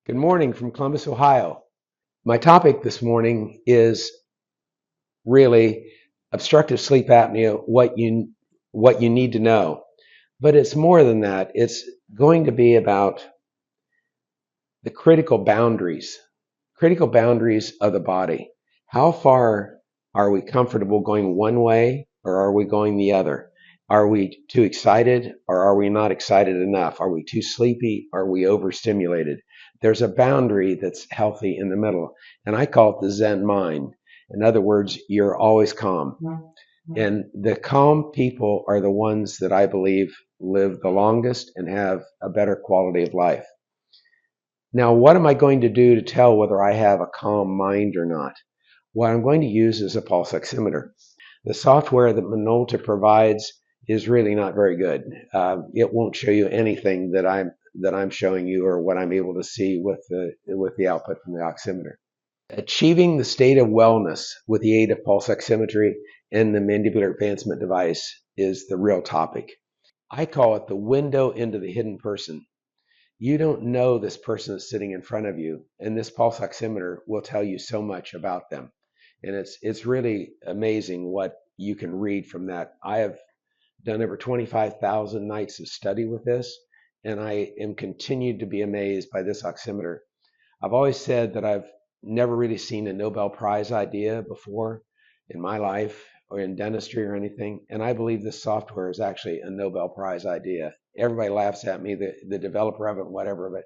Good morning from Columbus, Ohio. My topic this morning is really obstructive sleep apnea, what you need to know. But it's more than that. It's going to be about the critical boundaries of the body. How far are we comfortable going one way or are we going the other? Are we too excited or are we not excited enough? Are we too sleepy? Are we overstimulated? There's a boundary that's healthy in the middle, and I call it the Zen mind. In other words, you're always calm. And the calm people are the ones that I believe live the longest and have a better quality of life. Now, what am I going to do to tell whether I have a calm mind or not? What I'm going to use is a pulse oximeter. The software that Minolta provides is really not very good. It won't show you anything that I'm showing you or what I'm able to see with the output from the oximeter. Achieving the state of wellness with the aid of pulse oximetry and the mandibular advancement device is the real topic. I call it the window into the hidden person. You don't know this person is sitting in front of you, and this pulse oximeter will tell you so much about them. And it's really amazing what you can read from that. I have done over 25,000 nights of study with this, and I am continued to be amazed by this oximeter. I've always said that I've never really seen a Nobel Prize idea before in my life or in dentistry or anything, and I believe this software is actually a Nobel Prize idea. Everybody laughs at me, the developer of it, whatever, but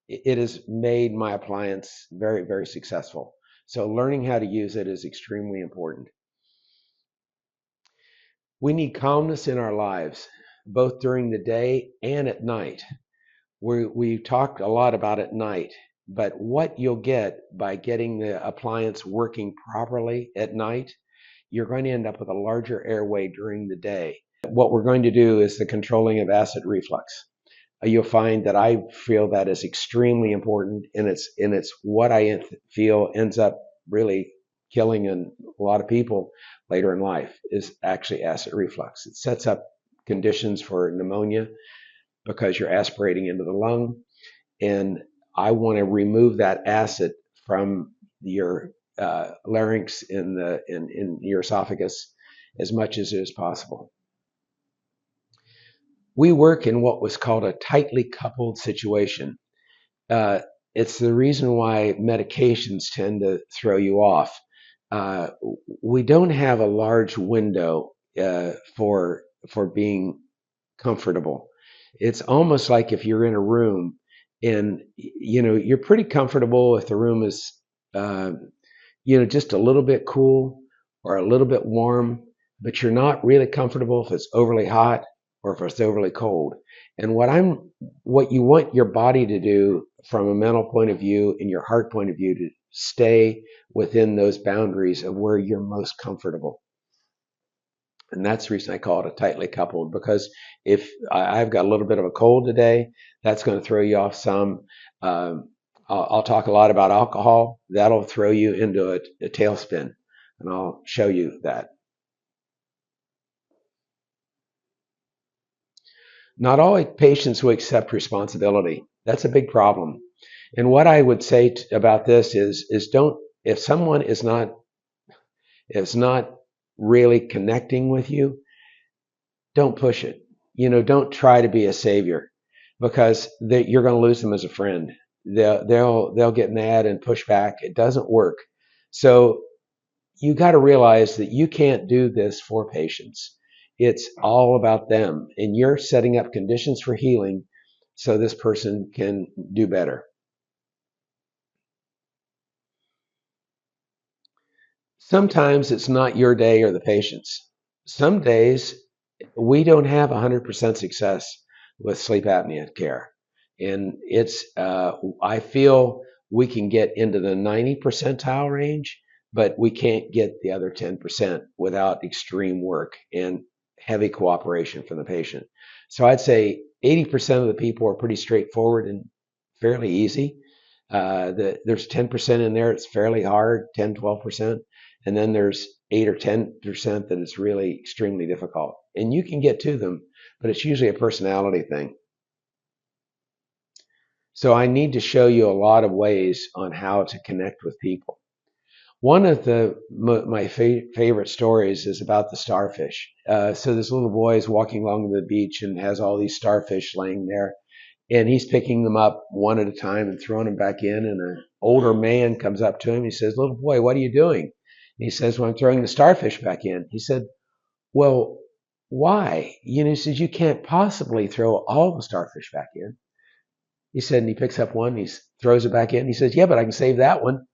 it has made my appliance very, very successful. So learning how to use it is extremely important. We need calmness in our lives, both during the day and at night. We've talked a lot about at night, but what you'll get by getting the appliance working properly at night, you're going to end up with a larger airway during the day. What we're going to do is the controlling of acid reflux. You'll find that I feel that is extremely important, and it's what I feel ends up really killing a lot of people later in life is actually acid reflux. It sets up conditions for pneumonia because you're aspirating into the lung, and I want to remove that acid from your larynx in your esophagus as much as it is possible. We work in what was called a tightly coupled situation. Uh, it's the reason why medications tend to throw you off. Uh, we don't have a large window for being comfortable. It's almost like if you're in a room and you're pretty comfortable if the room is uh, just a little bit cool or a little bit warm, but you're not really comfortable if it's overly hot or if it's overly cold. And what you want your body to do from a mental point of view and your heart point of view to stay within those boundaries of where you're most comfortable. And that's the reason I call it a tightly coupled, because if I've got a little bit of a cold today, that's going to throw you off some. Um, I'll talk a lot about alcohol. That'll throw you into a tailspin, and I'll show you that. Not all patients will accept responsibility. That's a big problem. And what I would say about this is don't, if someone is not really connecting with you, don't push it. Don't try to be a savior because you're going to lose them as a friend. They'll get mad and push back. It doesn't work. So you got to realize that you can't do this for patients. It's all about them, and you're setting up conditions for healing so this person can do better. Sometimes it's not your day or the patient's. Some days we don't have 100% success with sleep apnea care. And I feel we can get into the 90 percentile range, but we can't get the other 10% without extreme work and heavy cooperation from the patient. So I'd say 80% of the people are pretty straightforward and fairly easy. There's 10% in there. It's fairly hard, 10, 12%. And then there's 8 or 10% that is really extremely difficult. And you can get to them, but it's usually a personality thing. So I need to show you a lot of ways on how to connect with people. One of my favorite stories is about the starfish. So this little boy is walking along the beach and has all these starfish laying there, and he's picking them up one at a time and throwing them back in. And an older man comes up to him. He says, "Little boy, what are you doing?" And he says, "Well, I'm throwing the starfish back in." He said, "Well, why?" He says, "You can't possibly throw all the starfish back in." He said, and he picks up one, he throws it back in. He says, "Yeah, but I can save that one."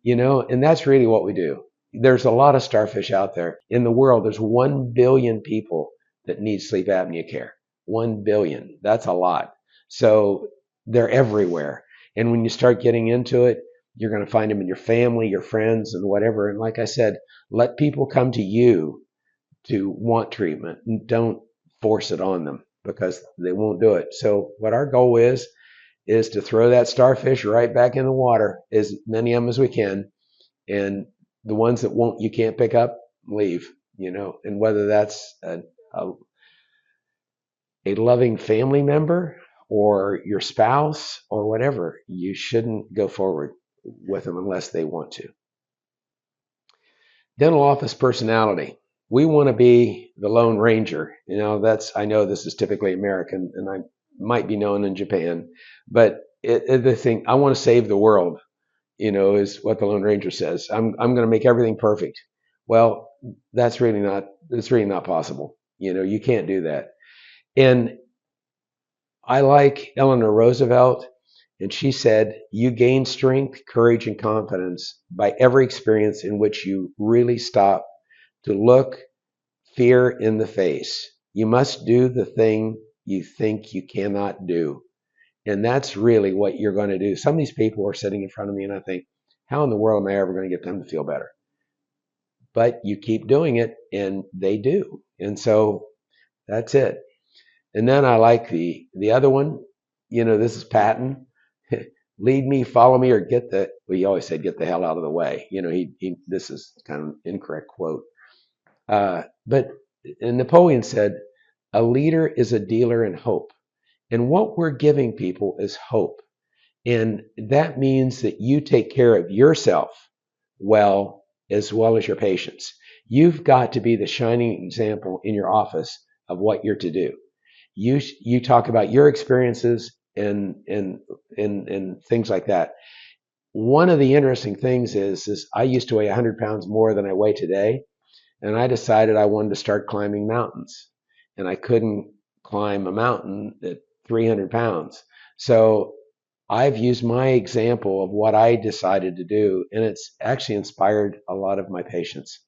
And that's really what we do. There's a lot of starfish out there. In the world, there's 1 billion people that need sleep apnea care. 1 billion. That's a lot. So they're everywhere. And when you start getting into it, you're going to find them in your family, your friends, and whatever. And like I said, let people come to you to want treatment, and don't force it on them because they won't do it. So what our goal is to throw that starfish right back in the water, as many of them as we can, and the ones that won't, you can't pick up, leave. And whether that's a, a loving family member or your spouse or whatever, you shouldn't go forward with them unless they want to. Dental office personality. We want to be the Lone Ranger. I know this is typically American, and I might be known in Japan, but the thing, I want to save the world, is what the Lone Ranger says. I'm going to make everything perfect. Well, that's really not possible. You can't do that. And I like Eleanor Roosevelt, and she said, "You gain strength, courage, and confidence by every experience in which you really stop to look fear in the face. You must do the thing you think you cannot do." And that's really what you're going to do. Some of these people are sitting in front of me, and I think, how in the world am I ever going to get them to feel better? But you keep doing it, and they do. And so that's it. And then I like the other one. This is Patton. Lead me, follow me, or he always said, "Get the hell out of the way." This is kind of an incorrect quote. But Napoleon said, "A leader is a dealer in hope." And what we're giving people is hope. And that means that you take care of yourself well, as well as your patients. You've got to be the shining example in your office of what you're to do. You talk about your experiences and things like that. One of the interesting things is I used to weigh 100 pounds more than I weigh today, and I decided I wanted to start climbing mountains, and I couldn't climb a mountain at 300 pounds. So I've used my example of what I decided to do, and it's actually inspired a lot of my patients.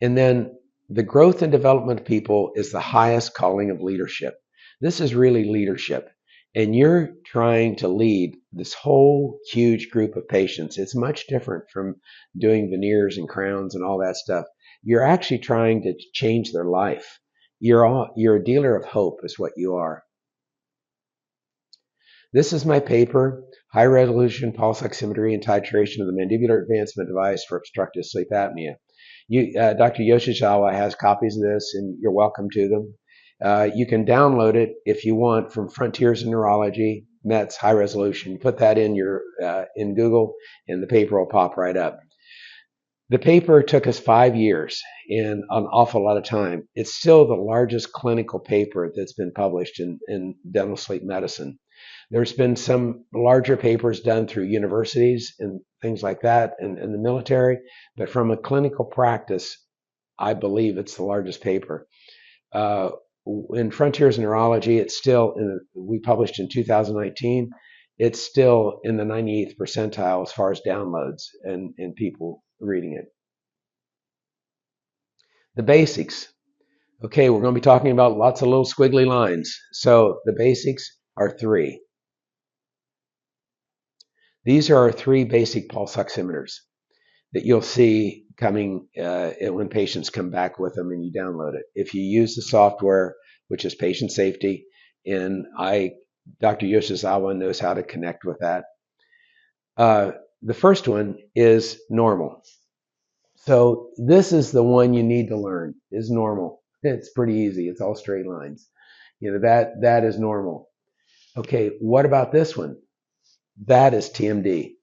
And then the growth and development of people is the highest calling of leadership. This is really leadership. And you're trying to lead this whole huge group of patients. It's much different from doing veneers and crowns and all that stuff. You're actually trying to change their life. You're a dealer of hope is what you are. This is my paper, High Resolution Pulse Oximetry and Titration of the Mandibular Advancement Device for Obstructive Sleep Apnea. Dr. Yoshizawa has copies of this, and you're welcome to them. You can download it if you want from Frontiers in Neurology, Metz High Resolution. Put that in in Google, and the paper will pop right up. The paper took us 5 years and an awful lot of time. It's still the largest clinical paper that's been published in dental sleep medicine. There's been some larger papers done through universities and things like that and the military, but from a clinical practice, I believe it's the largest paper. In Frontiers in Neurology, we published in 2019. It's still in the 98th percentile as far as downloads and people reading it. The basics. Okay, we're going to be talking about lots of little squiggly lines. So the basics are 3. These are our 3 basic pulse oximeters that you'll see coming when patients come back with them and you download it. If you use the software, which is patient safety, and Dr. Yoshizawa knows how to connect with that. The first one is normal. So this is the one you need to learn, is normal. It's pretty easy. It's all straight lines. That is normal. Okay, what about this one? That is TMD.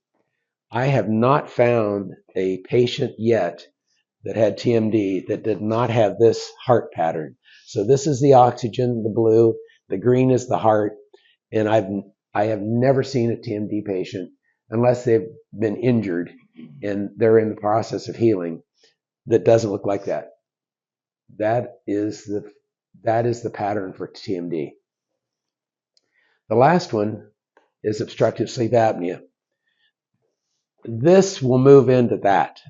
I have not found a patient yet that had TMD that did not have this heart pattern. So this is the oxygen, the blue, the green is the heart, and I have never seen a TMD patient unless they've been injured and they're in the process of healing that doesn't look like that. That is the pattern for TMD. The last one is obstructive sleep apnea. This will move into that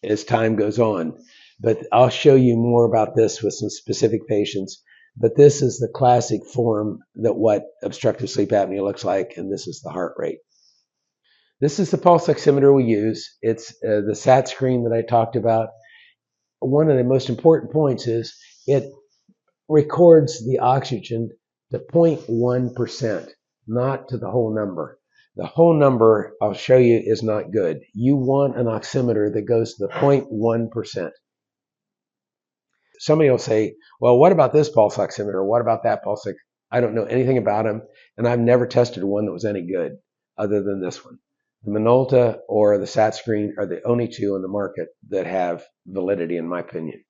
as time goes on, but I'll show you more about this with some specific patients. But this is the classic form that what obstructive sleep apnea looks like, and this is the heart rate. This is the pulse oximeter we use. It's the SAT screen that I talked about. One of the most important points is it records the oxygen to 0.1%, not to the whole number. The whole number, I'll show you, is not good. You want an oximeter that goes to the 0.1%. Somebody will say, well, what about this pulse oximeter? What about that pulse oximeter? I don't know anything about them, and I've never tested one that was any good other than this one. The Minolta or the SAT screen are the only two on the market that have validity, in my opinion.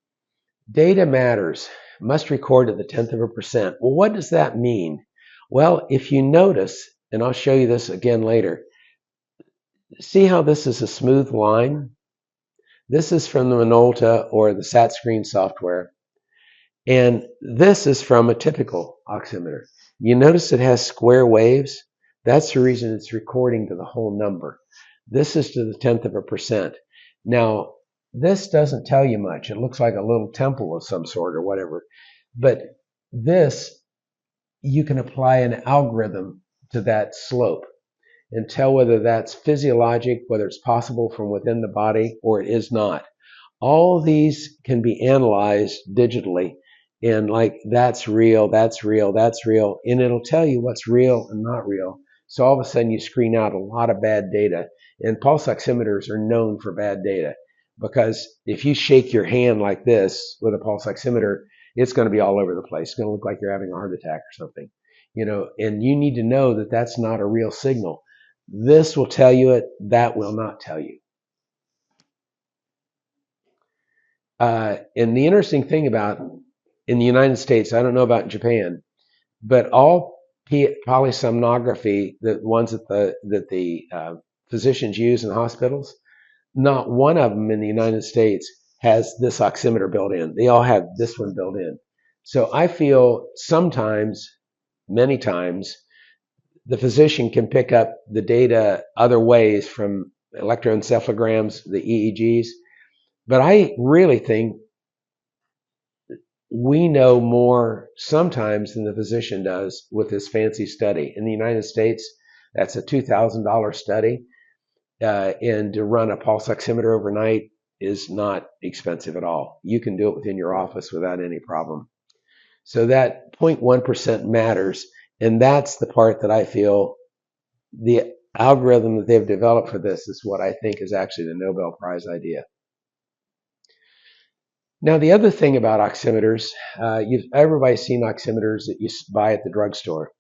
Data matters. Must record to the 10th of a percent. Well, what does that mean? Well, if you notice, and I'll show you this again later, see how this is a smooth line? This is from the Minolta or the SAT screen software. And this is from a typical oximeter. You notice it has square waves? That's the reason it's recording to the whole number. This is to the 10th of a percent. Now, this doesn't tell you much. It looks like a little temple of some sort or whatever. But this, you can apply an algorithm to that slope and tell whether that's physiologic, whether it's possible from within the body or it is not. All these can be analyzed digitally, and like that's real, that's real, that's real, and it'll tell you what's real and not real. So all of a sudden you screen out a lot of bad data, and pulse oximeters are known for bad data because if you shake your hand like this with a pulse oximeter, it's going to be all over the place. It's going to look like you're having a heart attack or something, and you need to know that that's not a real signal. This will tell you it, that will not tell you. And the interesting thing about in the United States, I don't know about in Japan, but all polysomnography, the ones that the physicians use in hospitals, not one of them in the United States has this oximeter built in. They all have this one built in. So I feel sometimes, many times, the physician can pick up the data other ways from electroencephalograms, the EEGs. But I really think we know more sometimes than the physician does with this fancy study. In the United States, that's a $2,000 study. And to run a pulse oximeter overnight is not expensive at all. You can do it within your office without any problem. So that 0.1% matters. And that's the part that I feel the algorithm that they've developed for this is what I think is actually the Nobel Prize idea. Now, the other thing about oximeters, everybody's seen oximeters that you buy at the drugstore.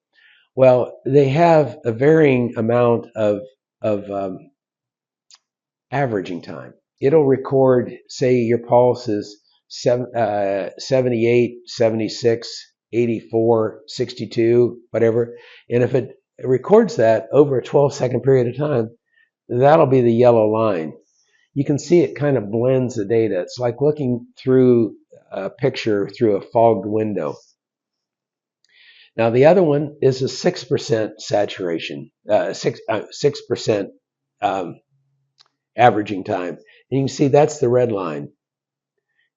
Well, they have a varying amount of averaging time. It'll record, say your pulse is 78, 76, 84, 62, whatever. And if it records that over a 12-second period of time, that'll be the yellow line. You can see it kind of blends the data. It's like looking through a picture through a fogged window. Now, the other one is a 6% saturation, 6% averaging time. And you can see that's the red line.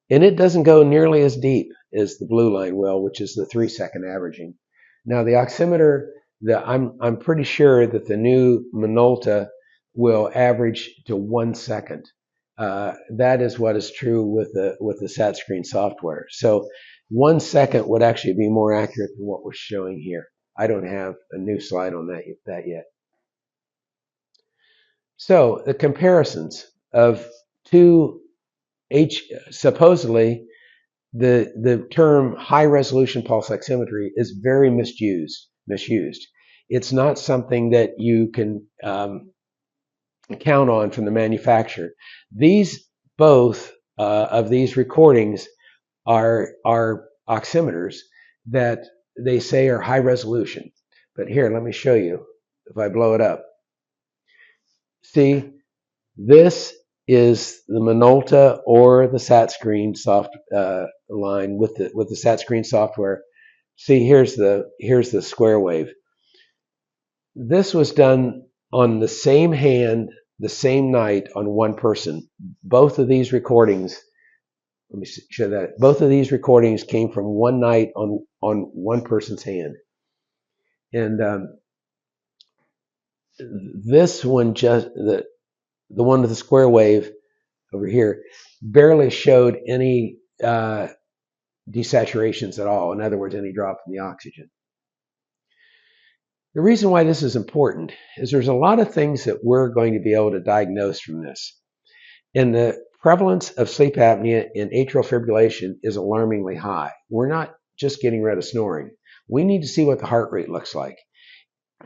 And it doesn't go nearly as deep as the blue line will, which is the 3-second averaging. Now, the oximeter, I'm pretty sure that the new Minolta will average to 1 second. That is what is true with the SAT screen software. So 1 second would actually be more accurate than what we're showing here. I don't have a new slide on that yet. So the comparisons of two supposedly the term high resolution pulse oximetry is very misused. it's not something that you can count on from the manufacturer. These both of these recordings are oximeters that they say are high resolution. But here, let me show you. If I blow it up, see, this is the Minolta or the SatScreen soft line with the SatScreen software. See, here's the square wave. This was done on the same hand, the same night on one person. Both of these recordings, let me show that. Both of these recordings came from one night on one person's hand. And this one, just the one with the square wave over here, barely showed any desaturations at all. In other words, any drop in the oxygen. The reason why this is important is there's a lot of things that we're going to be able to diagnose from this. And the prevalence of sleep apnea and atrial fibrillation is alarmingly high. We're not just getting rid of snoring. We need to see what the heart rate looks like.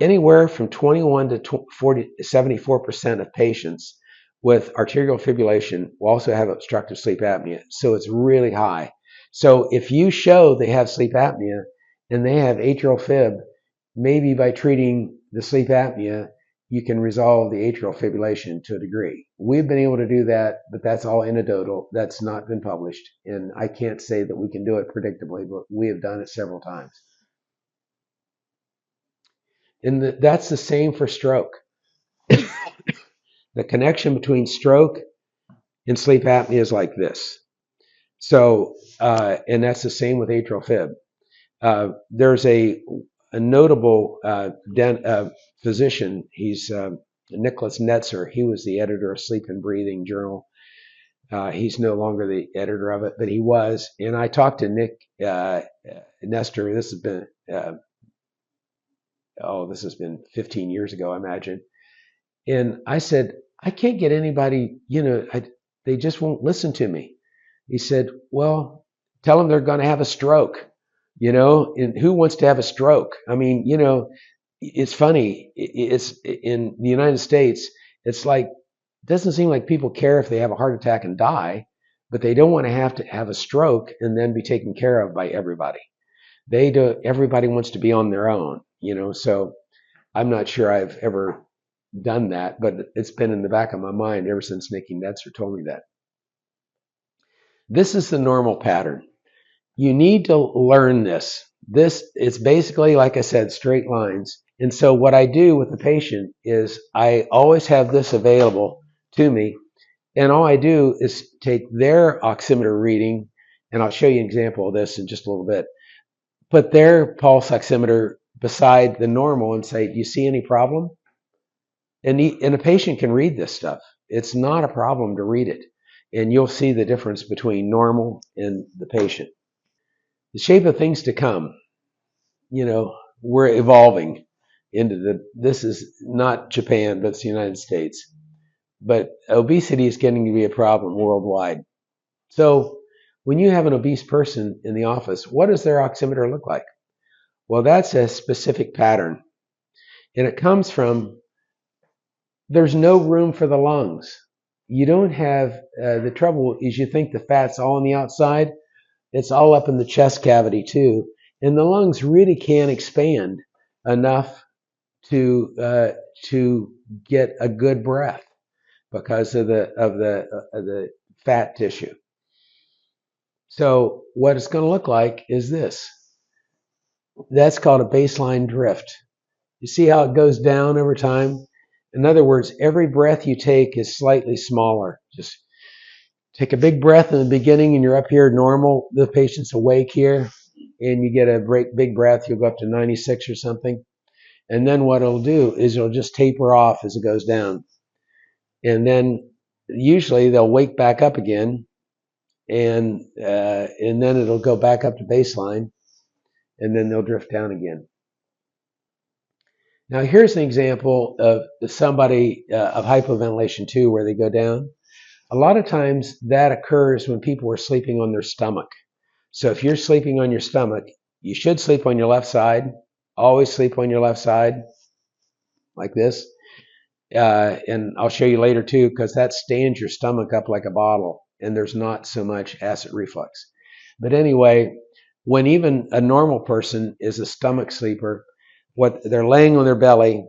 Anywhere from 21 to 74% of patients with arterial fibrillation will also have obstructive sleep apnea. So it's really high. So if you show they have sleep apnea and they have atrial fib, maybe by treating the sleep apnea, you can resolve the atrial fibrillation to a degree. We've been able to do that, but that's all anecdotal. That's not been published. And I can't say that we can do it predictably, but we have done it several times. And that's the same for stroke. The connection between stroke and sleep apnea is like this. So, and that's the same with atrial fib. There's a notable physician. He's Nicholas Netzer. He was the editor of Sleep and Breathing Journal. He's no longer the editor of it, but he was. And I talked to Nick Nestor. This has been 15 years ago, I imagine. And I said, I can't get anybody, they just won't listen to me. He said, well, tell them they're going to have a stroke, and who wants to have a stroke? I mean, it's funny. It's in the United States, it's like, it doesn't seem like people care if they have a heart attack and die, but they don't want to have a stroke and then be taken care of by everybody. Everybody wants to be on their own, so I'm not sure I've ever done that, but it's been in the back of my mind ever since Nikki Netzer told me that. This is the normal pattern. You need to learn this. It's basically, like I said, straight lines. And so what I do with the patient is I always have this available to me. And all I do is take their oximeter reading, and I'll show you an example of this in just a little bit. Put their pulse oximeter beside the normal and say, do you see any problem? And a patient can read this stuff. It's not a problem to read it. And you'll see the difference between normal and the patient. The shape of things to come. We're evolving into this is not Japan, but it's the United States. But obesity is getting to be a problem worldwide. So when you have an obese person in the office, what does their oximeter look like? Well, that's a specific pattern. And it comes from, there's no room for the lungs. You don't have, the trouble is you think the fat's all on the outside. It's all up in the chest cavity too. And the lungs really can't expand enough to get a good breath because of the fat tissue. So what it's going to look like is this. That's called a baseline drift. You see how it goes down over time? In other words, every breath you take is slightly smaller. Just take a big breath in the beginning and you're up here normal. The patient's awake here and you get a big breath. You'll go up to 96 or something. And then what it'll do is it'll just taper off as it goes down. And then usually they'll wake back up again and then it'll go back up to baseline and then they'll drift down again. Now here's an example of somebody of hypoventilation too, where they go down. A lot of times that occurs when people are sleeping on their stomach. So if you're sleeping on your stomach, you should sleep on your left side. Always sleep on your left side. like this. And I'll show you later too, because that stands your stomach up like a bottle, and there's not so much acid reflux. But anyway, when even a normal person is a stomach sleeper, what they're laying on their belly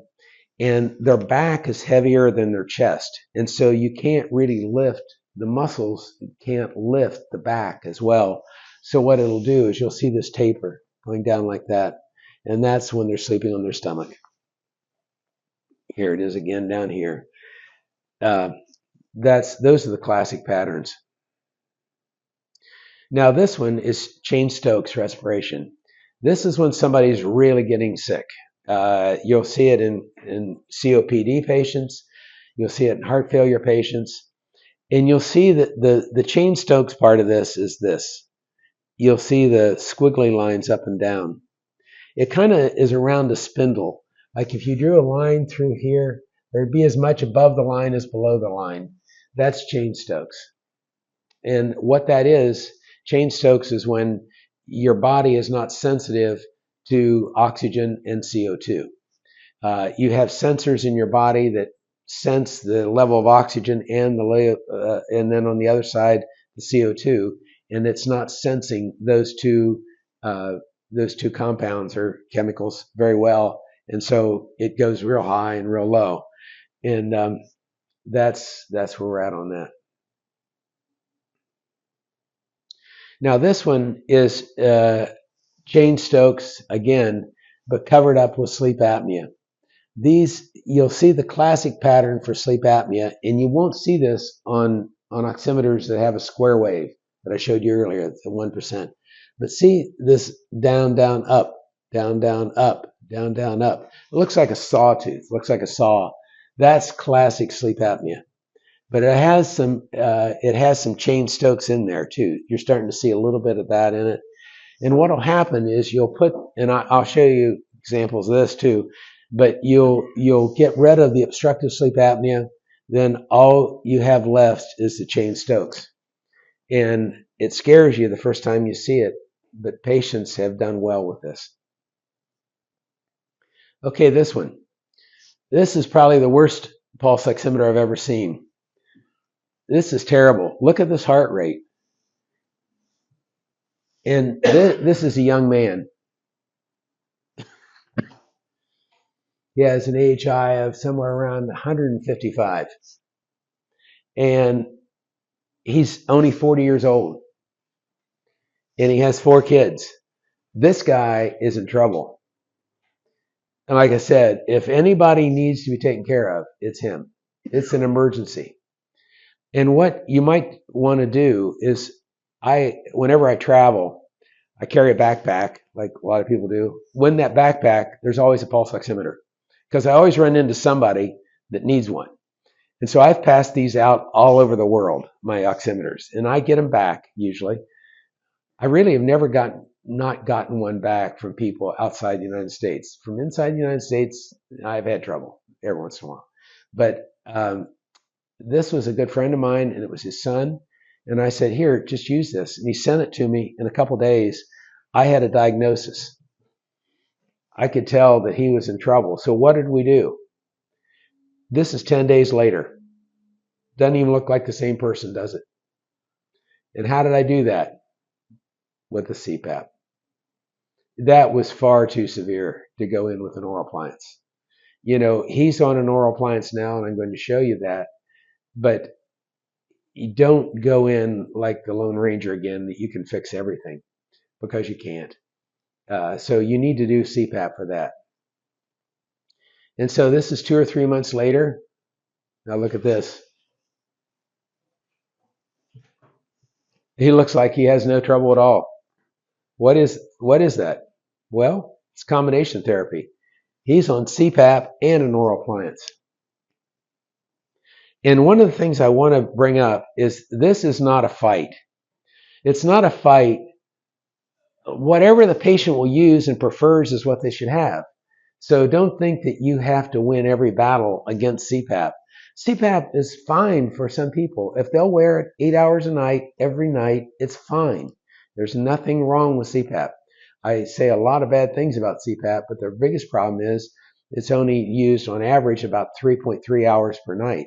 and their back is heavier than their chest. And so you can't really lift the muscles, can't lift the back as well. So what it'll do is you'll see this taper going down like that. And that's when they're sleeping on their stomach. Here it is again down here. Uh, those are the classic patterns. Now this one is Cheyne-Stokes respiration. This is when somebody's really getting sick. You'll see it in COPD patients. You'll see it in heart failure patients. And you'll see that the Cheyne-Stokes part of this is this. You'll see the squiggly lines up and down. It kind of is around a spindle. Like if you drew a line through here, there'd be as much above the line as below the line. That's Cheyne-Stokes. And what that is, Cheyne-Stokes is when your body is not sensitive to oxygen and CO2. You have sensors in your body that sense the level of oxygen and and then on the other side the CO2, and it's not sensing those two compounds or chemicals very well, and so it goes real high and real low, and that's where we're at on that. Now this one is Cheyne-Stokes again, but covered up with sleep apnea. These, you'll see the classic pattern for sleep apnea, and you won't see this on oximeters that have a square wave that I showed you earlier, the 1%. But see this down, down, up, down, down, up, down, down, up. It looks like a sawtooth, looks like a saw. That's classic sleep apnea. But it has some Cheyne-Stokes in there too. You're starting to see a little bit of that in it. And what will happen is you'll put, and I'll show you examples of this too, but you'll get rid of the obstructive sleep apnea. Then all you have left is the Cheyne-Stokes. And it scares you the first time you see it, but patients have done well with this. Okay, this one. This is probably the worst pulse oximeter I've ever seen. This is terrible. Look at this heart rate. And this is a young man. He has an AHI of somewhere around 155. And he's only 40 years old. And he has 4 kids. This guy is in trouble. And like I said, if anybody needs to be taken care of, it's him. It's an emergency. And what you might want to do is, whenever I travel, I carry a backpack, like a lot of people do. When that backpack, there's always a pulse oximeter, because I always run into somebody that needs one. And so I've passed these out all over the world, my oximeters, and I get them back usually. I really have never not gotten one back from people outside the United States. From inside the United States, I've had trouble every once in a while. But this was a good friend of mine, and it was his son. And I said, here, just use this. And he sent it to me in a couple of days. I had a diagnosis. I could tell that he was in trouble. So what did we do? This is 10 days later. Doesn't even look like the same person, does it? And how did I do that? With the CPAP. That was far too severe to go in with an oral appliance. You know, he's on an oral appliance now, and I'm going to show you that. But you don't go in like the Lone Ranger again, that you can fix everything, because you can't. So you need to do CPAP for that. And so this is 2 or 3 months later. Now look at this. He looks like he has no trouble at all. What is that? Well, it's combination therapy. He's on CPAP and an oral appliance. And one of the things I want to bring up is this is not a fight. It's not a fight. Whatever the patient will use and prefers is what they should have. So don't think that you have to win every battle against CPAP. CPAP is fine for some people. If they'll wear it 8 hours a night, every night, it's fine. There's nothing wrong with CPAP. I say a lot of bad things about CPAP, but their biggest problem is It's only used on average about 3.3 hours per night.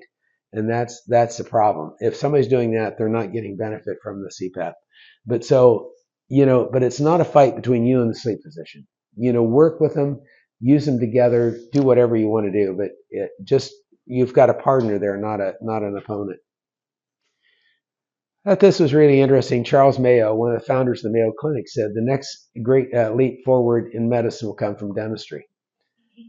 And that's the problem. If somebody's doing that, they're not getting benefit from the CPAP. But so, but it's not a fight between you and the sleep physician. Work with them, use them together, do whatever you want to do. But you've got a partner there, not an opponent. I thought this was really interesting. Charles Mayo, one of the founders of the Mayo Clinic, said the next great leap forward in medicine will come from dentistry.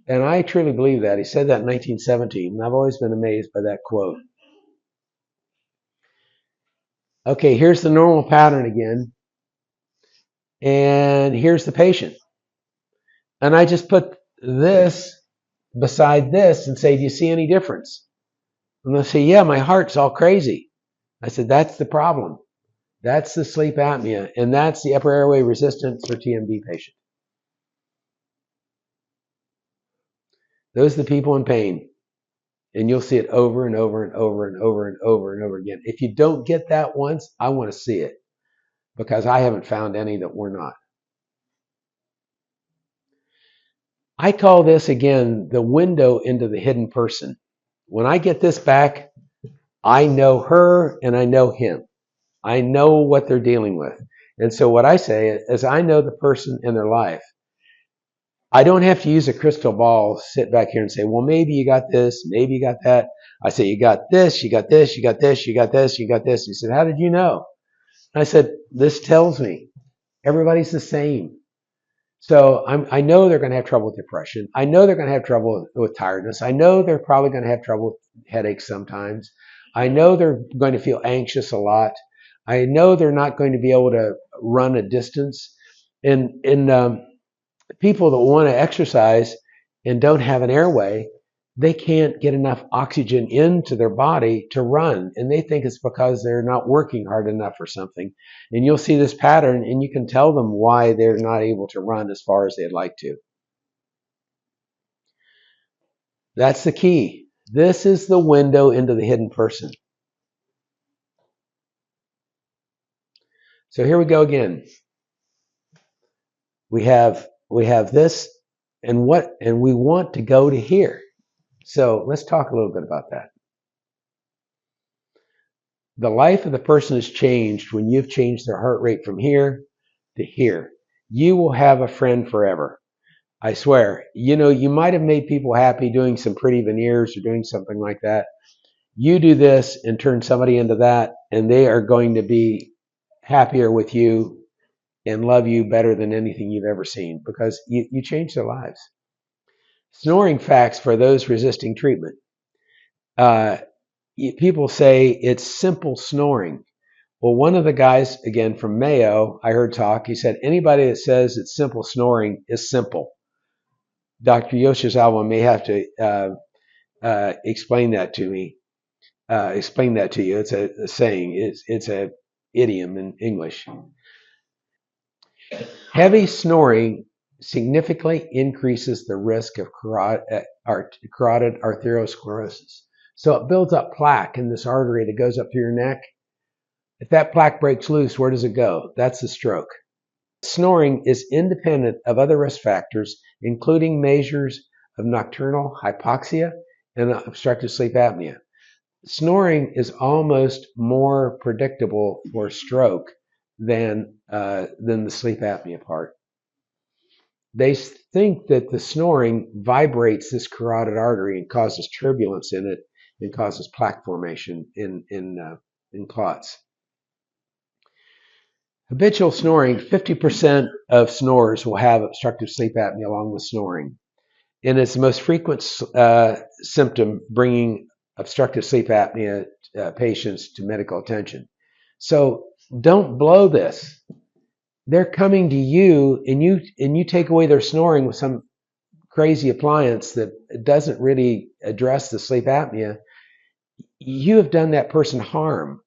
And I truly believe that. He said that in 1917, and I've always been amazed by that quote. Okay, here's the normal pattern again. And here's the patient. And I just put this beside this and say, do you see any difference? And they'll say, yeah, my heart's all crazy. I said, that's the problem. That's the sleep apnea, and that's the upper airway resistance or TMD patient. Those are the people in pain. And you'll see it over and over and over and over and over and over again. If you don't get that once, I want to see it, because I haven't found any that we're not. I call this, again, the window into the hidden person. When I get this back, I know her and I know him. I know what they're dealing with. And so what I say is I know the person in their life. I don't have to use a crystal ball, sit back here and say, well, maybe you got this, maybe you got that. I say, you got this, you got this, you got this, you got this, you got this. He said, how did you know? I said, this tells me everybody's the same. So I know they're going to have trouble with depression. I know they're going to have trouble with tiredness. I know they're probably going to have trouble with headaches sometimes. I know they're going to feel anxious a lot. I know they're not going to be able to run a distance. And people that want to exercise and don't have an airway, they can't get enough oxygen into their body to run. And they think it's because they're not working hard enough or something. And you'll see this pattern, and you can tell them why they're not able to run as far as they'd like to. That's the key. This is the window into the hidden person. So here we go again. We have this, and we want to go to here. So let's talk a little bit about that. The life of the person is changed when you've changed their heart rate from here to here. You will have a friend forever. I swear. You might have made people happy doing some pretty veneers or doing something like that. You do this and turn somebody into that, and they are going to be happier with you and love you better than anything you've ever seen, because you changed their lives. Snoring facts for those resisting treatment. People say it's simple snoring. Well, one of the guys, again, from Mayo, I heard talk, he said, anybody that says it's simple snoring is simple. Dr. Yoshizawa may have to explain that to me. Explain that to you. It's a saying. It's a idiom in English. Heavy snoring significantly increases the risk of carotid arteriosclerosis. So it builds up plaque in this artery that goes up through your neck. If that plaque breaks loose, where does it go? That's the stroke. Snoring is independent of other risk factors, including measures of nocturnal hypoxia and obstructive sleep apnea. Snoring is almost more predictable for stroke than the sleep apnea part. They think that the snoring vibrates this carotid artery and causes turbulence in it and causes plaque formation in clots. Habitual snoring, 50% of snorers will have obstructive sleep apnea along with snoring. And it's the most frequent symptom bringing obstructive sleep apnea patients to medical attention. So don't blow this. They're coming to you, and you take away their snoring with some crazy appliance that doesn't really address the sleep apnea. You have done that person harm,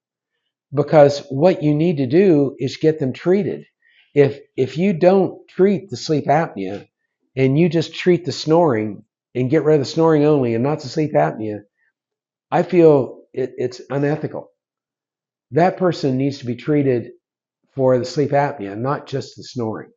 because what you need to do is get them treated. If you don't treat the sleep apnea and you just treat the snoring and get rid of the snoring only and not the sleep apnea, I feel it's unethical. That person needs to be treated for the sleep apnea, not just the snoring.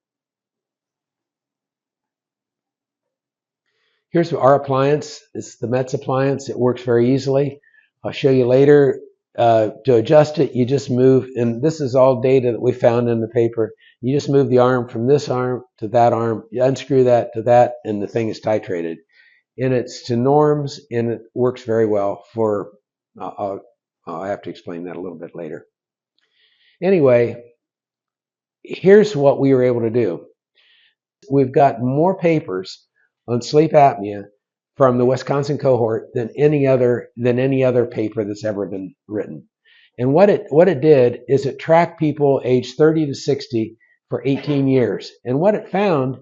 Here's our appliance. It's the Metz appliance. It works very easily. I'll show you later. To adjust it, you just move, and this is all data that we found in the paper. You just move the arm from this arm to that arm. You unscrew that to that, and the thing is titrated. And it's to norms, and it works very well for, I'll have to explain that a little bit later. Anyway, here's what we were able to do. We've got more papers on sleep apnea from the Wisconsin cohort than any other paper that's ever been written. And what it did is it tracked people aged 30 to 60 for 18 years. And what it found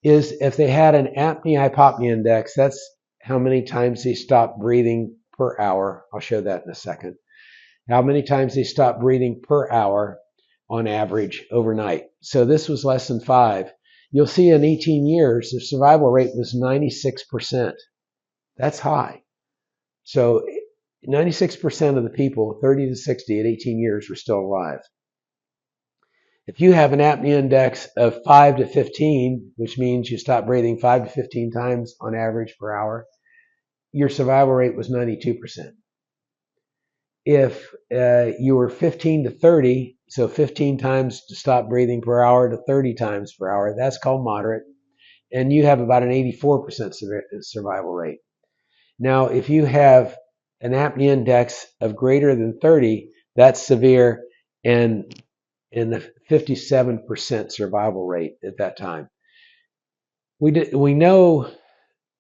is if they had an apnea-hypopnea index, that's how many times they stopped breathing per hour. I'll show that in a second. How many times they stopped breathing per hour on average overnight. So this was less than 5. You'll see in 18 years, the survival rate was 96%. That's high. So 96% of the people, 30 to 60 at 18 years, were still alive. If you have an apnea index of 5 to 15, which means you stop breathing 5 to 15 times on average per hour, your survival rate was 92%. If you were 15 to 30, so 15 times to stop breathing per hour to 30 times per hour, that's called moderate, and you have about an 84% survival rate. Now, if you have an apnea index of greater than 30, that's severe, and in the 57% survival rate at that time. We know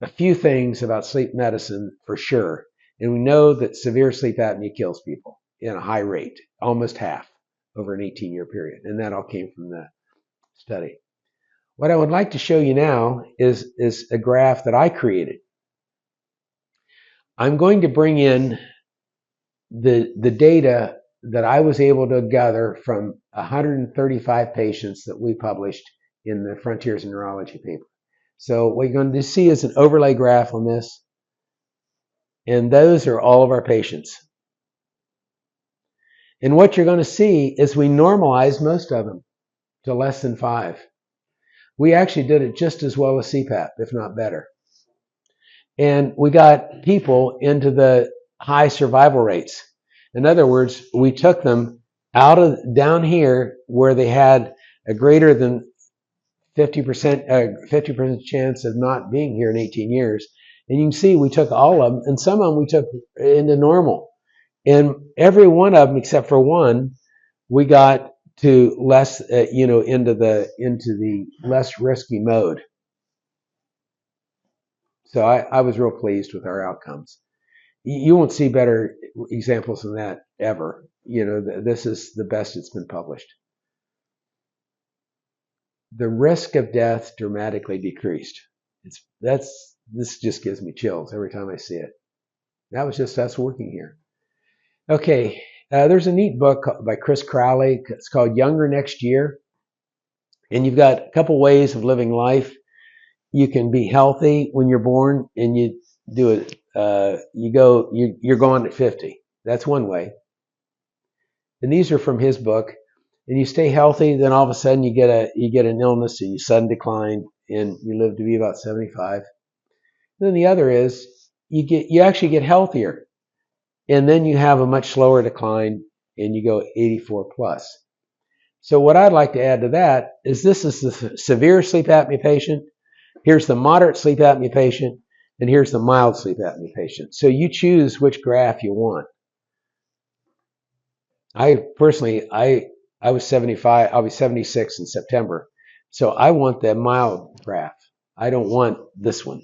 a few things about sleep medicine for sure, and we know that severe sleep apnea kills people in a high rate, almost half over an 18-year period, and that all came from the study. What I would like to show you now is a graph that I created. I'm going to bring in the data that I was able to gather from 135 patients that we published in the Frontiers in Neurology paper. So what you're going to see is an overlay graph on this, and those are all of our patients. And what you're going to see is we normalized most of them to less than 5. We actually did it just as well as CPAP, if not better. And we got people into the high survival rates. In other words, we took them out of down here where they had a greater than 50% chance of not being here in 18 years. And you can see we took all of them, and some of them we took into normal. And every one of them, except for one, we got to less, into the less risky mode. So I was real pleased with our outcomes. You won't see better examples than that ever. This is the best it's been published. The risk of death dramatically decreased. This just gives me chills every time I see it. That was just us working here. Okay, there's a neat book by Chris Crowley. It's called Younger Next Year. And you've got a couple ways of living life. You can be healthy when you're born, and you do it. You're going at 50. That's one way. And these are from his book. And you stay healthy, then all of a sudden you get an illness, and you sudden decline, and you live to be about 75. And then the other is you actually get healthier, and then you have a much slower decline, and you go 84 plus. So what I'd like to add to that is this is the severe sleep apnea patient. Here's the moderate sleep apnea patient, and here's the mild sleep apnea patient. So you choose which graph you want. I was 75. I'll be 76 in September. So I want the mild graph. I don't want this one.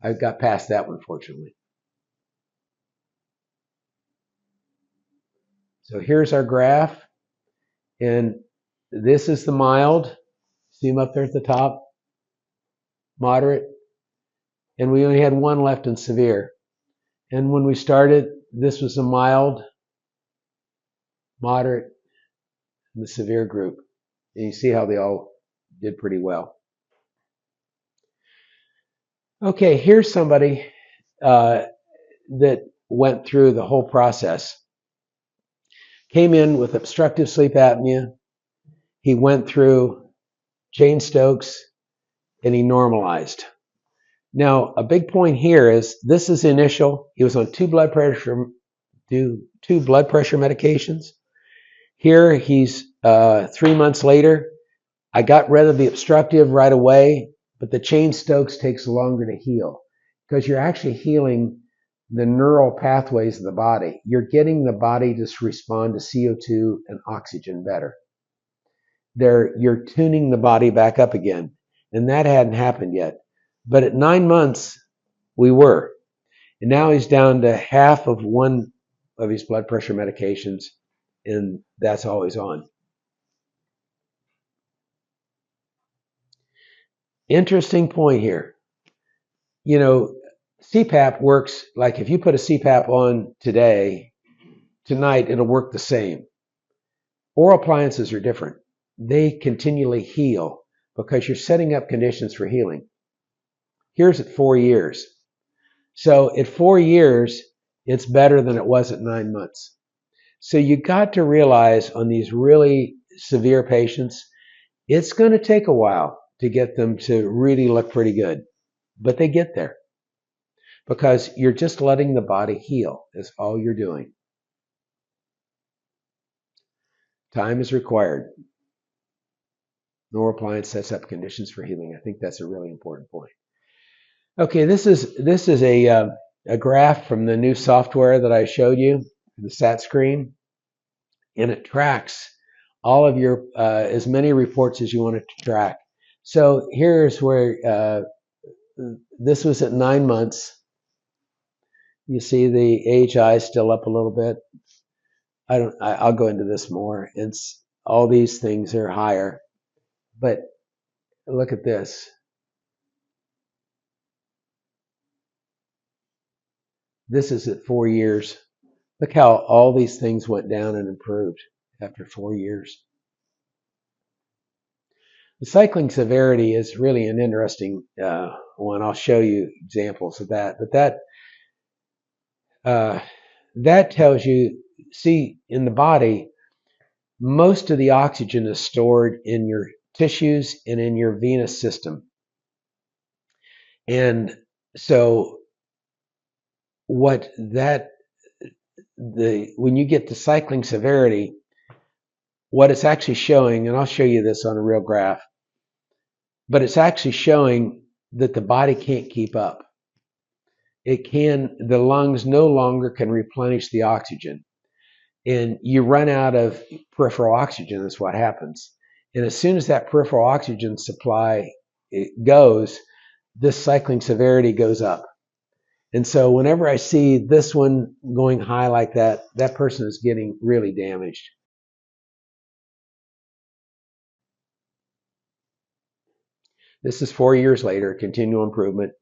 I got past that one, fortunately. So here's our graph. And this is the mild. See them up there at the top? Moderate. And we only had one left in severe. And when we started, this was a mild, moderate, and the severe group. And you see how they all did pretty well. Okay, here's somebody that went through the whole process. Came in with obstructive sleep apnea. He went through Jane Stokes, and he normalized. Now, a big point here is this is initial. He was on two blood pressure medications. Here he's 3 months later. I got rid of the obstructive right away, but the Cheyne-Stokes takes longer to heal because you're actually healing the neural pathways of the body. You're getting the body to respond to CO2 and oxygen better. You're tuning the body back up again, and that hadn't happened yet. But at 9 months, we were. And now he's down to half of one of his blood pressure medications, and that's all he's on. Interesting point here. You know, CPAP works like if you put a CPAP on tonight, it'll work the same. Oral appliances are different. They continually heal because you're setting up conditions for healing. Here's at 4 years. So at 4 years, it's better than it was at 9 months. So you got to realize on these really severe patients, it's going to take a while to get them to really look pretty good, but they get there because you're just letting the body heal is all you're doing. Time is required. No appliance sets up conditions for healing. I think that's a really important point. Okay, this is a graph from the new software that I showed you, the SAT screen, and it tracks all of your as many reports as you want it to track. So here's where this was at 9 months. You see the AHI is still up a little bit. I'll go into this more. It's all these things are higher, but look at this. This is at 4 years. Look how all these things went down and improved after 4 years. The cycling severity is really an interesting one. I'll show you examples of that. But that tells you, see, in the body, most of the oxygen is stored in your tissues and in your venous system. And so when you get to cycling severity, what it's actually showing, and I'll show you this on a real graph, but it's actually showing that the body can't keep up. The lungs no longer can replenish the oxygen. And you run out of peripheral oxygen is what happens. And as soon as that peripheral oxygen supply goes, this cycling severity goes up. And so whenever I see this one going high like that, that person is getting really damaged. This is 4 years later, continual improvement.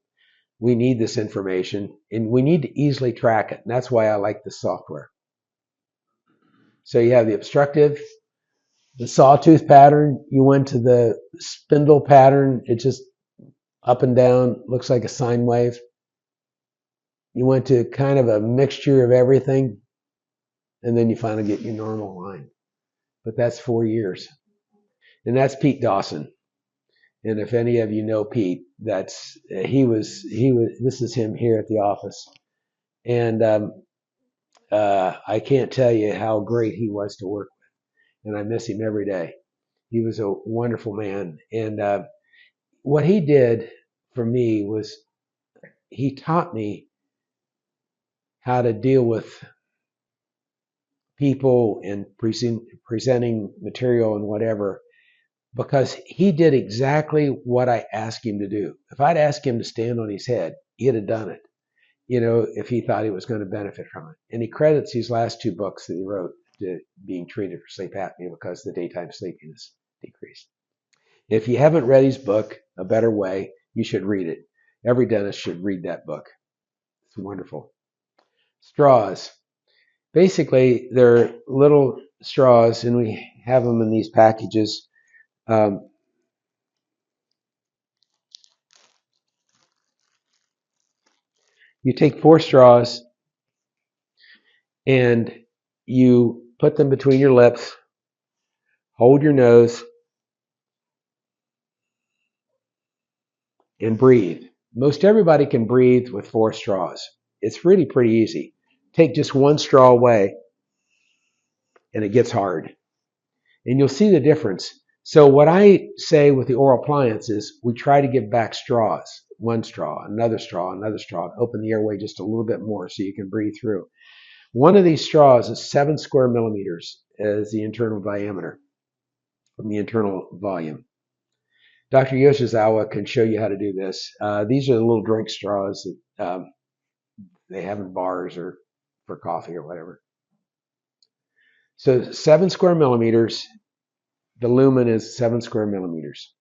We need this information, and we need to easily track it. And that's why I like the software. So you have the obstructive, the sawtooth pattern. You went to the spindle pattern. It just up and down, looks like a sine wave. You went to kind of a mixture of everything, and then you finally get your normal line. But that's 4 years. And that's Pete Dawson. And if any of you know Pete, this is him here at the office. And I can't tell you how great he was to work with. And I miss him every day. He was a wonderful man. And what he did for me was he taught me how to deal with people and presenting material and whatever, because he did exactly what I asked him to do. If I'd asked him to stand on his head, he'd have done it, if he thought he was going to benefit from it. And he credits these last 2 books that he wrote to being treated for sleep apnea because the daytime sleepiness decreased. If you haven't read his book, A Better Way, you should read it. Every dentist should read that book. It's wonderful. Straws. Basically, they're little straws, and we have them in these packages. You take 4 straws and you put them between your lips, hold your nose, and breathe. Most everybody can breathe with 4 straws. It's really pretty easy. Take just one straw away and it gets hard. And you'll see the difference. So what I say with the oral appliance is we try to give back straws. One straw, another straw, another straw. Open the airway just a little bit more so you can breathe through. One of these straws is 7 square millimeters as the internal diameter from the internal volume. Dr. Yoshizawa can show you how to do this. These are the little drink straws that they have in bars or for coffee or whatever. So 7 square millimeters, the lumen is 7 square millimeters.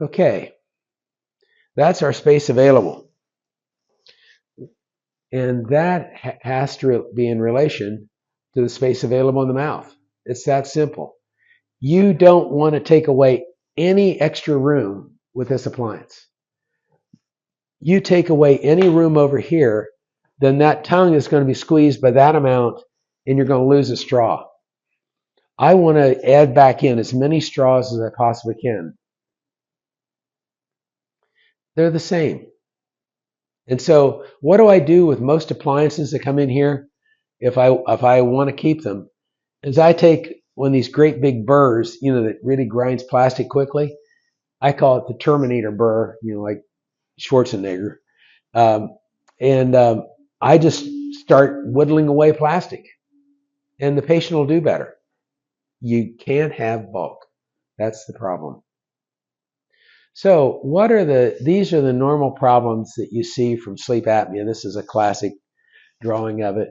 Okay, that's our space available. And that has to be in relation to the space available in the mouth. It's that simple. You don't want to take away any extra room with this appliance. You take away any room over here, then that tongue is going to be squeezed by that amount and you're going to lose a straw. I want to add back in as many straws as I possibly can. They're the same. And so what do I do with most appliances that come in here if I want to keep them is I take one of these great big burrs, that really grinds plastic quickly. I call it the Terminator burr, like Schwarzenegger. And I just start whittling away plastic and the patient will do better. You can't have bulk. That's the problem. So these are the normal problems that you see from sleep apnea. This is a classic drawing of it.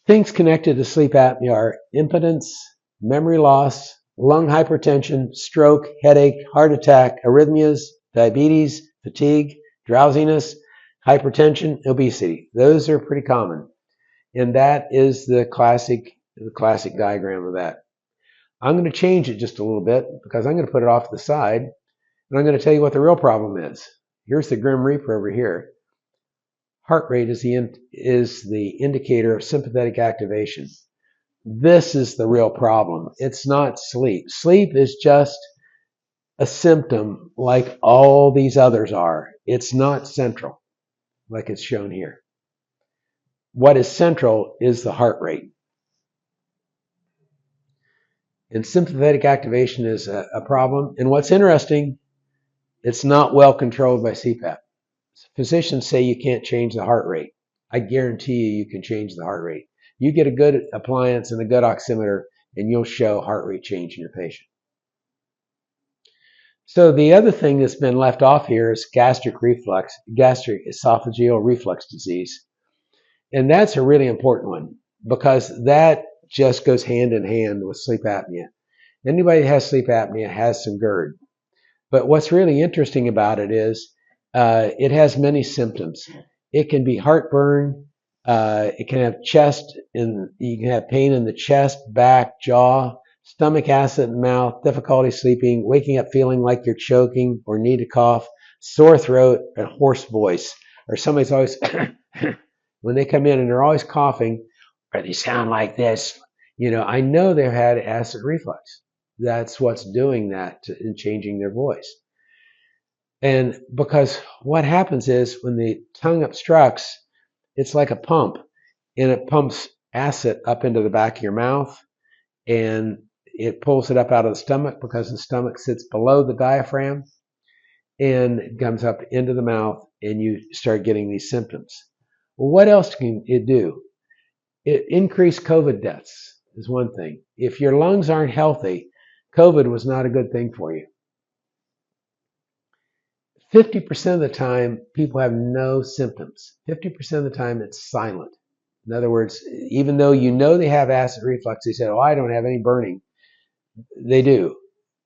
Things connected to sleep apnea are impotence, memory loss, lung hypertension, stroke, headache, heart attack, arrhythmias, diabetes, fatigue, drowsiness, hypertension, obesity. Those are pretty common. And that is the classic diagram of that. I'm going to change it just a little bit because I'm going to put it off to the side and I'm going to tell you what the real problem is. Here's the Grim Reaper over here. Heart rate is the indicator of sympathetic activation. This is the real problem. It's not sleep. Sleep is just a symptom like all these others are. It's not central like it's shown here. What is central is the heart rate. And sympathetic activation is a problem. And what's interesting, it's not well controlled by CPAP. Physicians say you can't change the heart rate. I guarantee you can change the heart rate. You get a good appliance and a good oximeter, and you'll show heart rate change in your patient. So the other thing that's been left off here is gastric esophageal reflux disease. And that's a really important one because that just goes hand in hand with sleep apnea. Anybody that has sleep apnea has some GERD. But what's really interesting about it is it has many symptoms. It can be heartburn. It can have you can have pain in the chest, back, jaw, stomach acid in the mouth, difficulty sleeping, waking up feeling like you're choking or need to cough, sore throat, and hoarse voice. Or somebody's always, when they come in and they're always coughing, or they sound like this, I know they've had acid reflux. That's what's doing that and changing their voice. And because what happens is when the tongue obstructs, it's like a pump, and it pumps acid up into the back of your mouth, and it pulls it up out of the stomach because the stomach sits below the diaphragm, and it comes up into the mouth, and you start getting these symptoms. Well, what else can it do? It increased COVID deaths is one thing. If your lungs aren't healthy, COVID was not a good thing for you. 50% of the time, people have no symptoms. 50% of the time, it's silent. In other words, even though they have acid reflux, they say, oh, I don't have any burning. They do.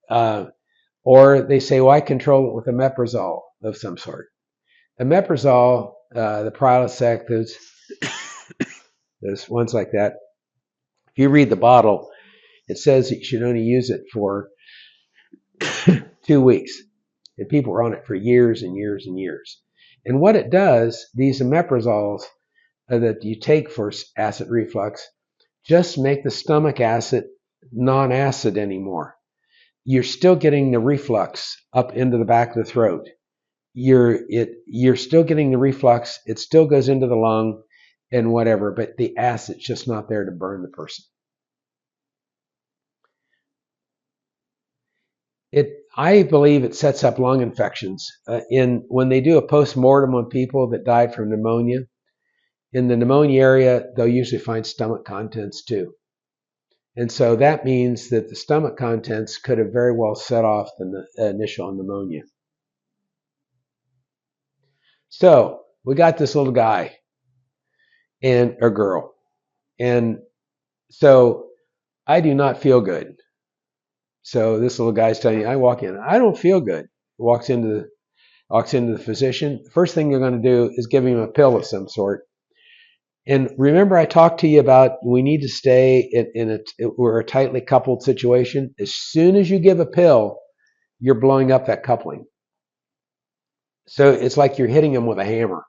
Or they say, well, I control it with omeprazole of some sort. Omeprazole, the Prilosec, there's ones like that. If you read the bottle, it says that you should only use it for 2 weeks. And people were on it for years and years and years. And what it does, these omeprazoles that you take for acid reflux just make the stomach acid non-acid anymore. you're still getting the reflux up into the back of the throat. You're still getting the reflux. It still goes into the lung and whatever, but the acid's just not there to burn the person. I believe it sets up lung infections. When they do a post-mortem on people that died from pneumonia, in the pneumonia area, they'll usually find stomach contents too. And so that means that the stomach contents could have very well set off the initial pneumonia. So we got this little guy or girl. And so I do not feel good. So this little guy's telling you, I walk in, I don't feel good. Walks into the physician. First thing they're going to do is give him a pill of some sort. And remember, I talked to you about we need to stay we're a tightly coupled situation. As soon as you give a pill, you're blowing up that coupling. So it's like you're hitting them with a hammer.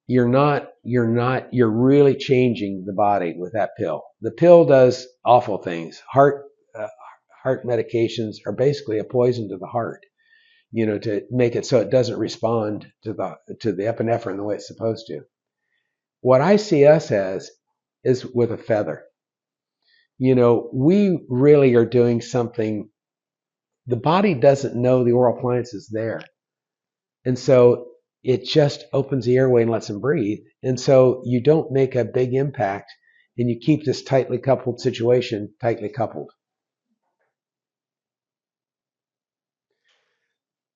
You're really changing the body with that pill. The pill does awful things. Heart medications are basically a poison to the heart, to make it so it doesn't respond to the epinephrine the way it's supposed to. What I see us as is with a feather. We really are doing something. The body doesn't know the oral appliance is there. And so it just opens the airway and lets them breathe. And so you don't make a big impact, and you keep this tightly coupled situation tightly coupled.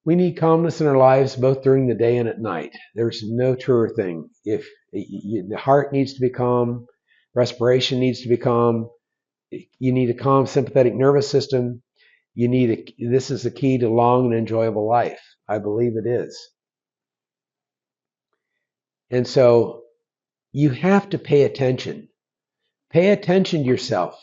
We need calmness in our lives both during the day and at night. There's no truer thing. If the heart needs to be calm, respiration needs to be calm, you need a calm sympathetic nervous system. This is the key to long and enjoyable life. I believe it is. And so you have to pay attention. Pay attention to yourself.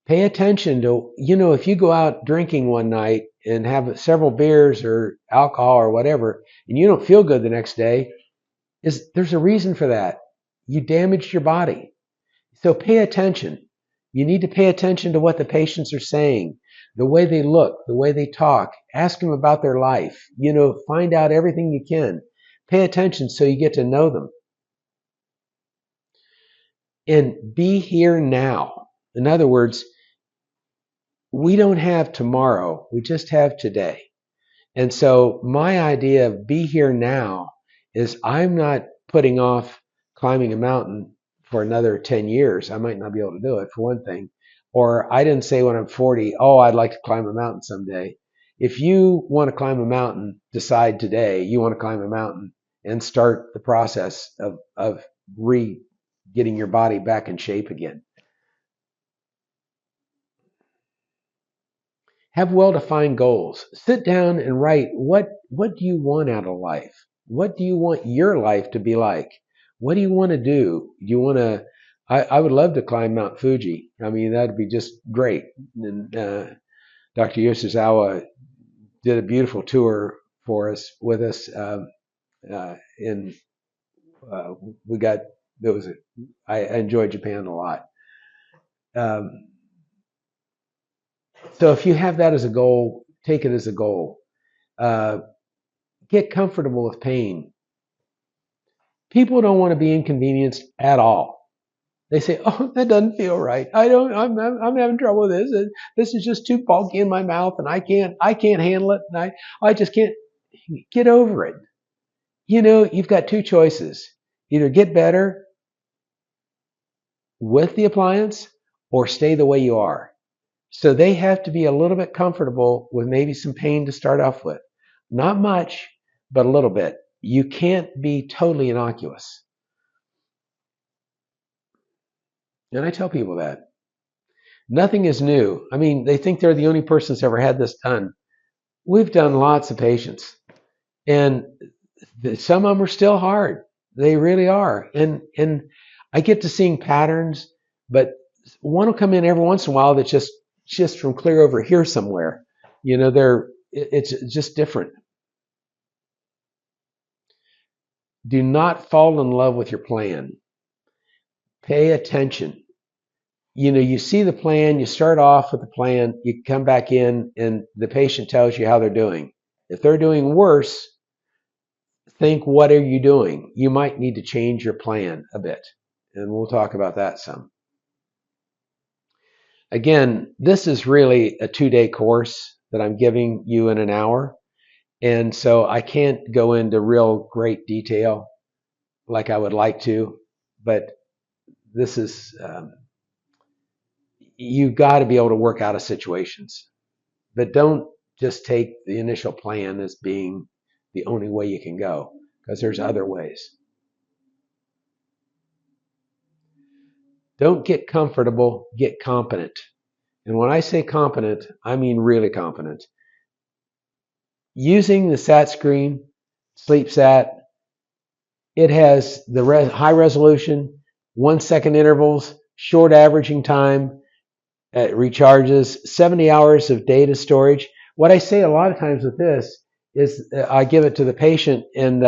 Pay attention to, if you go out drinking one night and have several beers or alcohol or whatever, and you don't feel good the next day, there's a reason for that. You damaged your body. So pay attention. You need to pay attention to what the patients are saying, the way they look, the way they talk. Ask them about their life. Find out everything you can. Pay attention so you get to know them. And be here now. In other words, we don't have tomorrow. We just have today. And so my idea of be here now is I'm not putting off climbing a mountain for another 10 years. I might not be able to do it, for one thing. Or I didn't say when I'm 40, I'd like to climb a mountain someday. If you want to climb a mountain, decide today you want to climb a mountain and start the process of getting your body back in shape again. Have well-defined goals. Sit down and write what do you want out of life? What do you want your life to be like? What do you want to do? Do you want to? I would love to climb Mount Fuji. I mean, that'd be just great. And Dr. Yoshizawa did a beautiful tour with us. I enjoyed Japan a lot. So if you have that as a goal, take it as a goal. Get comfortable with pain. People don't want to be inconvenienced at all. They say, "Oh, that doesn't feel right. I'm having trouble with this. This is just too bulky in my mouth, and I can't handle it. And I just can't." Get over it. You've got two choices: either get better with the appliance, or stay the way you are. So they have to be a little bit comfortable with maybe some pain to start off with. Not much, but a little bit. You can't be totally innocuous. And I tell people that. Nothing is new. I mean, they think they're the only person that's ever had this done. We've done lots of patients. And some of them are still hard. They really are. And I get to seeing patterns, but one will come in every once in a while that's just from clear over here somewhere. It's just different. Do not fall in love with your plan. Pay attention. you see the plan, you start off with the plan, you come back in, and the patient tells you how they're doing. If they're doing worse, think, what are you doing? You might need to change your plan a bit, and we'll talk about that some. Again, this is really a 2-day course that I'm giving you in an hour, and so I can't go into real great detail like I would like to, but this is, you've got to be able to work out of situations. But don't just take the initial plan as being the only way you can go, because there's other ways. Don't get comfortable, get competent. And when I say competent, I mean really competent. Using the SAT screen, SleepSat, it has the high resolution, 1-second intervals, short averaging time, it recharges, 70 hours of data storage. What I say a lot of times with this is I give it to the patient, and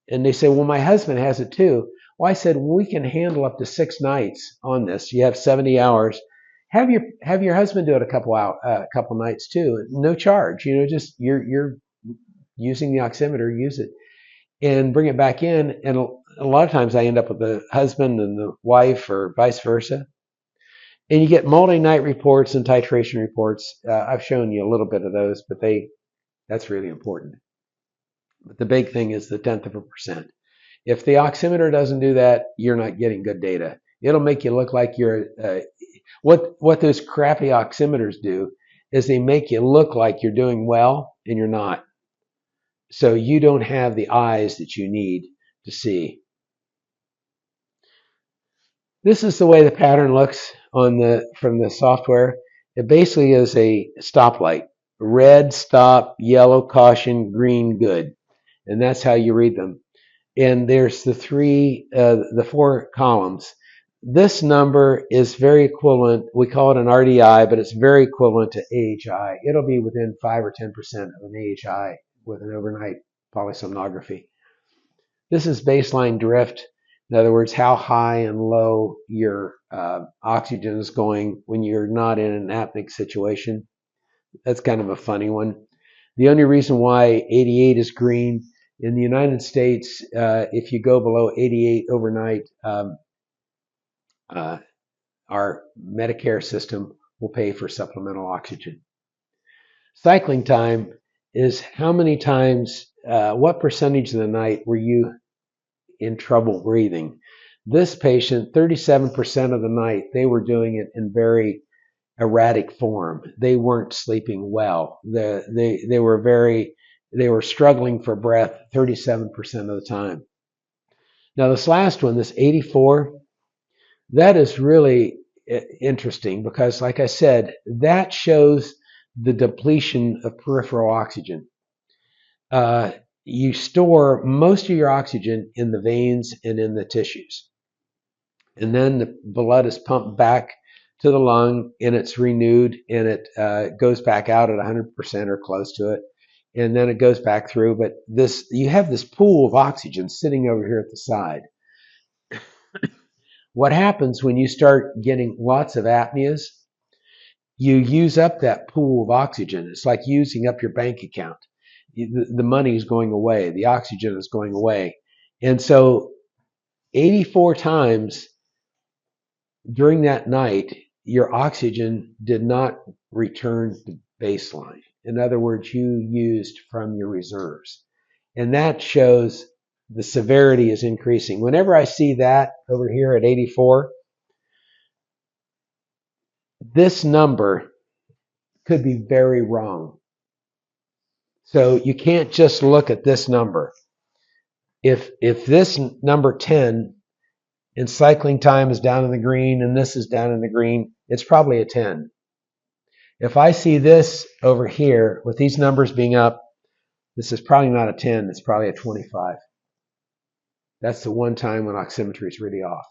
they say, well, my husband has it too. Well, I said, well, we can handle up to 6 nights on this. You have 70 hours. Have your husband do it a couple nights too. No charge. Just you're using the oximeter, use it, and bring it back in. And a lot of times I end up with the husband and the wife, or vice versa. And you get multi-night reports and titration reports. I've shown you a little bit of those, but that's really important. But the big thing is the 0.1%. If the oximeter doesn't do that, you're not getting good data. It'll make you look like you're what those crappy oximeters do is they make you look like you're doing well, and you're not. So you don't have the eyes that you need to see. This is the way the pattern looks from the software. It basically is a stoplight. Red, stop; yellow, caution; green, good. And that's how you read them. And there's the 4 columns. This number is very equivalent. We call it an RDI, but it's very equivalent to AHI. It'll be within 5 or 10% of an AHI with an overnight polysomnography. This is baseline drift. In other words, how high and low your oxygen is going when you're not in an apneic situation. That's kind of a funny one. The only reason why 88 is green in the United States, if you go below 88 overnight, our Medicare system will pay for supplemental oxygen. Cycling time is how many times, what percentage of the night were you in trouble breathing. This patient, 37% of the night, they were doing it in very erratic form. They weren't sleeping well. They were struggling for breath 37% of the time. Now this last one, this 84, that is really interesting because, like I said, that shows the depletion of peripheral oxygen. You store most of your oxygen in the veins and in the tissues. And then the blood is pumped back to the lung, and it's renewed, and it goes back out at 100% or close to it. And then it goes back through. But you have this pool of oxygen sitting over here at the side. What happens when you start getting lots of apneas? You use up that pool of oxygen. It's like using up your bank account. The money is going away. The oxygen is going away. And so 84 times during that night, your oxygen did not return to baseline. In other words, you used from your reserves. And that shows the severity is increasing. Whenever I see that over here at 84, this number could be very wrong. So you can't just look at this number. If this number 10 and cycling time is down in the green and this is down in the green, it's probably a 10. If I see this over here with these numbers being up, this is probably not a 10, it's probably a 25. That's the one time when oximetry is really off.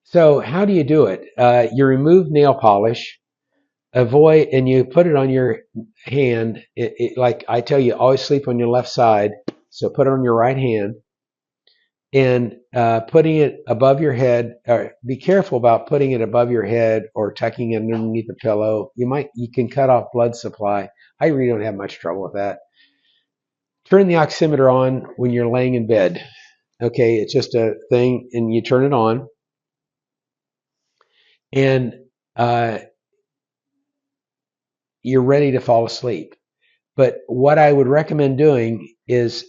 So how do you do it? You remove nail polish, avoid, and you put it on your hand. Like I tell you, always sleep on your left side. So put it on your right hand. and putting it above your head. Or be careful about putting it above your head or tucking it underneath the pillow. You can cut off blood supply. I really don't have much trouble with that. Turn the oximeter on when you're laying in bed. Okay, it's just a thing, and you turn it on, and uh, you're ready to fall asleep. But what I would recommend doing is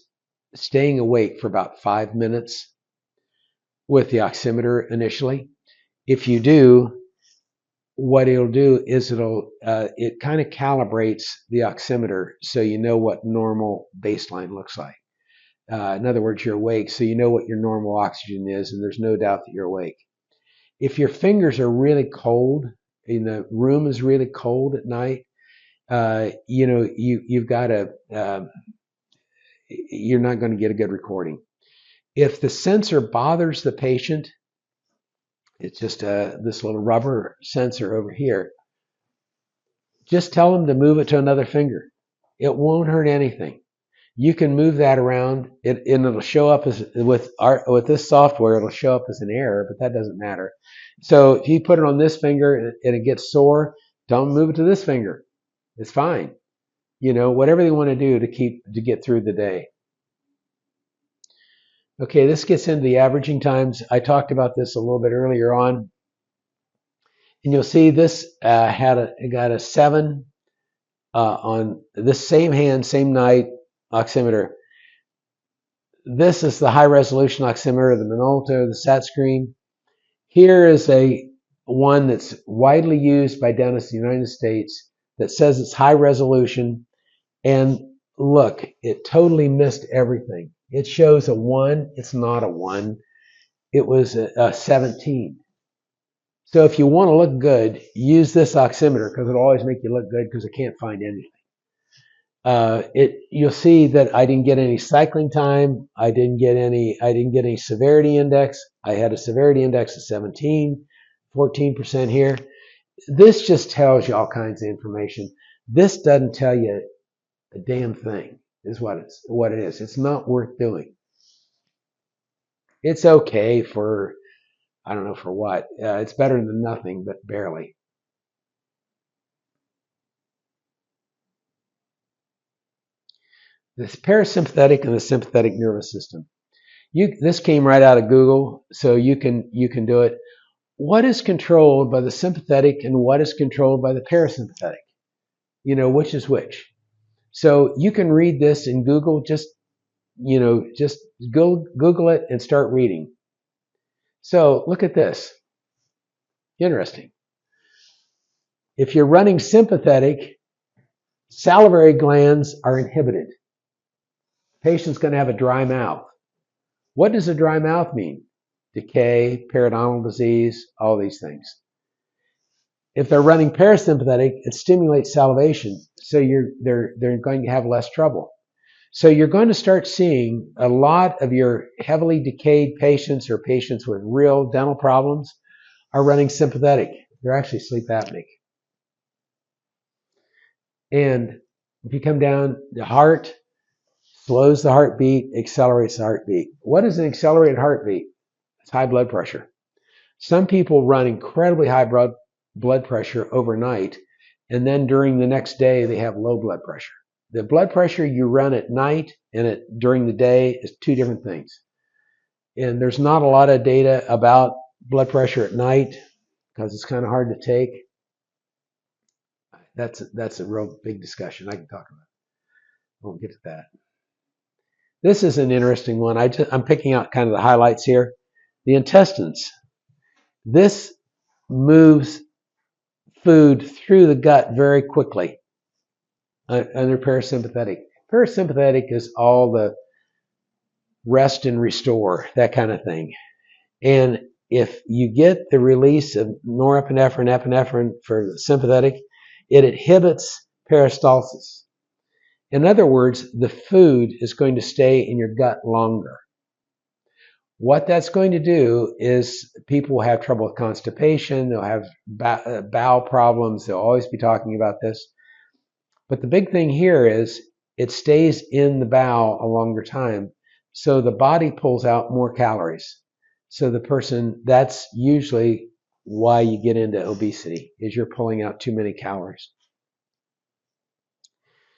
staying awake for about 5 minutes with the oximeter initially. If you do, what it'll do is it kind of calibrates the oximeter so you know what normal baseline looks like. In other words, you're awake, so you know what your normal oxygen is, and there's no doubt that you're awake. If your fingers are really cold and the room is really cold at night, you've got to you're not going to get a good recording. If the sensor bothers the patient, it's just this little rubber sensor over here. Just tell them to move it to another finger. It won't hurt anything. You can move that around, and it'll show up as with this software. It'll show up as an error, but that doesn't matter. So if you put it on this finger and it gets sore, tell them to move it to this finger. It's fine. Whatever they want to do to get through the day. Okay, this gets into the averaging times. I talked about this a little bit earlier on, and you'll see this got a 7 on this same hand, same night oximeter. This is the high resolution oximeter, the Minolta, the SAT screen. Here is one that's widely used by dentists in the United States that says it's high resolution, and look, it totally missed everything. It shows a 1. It's not a 1. It was a 17. So if you want to look good, use this oximeter because it'll always make you look good because it can't find anything. You'll see that I didn't get any cycling time. I didn't get any severity index. I had a severity index of 17, 14% here. This just tells you all kinds of information. This doesn't tell you a damn thing, is what it is. It's not worth doing. It's okay for, I don't know for what. It's better than nothing, but barely. The parasympathetic and the sympathetic nervous system. This came right out of Google, so you can do it. What is controlled by the sympathetic and what is controlled by the parasympathetic? Which is which? So you can read this in Google. Just go Google it and start reading. So look at this. Interesting. If you're running sympathetic, salivary glands are inhibited. The patient's going to have a dry mouth. What does a dry mouth mean? Decay, periodontal disease, all these things. If they're running parasympathetic, it stimulates salivation, so they're going to have less trouble. So you're going to start seeing a lot of your heavily decayed patients or patients with real dental problems are running sympathetic. They're actually sleep apneic. And if you come down, the heart slows the heartbeat, accelerates the heartbeat. What is an accelerated heartbeat? It's high blood pressure. Some people run incredibly high blood pressure overnight, and then during the next day they have low blood pressure. The blood pressure you run at night and during the day is two different things. And there's not a lot of data about blood pressure at night because it's kind of hard to take. That's a real big discussion I can talk about. I won't get to that. This is an interesting one. I'm picking out kind of the highlights here. The intestines. This moves food through the gut very quickly under parasympathetic. Parasympathetic is all the rest and restore, that kind of thing. And if you get the release of norepinephrine, epinephrine for the sympathetic, it inhibits peristalsis. In other words, the food is going to stay in your gut longer. What that's going to do is people will have trouble with constipation, they'll have bowel problems, they'll always be talking about this. But the big thing here is it stays in the bowel a longer time. So the body pulls out more calories. So the person, that's usually why you get into obesity, is you're pulling out too many calories.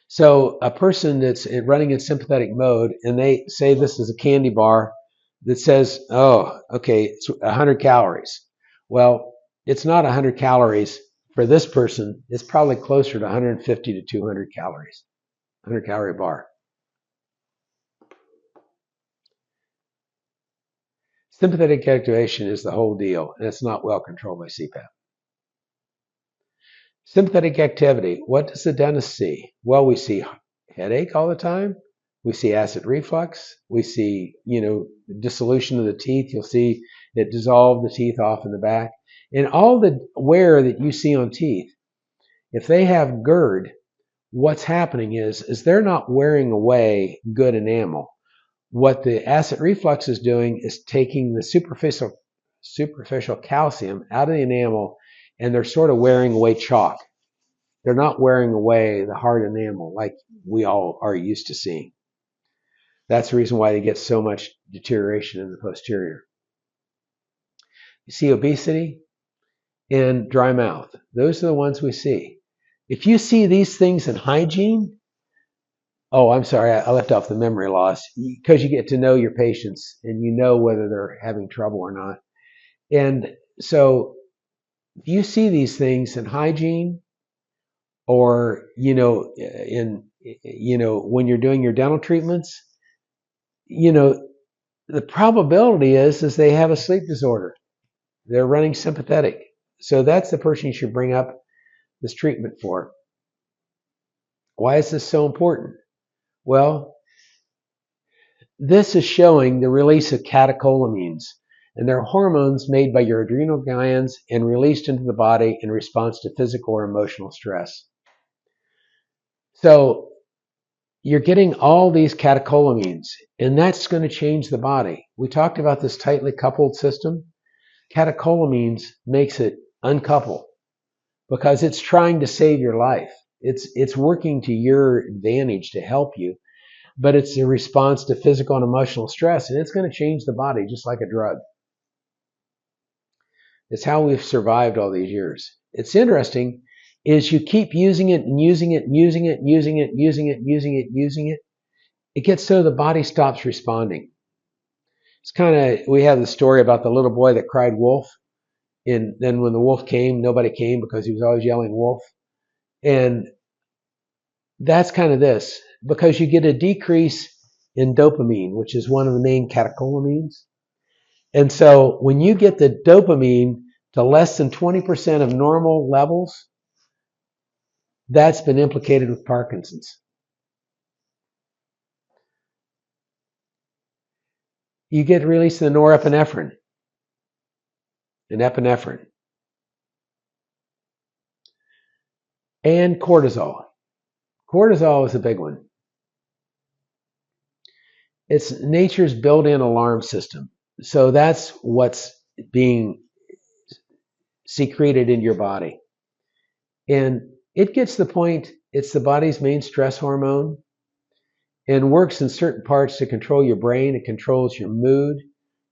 So a person that's running in sympathetic mode, and they say this is a candy bar that says, oh, okay, it's 100 calories. Well, it's not 100 calories for this person. It's probably closer to 150 to 200 calories, 100 calorie bar. Sympathetic activation is the whole deal, and it's not well controlled by CPAP. Sympathetic activity, what does the dentist see? Well, we see headache all the time. We see acid reflux. We see, dissolution of the teeth. You'll see it dissolve the teeth off in the back. And all the wear that you see on teeth, if they have GERD, what's happening is they're not wearing away good enamel. What the acid reflux is doing is taking the superficial calcium out of the enamel, and they're sort of wearing away chalk. They're not wearing away the hard enamel like we all are used to seeing. That's the reason why they get so much deterioration in the posterior. You see obesity and dry mouth. Those are the ones we see. If you see these things in hygiene, oh, I'm sorry, I left off the memory loss, because you get to know your patients and you know whether they're having trouble or not. And so if you see these things in hygiene, or when you're doing your dental treatments, the probability is they have a sleep disorder. They're running sympathetic. So that's the person you should bring up this treatment for. Why is this so important? Well, this is showing the release of catecholamines, and they're hormones made by your adrenal glands and released into the body in response to physical or emotional stress. So you're getting all these catecholamines, and that's going to change the body. We talked about this tightly coupled system. Catecholamines makes it uncouple because it's trying to save your life. It's working to your advantage to help you, but it's a response to physical and emotional stress, and it's going to change the body just like a drug. It's how we've survived all these years. It's interesting is you keep using it and using it and using it and using it and using it and using it and using it. It gets so the body stops responding. It's kind of, we have the story about the little boy that cried wolf. And then when the wolf came, nobody came because he was always yelling wolf. And that's kind of this, because you get a decrease in dopamine, which is one of the main catecholamines. And so when you get the dopamine to less than 20% of normal levels, that's been implicated with Parkinson's. You get release of the norepinephrine and epinephrine and cortisol. Cortisol is a big one. It's nature's built-in alarm system. So that's what's being secreted in your body. And it gets to the point, it's the body's main stress hormone and works in certain parts to control your brain. It controls your mood,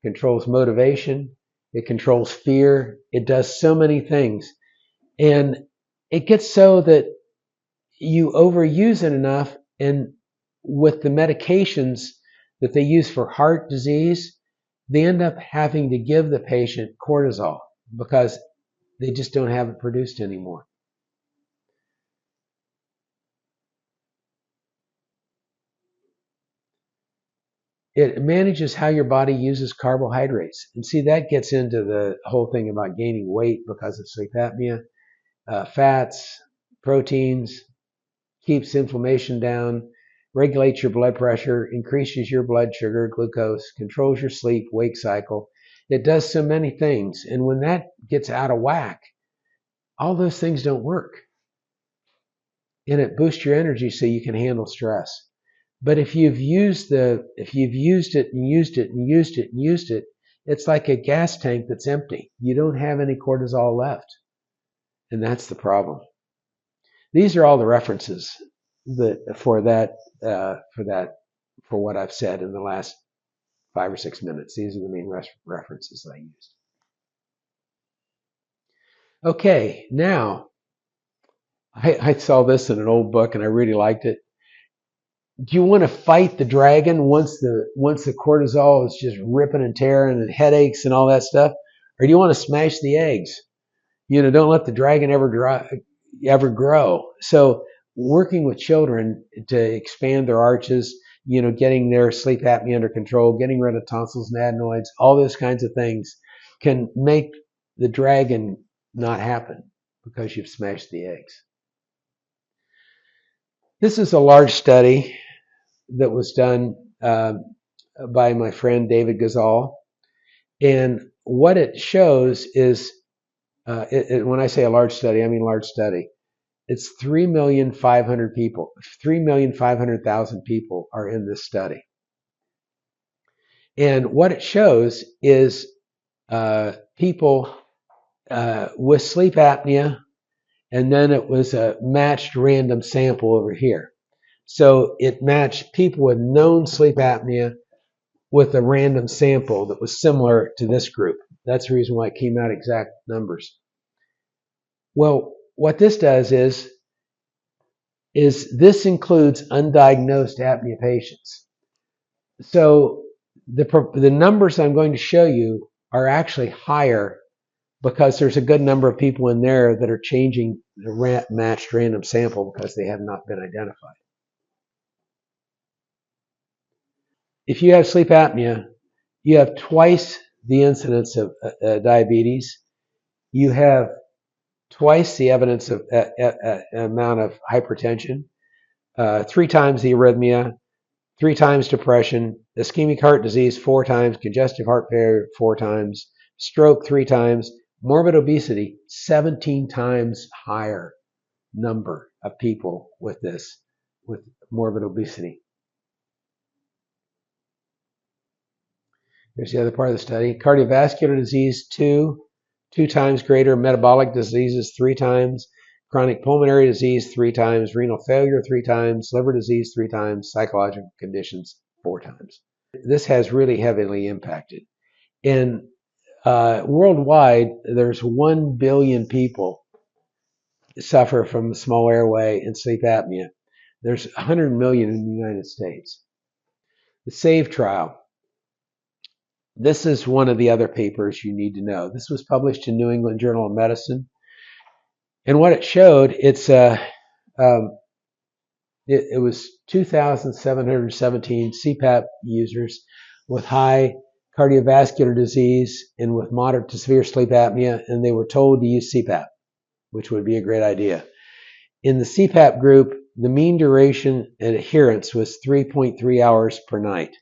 controls motivation, it controls fear. It does so many things. And it gets so that you overuse it enough, and with the medications that they use for heart disease, they end up having to give the patient cortisol because they just don't have it produced anymore. It manages how your body uses carbohydrates. And see, that gets into the whole thing about gaining weight because of sleep apnea. Fats, proteins, keeps inflammation down, regulates your blood pressure, increases your blood sugar, glucose, controls your sleep, wake cycle. It does so many things. And when that gets out of whack, all those things don't work. And it boosts your energy so you can handle stress. But if you've used it and used it and used it and used it, it's like a gas tank that's empty. You don't have any cortisol left. And that's the problem. These are all the references for what I've said in the last 5 or 6 minutes. These are the main references that I used. Okay, now I saw this in an old book and I really liked it. Do you want to fight the dragon once the cortisol is just ripping and tearing and headaches and all that stuff, or do you want to smash the eggs? Don't let the dragon ever grow. So working with children to expand their arches, getting their sleep apnea under control, getting rid of tonsils and adenoids, all those kinds of things can make the dragon not happen because you've smashed the eggs. This is a large study that was done by my friend David Gazal. And what it shows is, when I say a large study, I mean large study. It's 3,500,000 people. 3,500,000 people are in this study. And what it shows is people with sleep apnea, and then it was a matched random sample over here. So it matched people with known sleep apnea with a random sample that was similar to this group. That's the reason why it came out exact numbers. Well, what this does is this includes undiagnosed apnea patients. So the numbers I'm going to show you are actually higher because there's a good number of people in there that are changing the matched random sample because they have not been identified. If you have sleep apnea, you have twice the incidence of diabetes. You have twice the evidence of amount of hypertension, 3 times the arrhythmia, 3 times depression, ischemic heart disease 4 times, congestive heart failure 4 times, stroke 3 times, morbid obesity 17 times higher number of people with morbid obesity. Here's the other part of the study. Cardiovascular disease 2 times greater, metabolic diseases 3 times, chronic pulmonary disease 3 times, renal failure 3 times, liver disease 3 times, psychological conditions 4 times. This has really heavily impacted. And worldwide, there's 1 billion people suffer from small airway and sleep apnea. There's 100 million in the United States. The SAVE trial. This is one of the other papers you need to know. This was published in New England Journal of Medicine. And what it showed, it was 2,717 CPAP users with high cardiovascular disease and with moderate to severe sleep apnea, and they were told to use CPAP, which would be a great idea. In the CPAP group, the mean duration and adherence was 3.3 hours per night.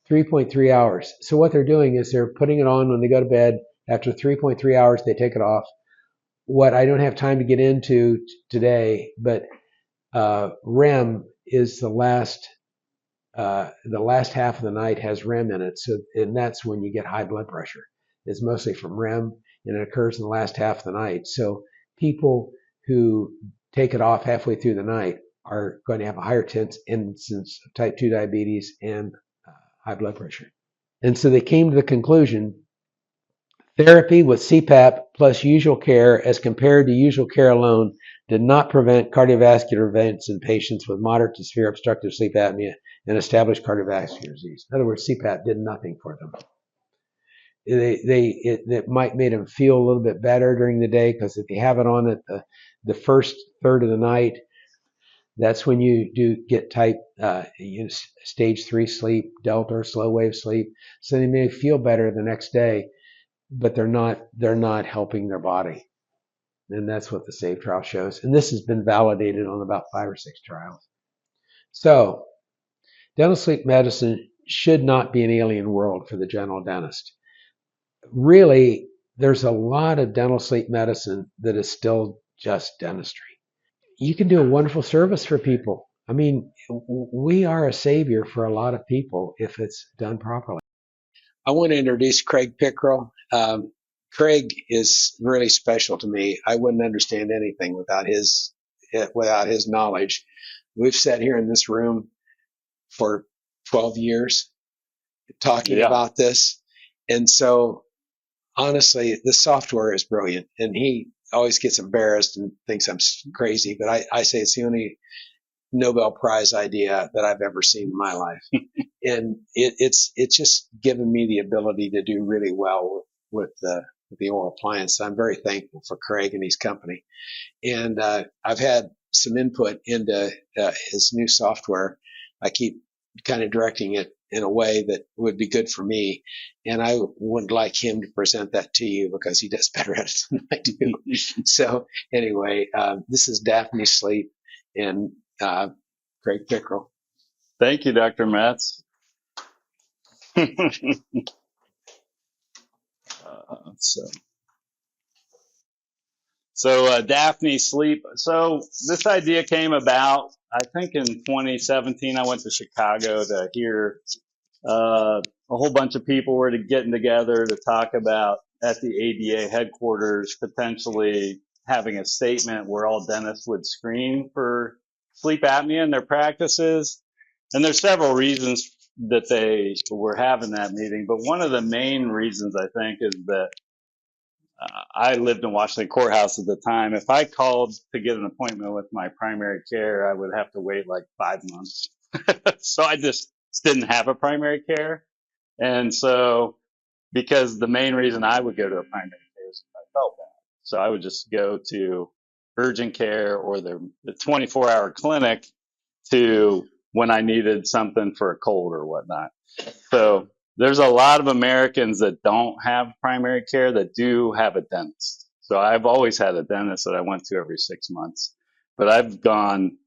3.3 hours. So what they're doing is they're putting it on when they go to bed. After 3.3 hours, they take it off. What I don't have time to get into today, but REM is the last half of the night has REM in it. So, and that's when you get high blood pressure. It's mostly from REM, and it occurs in the last half of the night. So people who take it off halfway through the night are going to have a higher incidence of type 2 diabetes and high blood pressure. And so they came to the conclusion, therapy with CPAP plus usual care as compared to usual care alone did not prevent cardiovascular events in patients with moderate to severe obstructive sleep apnea and established cardiovascular disease. In other words, CPAP did nothing for them. It might make them feel a little bit better during the day because if you have it on at the first third of the night, that's when you do get stage 3 sleep, delta or slow wave sleep. So they may feel better the next day, but they're not helping their body. And that's what the SAVE trial shows. And this has been validated on about 5 or 6 trials. So dental sleep medicine should not be an alien world for the general dentist. Really, there's a lot of dental sleep medicine that is still just dentistry. You can do a wonderful service for people. I mean, we are a savior for a lot of people if it's done properly. I want to introduce Craig Pickrell. Craig is really special to me. I wouldn't understand anything without his knowledge. We've sat here in this room for 12 years, talking Yeah. about this. And so honestly, the software is brilliant. And he always gets embarrassed and thinks I'm crazy, but I say it's the only Nobel Prize idea that I've ever seen in my life. And it's just given me the ability to do really well with the oral appliance. I'm very thankful for Craig and his company. And I've had some input into his new software. I keep kind of directing it in a way that would be good for me. And I would like him to present that to you because he does better at it than I do. So anyway, this is Daphne Sleep and Craig Pickrell. Thank you, Dr. Metz. So, Daphne Sleep. So this idea came about, I think in 2017, I went to Chicago to hear a whole bunch of people were getting together to talk about at the ADA headquarters potentially having a statement where all dentists would screen for sleep apnea in their practices. And there's several reasons that they were having that meeting, but one of the main reasons I think is that I lived in Washington Courthouse at the time. If I called to get an appointment with my primary care, I would have to wait like 5 months. So I just didn't have a primary care. And so, because the main reason I would go to a primary care is if I felt bad. So I would just go to urgent care or the 24-hour clinic to when I needed something for a cold or whatnot. So there's a lot of Americans that don't have primary care that do have a dentist. So I've always had a dentist that I went to every 6 months, but I've gone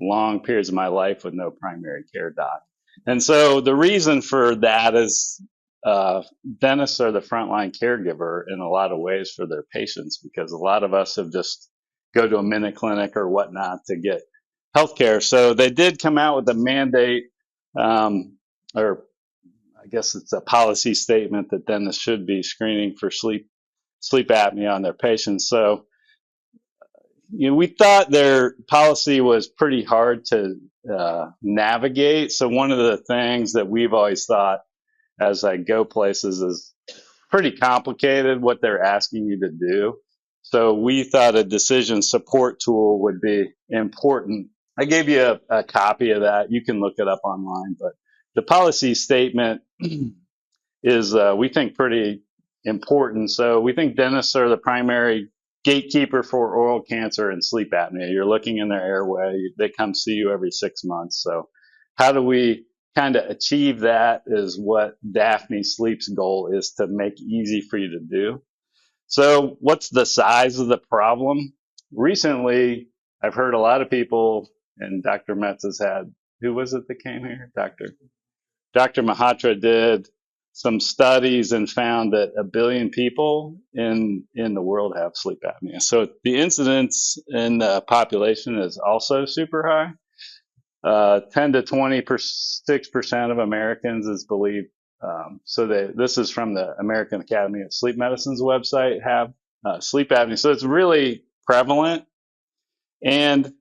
long periods of my life with no primary care doc. And so the reason for that is dentists are the frontline caregiver in a lot of ways for their patients because a lot of us have just go to a minute clinic or whatnot to get healthcare. So they did come out with a mandate, or I guess it's a policy statement that dentists should be screening for sleep apnea on their patients. So we thought their policy was pretty hard to navigate. So one of the things that we've always thought as I go places is pretty complicated what they're asking you to do. So we thought a decision support tool would be important. I gave you a copy of that. You can look it up online, but the policy statement is, we think, pretty important. So we think dentists are the primary gatekeeper for oral cancer and sleep apnea. You're looking in their airway. They come see you every 6 months. So how do we kind of achieve that is what Daphne Sleep's goal is to make easy for you to do. So what's the size of the problem? Recently, I've heard a lot of people, and Dr. Metz has had, who was it that came here? Dr. Mahatra did some studies and found that 1 billion people in the world have sleep apnea. So the incidence in the population is also super high. 10 to 26% of Americans is believed. This is from the American Academy of Sleep Medicine's website, have sleep apnea. So it's really prevalent. And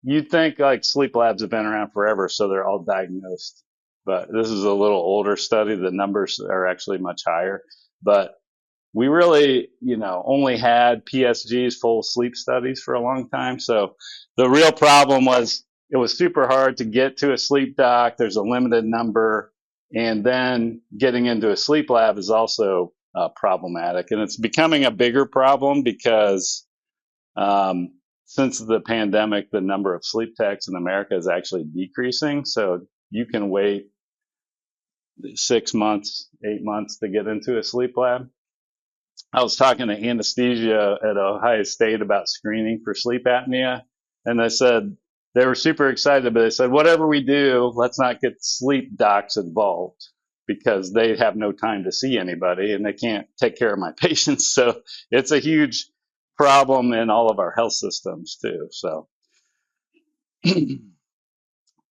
you'd think like sleep labs have been around forever, so they're all diagnosed. But this is a little older study. The numbers are actually much higher. But we really, only had PSG's full sleep studies for a long time. So the real problem was it was super hard to get to a sleep doc. There's a limited number. And then getting into a sleep lab is also problematic. And it's becoming a bigger problem because since the pandemic, the number of sleep techs in America is actually decreasing. So you can wait 6 months, 8 months to get into a sleep lab. I was talking to anesthesia at Ohio State about screening for sleep apnea, and they said they were super excited, but they said, whatever we do, let's not get sleep docs involved because they have no time to see anybody and they can't take care of my patients. So it's a huge problem in all of our health systems too. So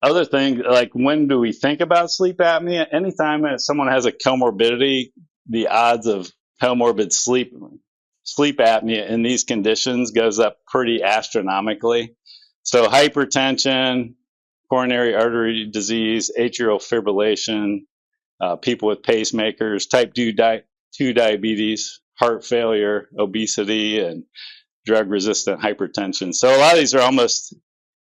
other things, like when do we think about sleep apnea? Anytime someone has a comorbidity, the odds of comorbid sleep apnea in these conditions goes up pretty astronomically. So hypertension, coronary artery disease, atrial fibrillation, people with pacemakers, type 2 diabetes, heart failure, obesity, and drug resistant hypertension. So a lot of these are almost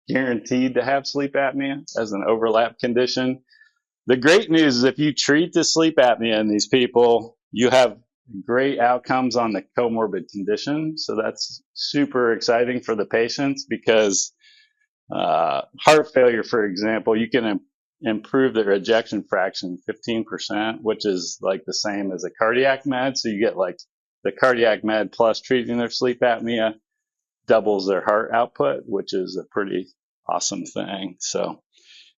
guaranteed to have sleep apnea as an overlap condition. The great news is if you treat the sleep apnea in these people, you have great outcomes on the comorbid condition. So that's super exciting for the patients because heart failure, for example, you can improve their ejection fraction 15%, which is like the same as a cardiac med. So you get like the cardiac med plus treating their sleep apnea doubles their heart output, which is a pretty awesome thing. So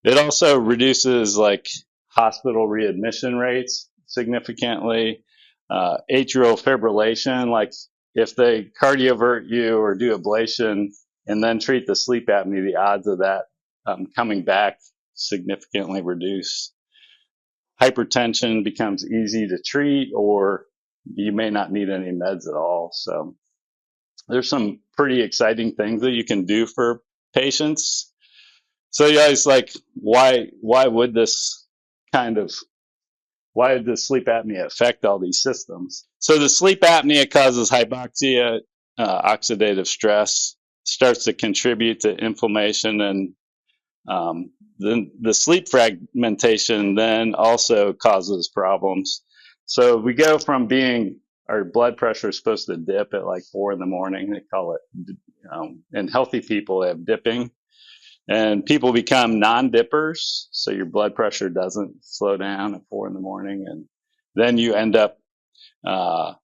it also reduces like hospital readmission rates significantly. Atrial fibrillation, like if they cardiovert you or do ablation and then treat the sleep apnea, the odds of that coming back significantly reduce. Hypertension becomes easy to treat, or you may not need any meds at all. So there's some pretty exciting things that you can do for patients. So you guys, like, why would this kind of why did the sleep apnea affect all these systems? So the sleep apnea causes hypoxia, oxidative stress, starts to contribute to inflammation, and then the sleep fragmentation then also causes problems. So we go from being our blood pressure is supposed to dip at like 4 in the morning. They call it, in healthy people, they have dipping. And people become non-dippers, so your blood pressure doesn't slow down at 4 in the morning, and then you end up uh,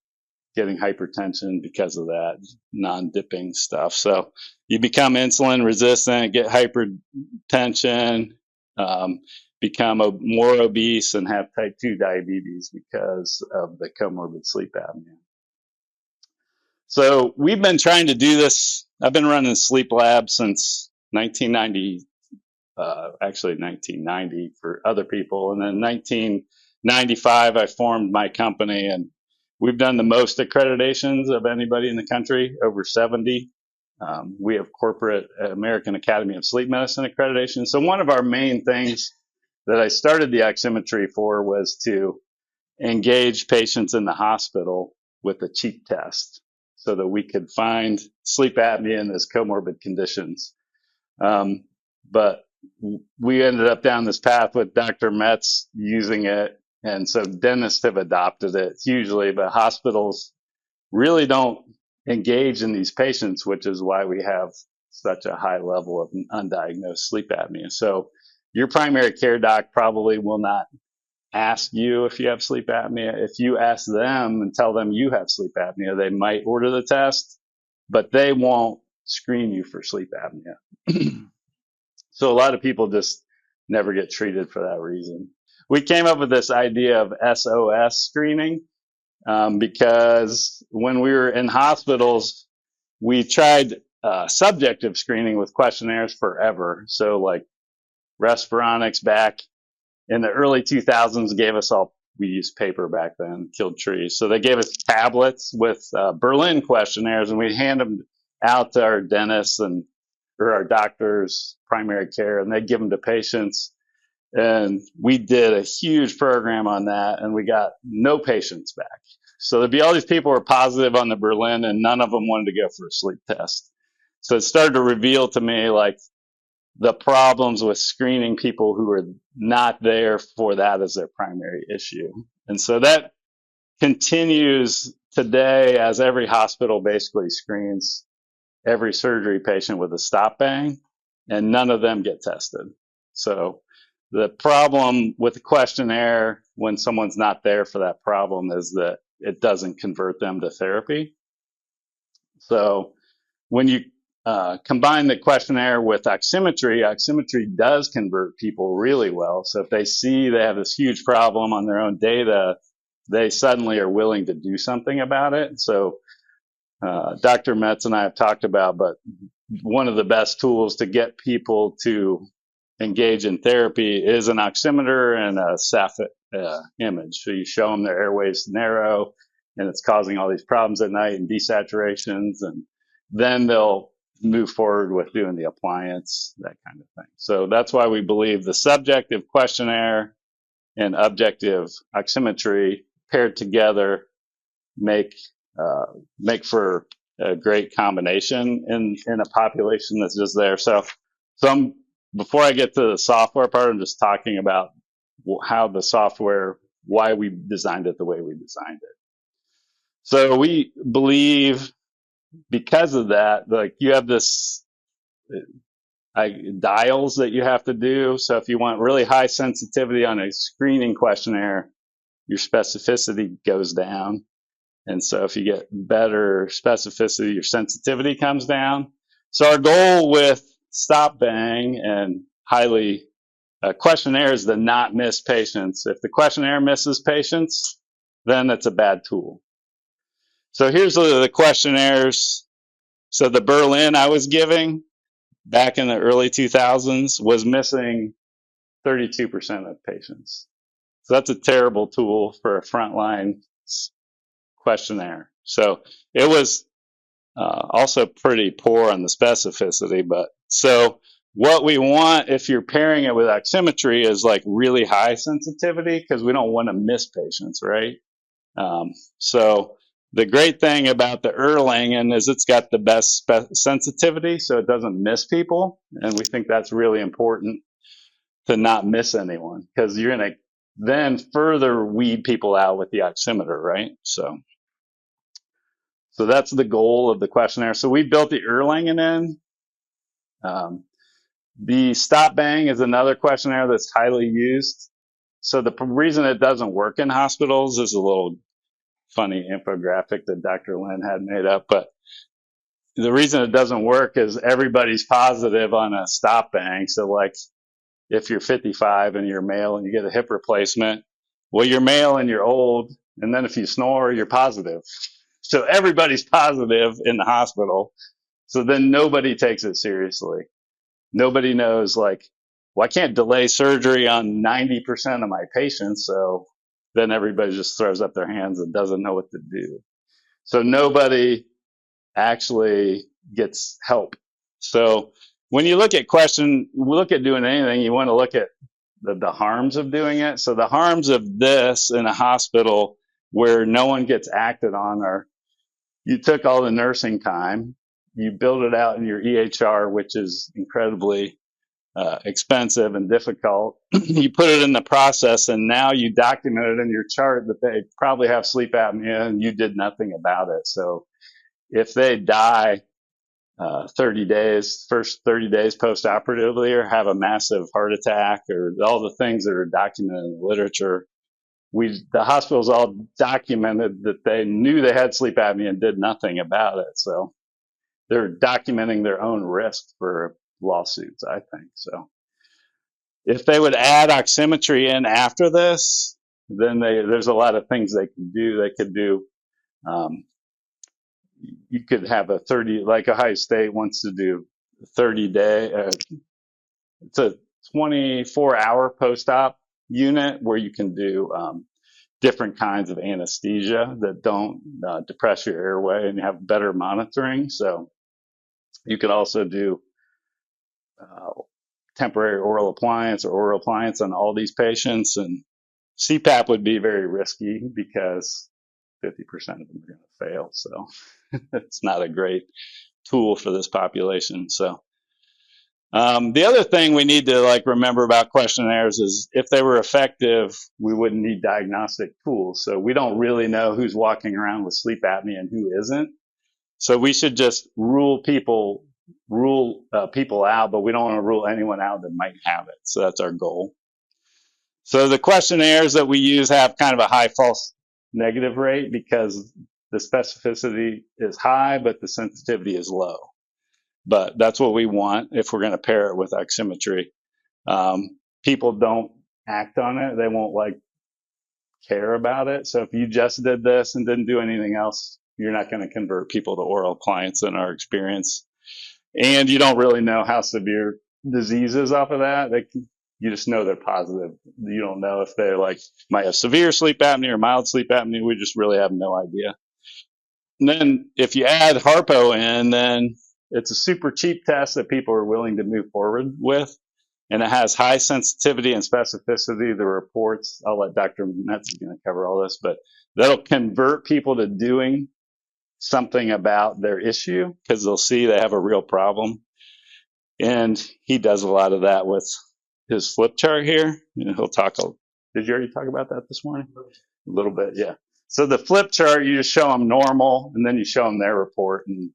getting hypertension because of that non-dipping stuff. So you become insulin resistant, get hypertension, um, become more obese, and have type 2 diabetes because of the comorbid sleep apnea. So we've been trying to do this. I've been running sleep lab since 1990. Actually 1990 for other people. And then 1995, I formed my company, and we've done the most accreditations of anybody in the country, over 70. We have corporate American Academy of Sleep Medicine accreditation. So one of our main things that I started the oximetry for was to engage patients in the hospital with a cheap test so that we could find sleep apnea and those comorbid conditions. But we ended up down this path with Dr. Metz using it. And so dentists have adopted it hugely, but hospitals really don't engage in these patients, which is why we have such a high level of undiagnosed sleep apnea. So your primary care doc probably will not ask you if you have sleep apnea. If you ask them and tell them you have sleep apnea, they might order the test, but they won't screen you for sleep apnea. So a lot of people just never get treated for that reason. We came up with this idea of SOS screening because when we were in hospitals, we tried subjective screening with questionnaires forever. So like Respironics back in the early 2000s gave us all, we used paper back then, killed trees. So they gave us tablets with Berlin questionnaires, and we'd hand them out to our dentists or our doctors, primary care, and they'd give them to patients. And we did a huge program on that, and we got no patients back. So there'd be all these people who were positive on the Berlin, and none of them wanted to go for a sleep test. So it started to reveal to me like the problems with screening people who are not there for that as their primary issue. And so that continues today as every hospital basically screens every surgery patient with a stop bang, and none of them get tested. So the problem with the questionnaire when someone's not there for that problem is that it doesn't convert them to therapy. So when you combine the questionnaire with oximetry, oximetry does convert people really well. So if they see they have this huge problem on their own data, they suddenly are willing to do something about it. So Dr. Metz and I have talked about, but one of the best tools to get people to engage in therapy is an oximeter and a SAF image. So you show them their airways narrow and it's causing all these problems at night and desaturations, and then they'll move forward with doing the appliance, that kind of thing. So that's why we believe the subjective questionnaire and objective oximetry paired together make uh, make for a great combination in a population that's just there. So before I get to the software part, I'm just talking about how the software, why we designed it the way we designed it. So we believe because of that, like you have this dials that you have to do. So if you want really high sensitivity on a screening questionnaire, your specificity goes down. And so if you get better specificity, your sensitivity comes down. So our goal with stop bang and highly questionnaire is to not miss patients. If the questionnaire misses patients, then it's a bad tool. So here's the questionnaires. So the Berlin I was giving back in the early 2000s was missing 32% of patients. So that's a terrible tool for a frontline questionnaire. So it was also pretty poor on the specificity. But so what we want if you're pairing it with oximetry is like really high sensitivity because we don't want to miss patients, right? So the great thing about the Erlangen is it's got the best sensitivity, so it doesn't miss people, and we think that's really important to not miss anyone because you're going to then further weed people out with the oximeter, right? So that's the goal of the questionnaire. So we built the Erlangen in. The stop bang is another questionnaire that's highly used. So the reason it doesn't work in hospitals is a little funny infographic that Dr. Lynn had made up, but the reason it doesn't work is everybody's positive on a stop bang. So like if you're 55 and you're male and you get a hip replacement, well, you're male and you're old. And then if you snore, you're positive. So everybody's positive in the hospital. So then nobody takes it seriously. Nobody knows like, well, I can't delay surgery on 90% of my patients. So then everybody just throws up their hands and doesn't know what to do. So nobody actually gets help. So when you look at doing anything, you want to look at the harms of doing it. So the harms of this in a hospital where no one gets acted on are you took all the nursing time, you build it out in your EHR, which is incredibly expensive and difficult. You put it in the process, and now you document it in your chart that they probably have sleep apnea, and you did nothing about it. So if they die 30 days, first 30 days post-operatively, or have a massive heart attack, or all the things that are documented in the literature, the hospitals all documented that they knew they had sleep apnea and did nothing about it. So they're documenting their own risk for lawsuits, I think. So if they would add oximetry in after this, then there's a lot of things they can do. They could do, you could have a 30, like Ohio State wants to do 30-day, it's a 24-hour post-op unit where you can do different kinds of anesthesia that don't depress your airway and you have better monitoring. So you could also do temporary oral appliance or oral appliance on all these patients. And CPAP would be very risky because 50% of them are going to fail. So it's not a great tool for this population. So the other thing we need to like remember about questionnaires is if they were effective, we wouldn't need diagnostic tools. So we don't really know who's walking around with sleep apnea and who isn't. So we should just rule people out, but we don't want to rule anyone out that might have it. So that's our goal. So the questionnaires that we use have kind of a high false negative rate because the specificity is high, but the sensitivity is low. But that's what we want if we're going to pair it with oximetry. People don't act on it. They won't like care about it. So if you just did this and didn't do anything else, you're not going to convert people to oral appliance in our experience. And you don't really know how severe disease is off of that. You just know they're positive. You don't know if they like might have severe sleep apnea or mild sleep apnea. We just really have no idea. And then if you add Harpo in, then it's a super cheap test that people are willing to move forward with. and it has high sensitivity and specificity. The reports, I'll let Dr. Metz is going to cover all this, but that'll convert people to doing something about their issue because they'll see they have a real problem. And he does a lot of that with his flip chart here. And he'll talk. Did you already talk about that this morning? A little bit, yeah. So the flip chart, you just show them normal, and then you show them their report, and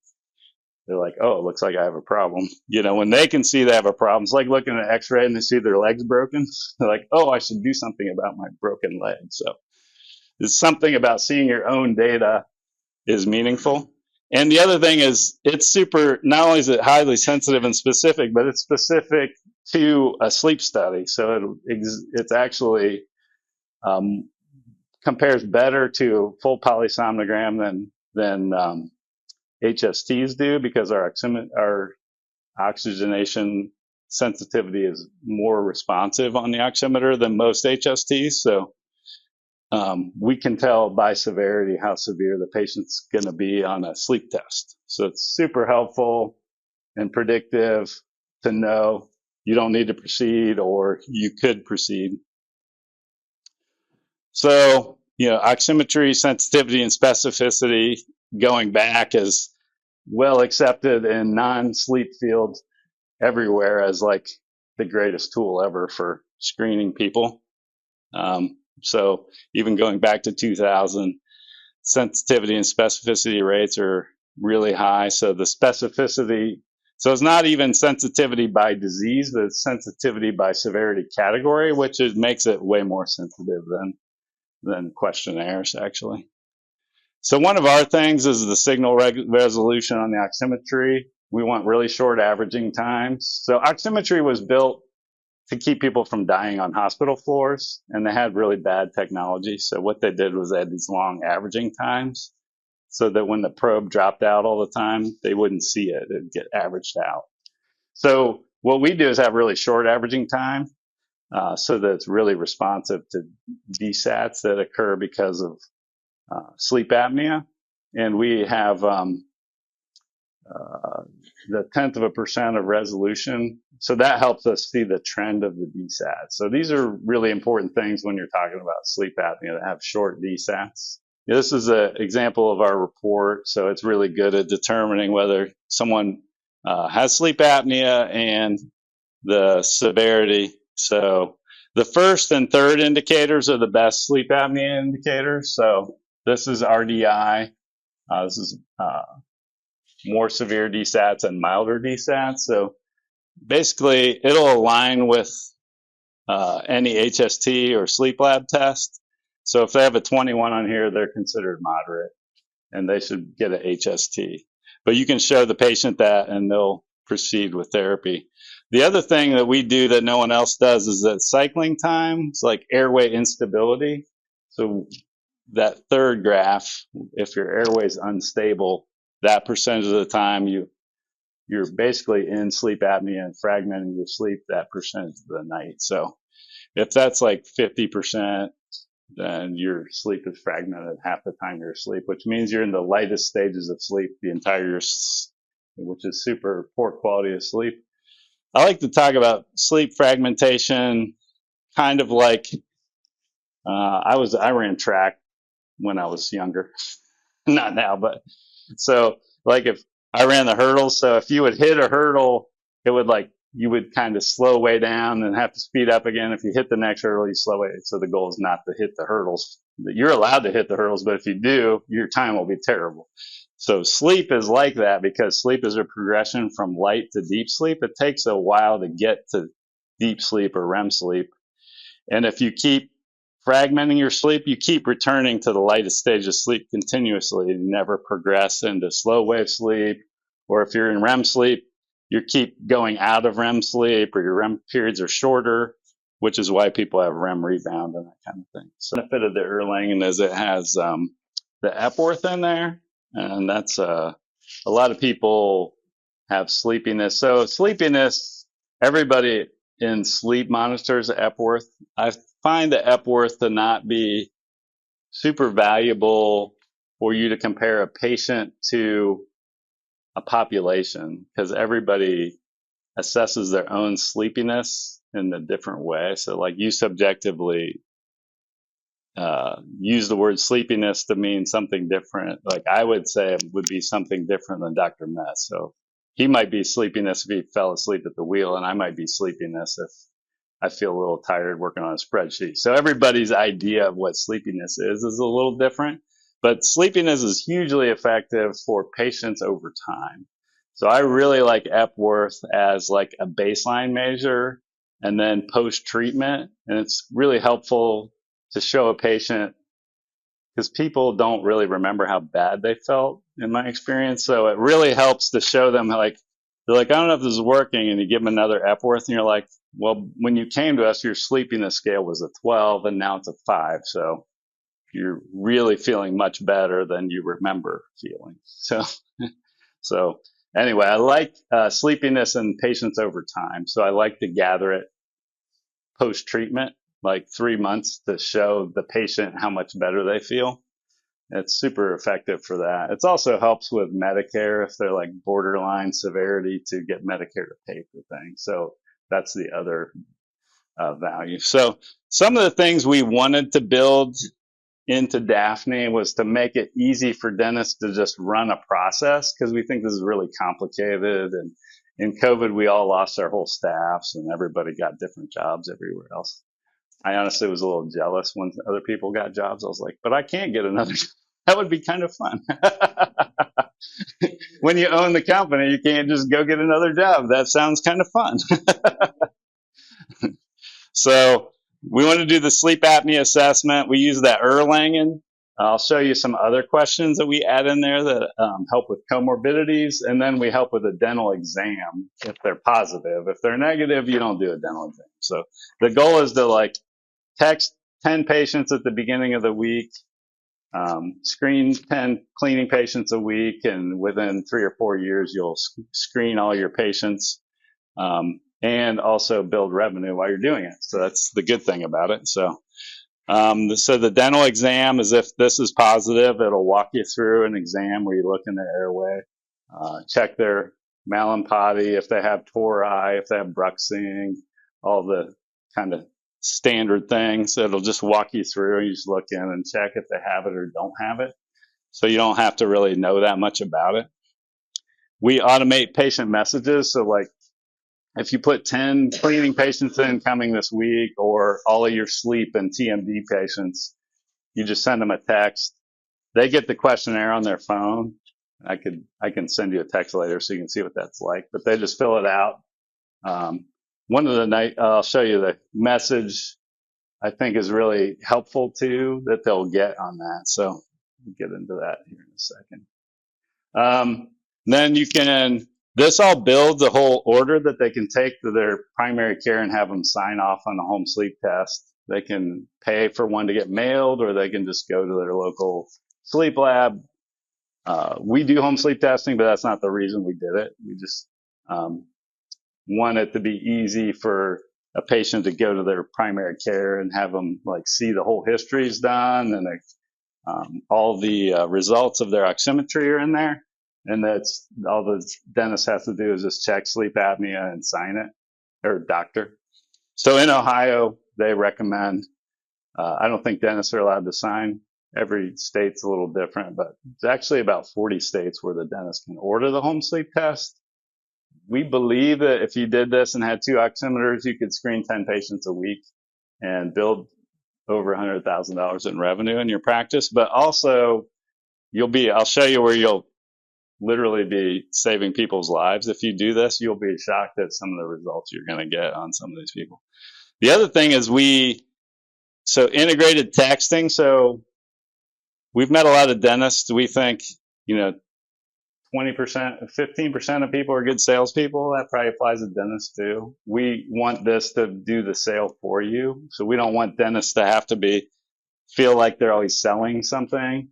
they're like, oh, it looks like I have a problem. You know, when they can see they have a problem, it's like looking at an x-ray and they see their legs broken. They're like, oh, I should do something about my broken leg. So it's something about seeing your own data is meaningful. And the other thing is it's super, not only is it highly sensitive and specific, but it's specific to a sleep study. So it's actually compares better to full polysomnogram than HSTs do because our oxygenation sensitivity is more responsive on the oximeter than most HSTs. So we can tell by severity how severe the patient's going to be on a sleep test. So it's super helpful and predictive to know you don't need to proceed or you could proceed. So, you know, oximetry, sensitivity, and specificity going back is well accepted in non-sleep fields everywhere as like the greatest tool ever for screening people. So even going back to 2000, sensitivity and specificity rates are really high. So the specificity, so it's not even sensitivity by disease, but it's sensitivity by severity category, which makes it way more sensitive than questionnaires actually. So one of our things is the signal resolution on the oximetry. We want really short averaging times. So oximetry was built to keep people from dying on hospital floors, and they had really bad technology. So what they did was they had these long averaging times so that when the probe dropped out all the time, they wouldn't see it. It'd get averaged out. So what we do is have really short averaging time so that it's really responsive to DSATs that occur because of sleep apnea. And we have the 0.1% of resolution. So that helps us see the trend of the DSAT. So these are really important things when you're talking about sleep apnea to have short DSATs. This is an example of our report. So it's really good at determining whether someone has sleep apnea and the severity. So the first and third indicators are the best sleep apnea indicators. So this is RDI. This is more severe DSATs and milder DSATs. So basically, it'll align with any HST or sleep lab test. So if they have a 21 on here, they're considered moderate, and they should get an HST. But you can show the patient that, and they'll proceed with therapy. The other thing that we do that no one else does is that cycling time is like airway instability. So that third graph, if your airway is unstable, that percentage of the time you're basically in sleep apnea and fragmenting your sleep that percentage of the night. So if that's like 50%, then your sleep is fragmented half the time you're asleep, which means you're in the lightest stages of sleep the entire year, which is super poor quality of sleep. I like to talk about sleep fragmentation kind of like I ran track when I was younger, not now, but so like if I ran the hurdles, so if you would hit a hurdle, it would like you would kind of slow way down and have to speed up again. If you hit the next hurdle, you slow way. So the goal is not to hit the hurdles. You're allowed to hit the hurdles, but if you do, your time will be terrible. So sleep is like that because sleep is a progression from light to deep sleep. It takes a while to get to deep sleep or REM sleep. And if you keep fragmenting your sleep, you keep returning to the lightest stage of sleep continuously and never progress into slow wave sleep. Or if you're in REM sleep, you keep going out of REM sleep or your REM periods are shorter, which is why people have REM rebound and that kind of thing. So the benefit of the Erlangen is it has the Epworth in there, and that's a lot of people have sleepiness. So sleepiness, everybody in sleep monitors Epworth. I find the Epworth to not be super valuable for you to compare a patient to a population because everybody assesses their own sleepiness in a different way. So like you subjectively use the word sleepiness to mean something different. Like I would say it would be something different than Dr. Metz. So he might be sleepiness if he fell asleep at the wheel, and I might be sleepiness if I feel a little tired working on a spreadsheet. So everybody's idea of what sleepiness is a little different, but sleepiness is hugely effective for patients over time. So I really like Epworth as like a baseline measure and then post treatment. And it's really helpful to show a patient because people don't really remember how bad they felt in my experience. So it really helps to show them like, they're like, I don't know if this is working. And you give them another Epworth and you're like, well, when you came to us, your sleepiness scale was a 12 and now it's a 5. So you're really feeling much better than you remember feeling. So anyway, I like sleepiness in patients over time. So I like to gather it post treatment, like 3 months, to show the patient how much better they feel. It's super effective for that. It also helps with Medicare if they're like borderline severity to get Medicare to pay for things. So that's the other value. So some of the things we wanted to build into Daphne was to make it easy for dentists to just run a process, because we think this is really complicated. And in COVID, we all lost our whole staffs and everybody got different jobs everywhere else. I honestly was a little jealous when other people got jobs. I was like, but I can't get another job. That would be kind of fun. When you own the company, you can't just go get another job. That sounds kind of fun. So we want to do the sleep apnea assessment. We use that Erlangen. I'll show you some other questions that we add in there that help with comorbidities. And then we help with a dental exam if they're positive. If they're negative, you don't do a dental exam. So the goal is to like text 10 patients at the beginning of the week, screen 10 cleaning patients a week, and within 3 or 4 years, you'll screen all your patients, and also build revenue while you're doing it. So that's the good thing about it. So the dental exam is, if this is positive, it'll walk you through an exam where you look in their airway, check their malum potty, if they have tori, if they have bruxing, all the kind of standard things. It'll just walk you through. You just look in and check if they have it or don't have it. So you don't have to really know that much about it. We automate patient messages. So like if you put 10 cleaning patients in coming this week, or all of your sleep and TMD patients, you just send them a text. They get the questionnaire on their phone. I can send you a text later so you can see what that's like, but they just fill it out. One of the night, I'll show you the message I think is really helpful too, that they'll get on that. So we'll get into that here in a second. Then you can, this all builds a whole order that they can take to their primary care and have them sign off on a home sleep test. They can pay for one to get mailed, or they can just go to their local sleep lab. We do home sleep testing, but that's not the reason we did it. We just want it to be easy for a patient to go to their primary care and have them like see the whole history's done, and all the results of their oximetry are in there. And that's all the dentist has to do is just check sleep apnea and sign it, or doctor. So in Ohio, they recommend, I don't think dentists are allowed to sign. Every state's a little different, but it's actually about 40 states where the dentist can order the home sleep test. We believe that if you did this and had 2 oximeters, you could screen 10 patients a week and build over $100,000 in revenue in your practice. But also, I'll show you where you'll literally be saving people's lives. If you do this, you'll be shocked at some of the results you're going to get on some of these people. The other thing is integrated texting. So we've met a lot of dentists. We think, 20%, 15% of people are good salespeople. That probably applies to dentists too. We want this to do the sale for you. So we don't want dentists to have to feel like they're always selling something.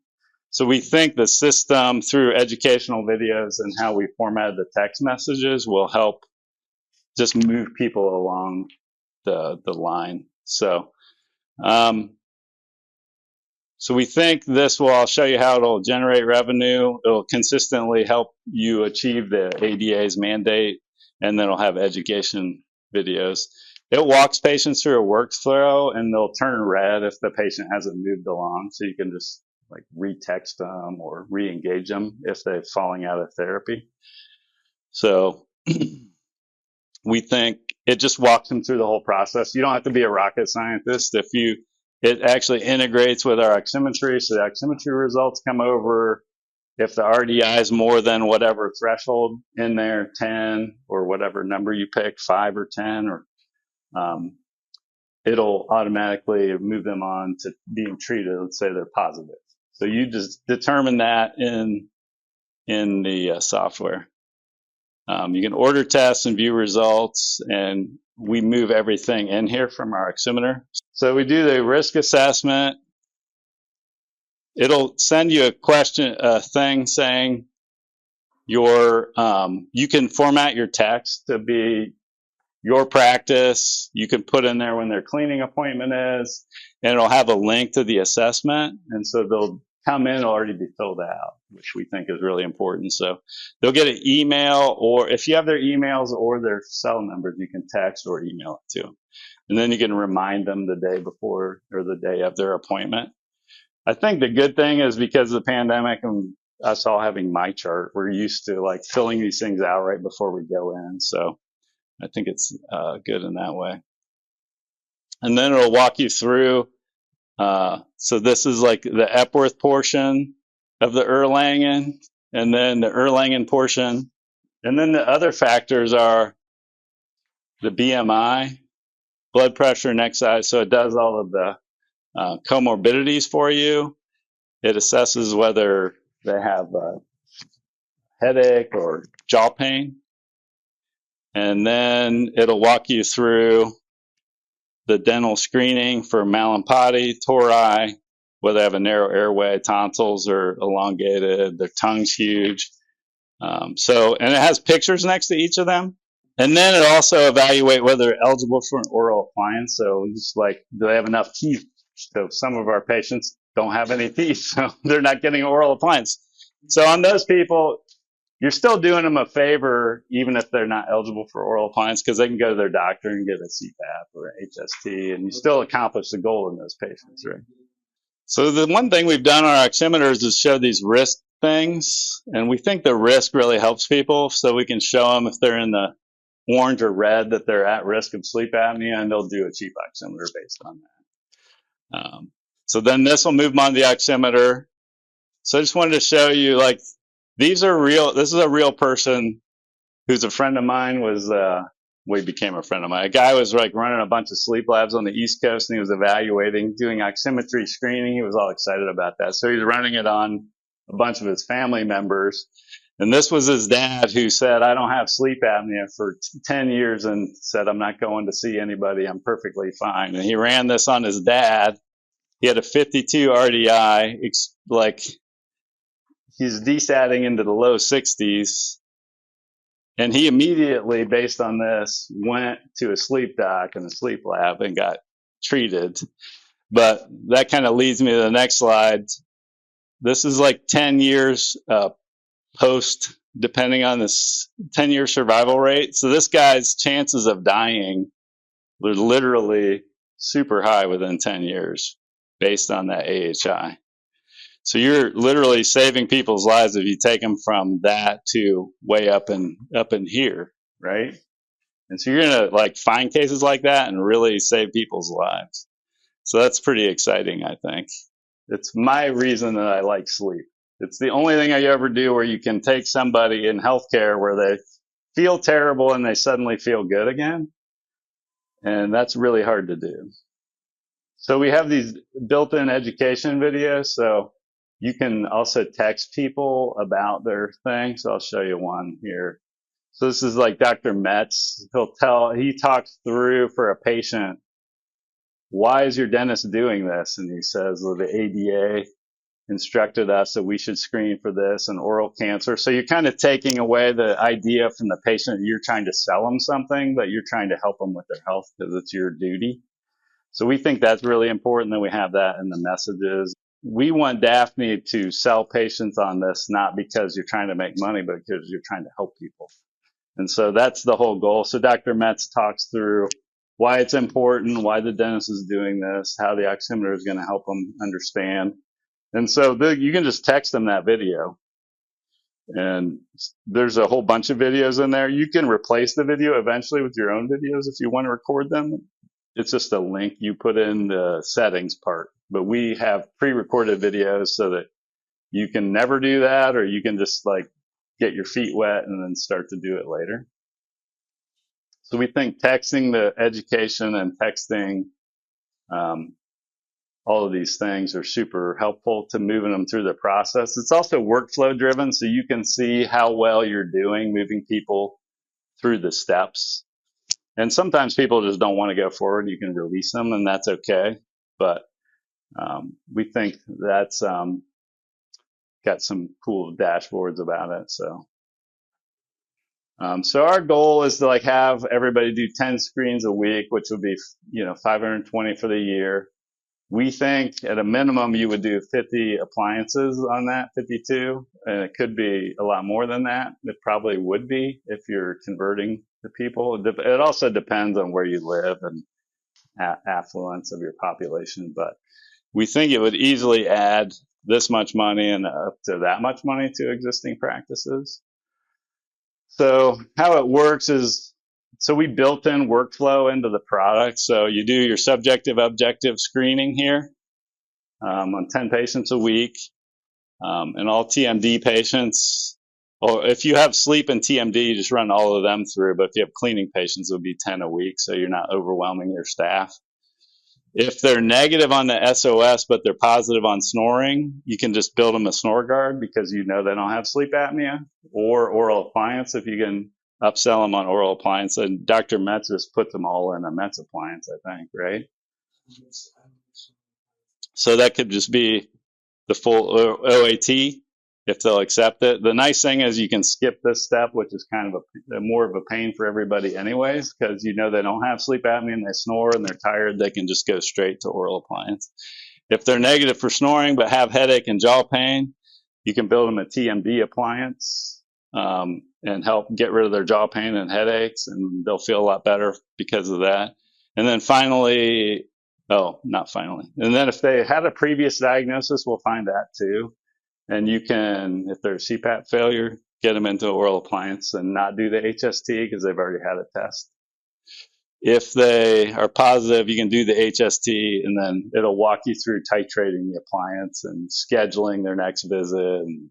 So we think the system, through educational videos and how we formatted the text messages, will help just move people along the line. So we think I'll show you how it'll generate revenue. It'll consistently help you achieve the ADA's mandate, and then it'll have education videos. It walks patients through a workflow, and they'll turn red if the patient hasn't moved along. So you can just like retext them or re-engage them if they're falling out of therapy. So we think it just walks them through the whole process. You don't have to be a rocket scientist. It actually integrates with our oximetry. So the oximetry results come over. If the RDI is more than whatever threshold in there, 10 or whatever number you pick, 5 or 10, or um, it'll automatically move them on to being treated. Let's say they're positive. So you just determine that in the software. You can order tests and view results, and we move everything in here from our oximeter. So we do the risk assessment. It'll send you a thing saying you can format your text to be your practice. You can put in there when their cleaning appointment is, and it'll have a link to the assessment. And so they'll come in already be filled out, which we think is really important. So they'll get an email, or if you have their emails or their cell numbers, you can text or email it to them. And then you can remind them the day before or the day of their appointment. I think the good thing is because of the pandemic and us all having my chart, we're used to like filling these things out right before we go in. So I think it's good in that way. And then it'll walk you through. So this is like the Epworth portion of the Erlangen, and then the Erlangen portion. And then the other factors are the BMI, blood pressure, neck size. So it does all of the comorbidities for you. It assesses whether they have a headache or jaw pain. And then it'll walk you through the dental screening for Mallampati, tori, whether they have a narrow airway, tonsils are elongated, their tongue's huge. And it has pictures next to each of them. And then it also evaluate whether they're eligible for an oral appliance. So just like, do they have enough teeth? So some of our patients don't have any teeth, so they're not getting an oral appliance. So on those people, you're still doing them a favor, even if they're not eligible for oral appliance, because they can go to their doctor and get a CPAP or an HST, and you still accomplish the goal in those patients, right? So the one thing we've done on our oximeters is show these risk things, and we think the risk really helps people, so we can show them if they're in the orange or red that they're at risk of sleep apnea, and they'll do a cheap oximeter based on that. So then this will move them on the oximeter. So I just wanted to show you, like, these are real. This is a real person who's a friend of mine. He became a friend of mine. A guy was like running a bunch of sleep labs on the East Coast, and he was evaluating, doing oximetry screening. He was all excited about that. So he's running it on a bunch of his family members. And this was his dad, who said, I don't have sleep apnea for 10 years, and said, I'm not going to see anybody. I'm perfectly fine. And he ran this on his dad. He had a 52 RDI, like he's desatting into the low 60s. And he immediately, based on this, went to a sleep doc and a sleep lab and got treated. But that kind of leads me to the next slide. This is like 10 years post, depending on this 10-year survival rate. So this guy's chances of dying were literally super high within 10 years based on that AHI. So you're literally saving people's lives if you take them from that to way up in here, right? And so you're gonna like find cases like that and really save people's lives. So that's pretty exciting, I think. It's my reason that I like sleep. It's the only thing I ever do where you can take somebody in healthcare where they feel terrible and they suddenly feel good again. And that's really hard to do. So we have these built-in education videos. So you can also text people about their thing. So I'll show you one here. So this is like Dr. Metz. He talks through for a patient, why is your dentist doing this? And he says, well, the ADA instructed us that we should screen for this and oral cancer. So you're kind of taking away the idea from the patient that you're trying to sell them something, but you're trying to help them with their health because it's your duty. So we think that's really important that we have that in the messages. We want Daphne to sell patients on this, not because you're trying to make money, but because you're trying to help people. And so that's the whole goal. So Dr. Metz talks through why it's important, why the dentist is doing this, how the oximeter is going to help them understand. And so you can just text them that video. And there's a whole bunch of videos in there. You can replace the video eventually with your own videos if you want to record them. It's just a link you put in the settings part. But we have pre-recorded videos so that you can never do that, or you can just like get your feet wet and then start to do it later. So we think texting the education and texting all of these things are super helpful to moving them through the process. It's also workflow driven, so you can see how well you're doing moving people through the steps. And sometimes people just don't want to go forward. You can release them, and that's okay. But we think that's got some cool dashboards about it. So our goal is to like have everybody do 10 screens a week, which would be 520 for the year. We think at a minimum you would do 50 appliances on that, 52, and it could be a lot more than that. It probably would be if you're converting the people. It also depends on where you live and affluence of your population, but we think it would easily add this much money and up to that much money to existing practices. So how it works is, so we built in workflow into the product. So you do your subjective, objective screening here on 10 patients a week, and all TMD patients. Or if you have sleep and TMD, you just run all of them through. But if you have cleaning patients, it would be 10 a week, so you're not overwhelming your staff. If they're negative on the SOS, but they're positive on snoring, you can just build them a snore guard because you know they don't have sleep apnea, or oral appliance if you can upsell them on oral appliance. And Dr. Metz just puts them all in a Metz appliance, I think, right? So that could just be the full OAT if they'll accept it. The nice thing is you can skip this step, which is kind of more of a pain for everybody anyways, because you know they don't have sleep apnea and they snore and they're tired, they can just go straight to oral appliance. If they're negative for snoring but have headache and jaw pain, you can build them a TMD appliance and help get rid of their jaw pain and headaches, and they'll feel a lot better because of that. And then finally, not finally. And then if they had a previous diagnosis, we'll find that too. And you can, if there's CPAP failure, get them into oral appliance and not do the HST because they've already had a test. If they are positive, you can do the HST, and then it'll walk you through titrating the appliance and scheduling their next visit and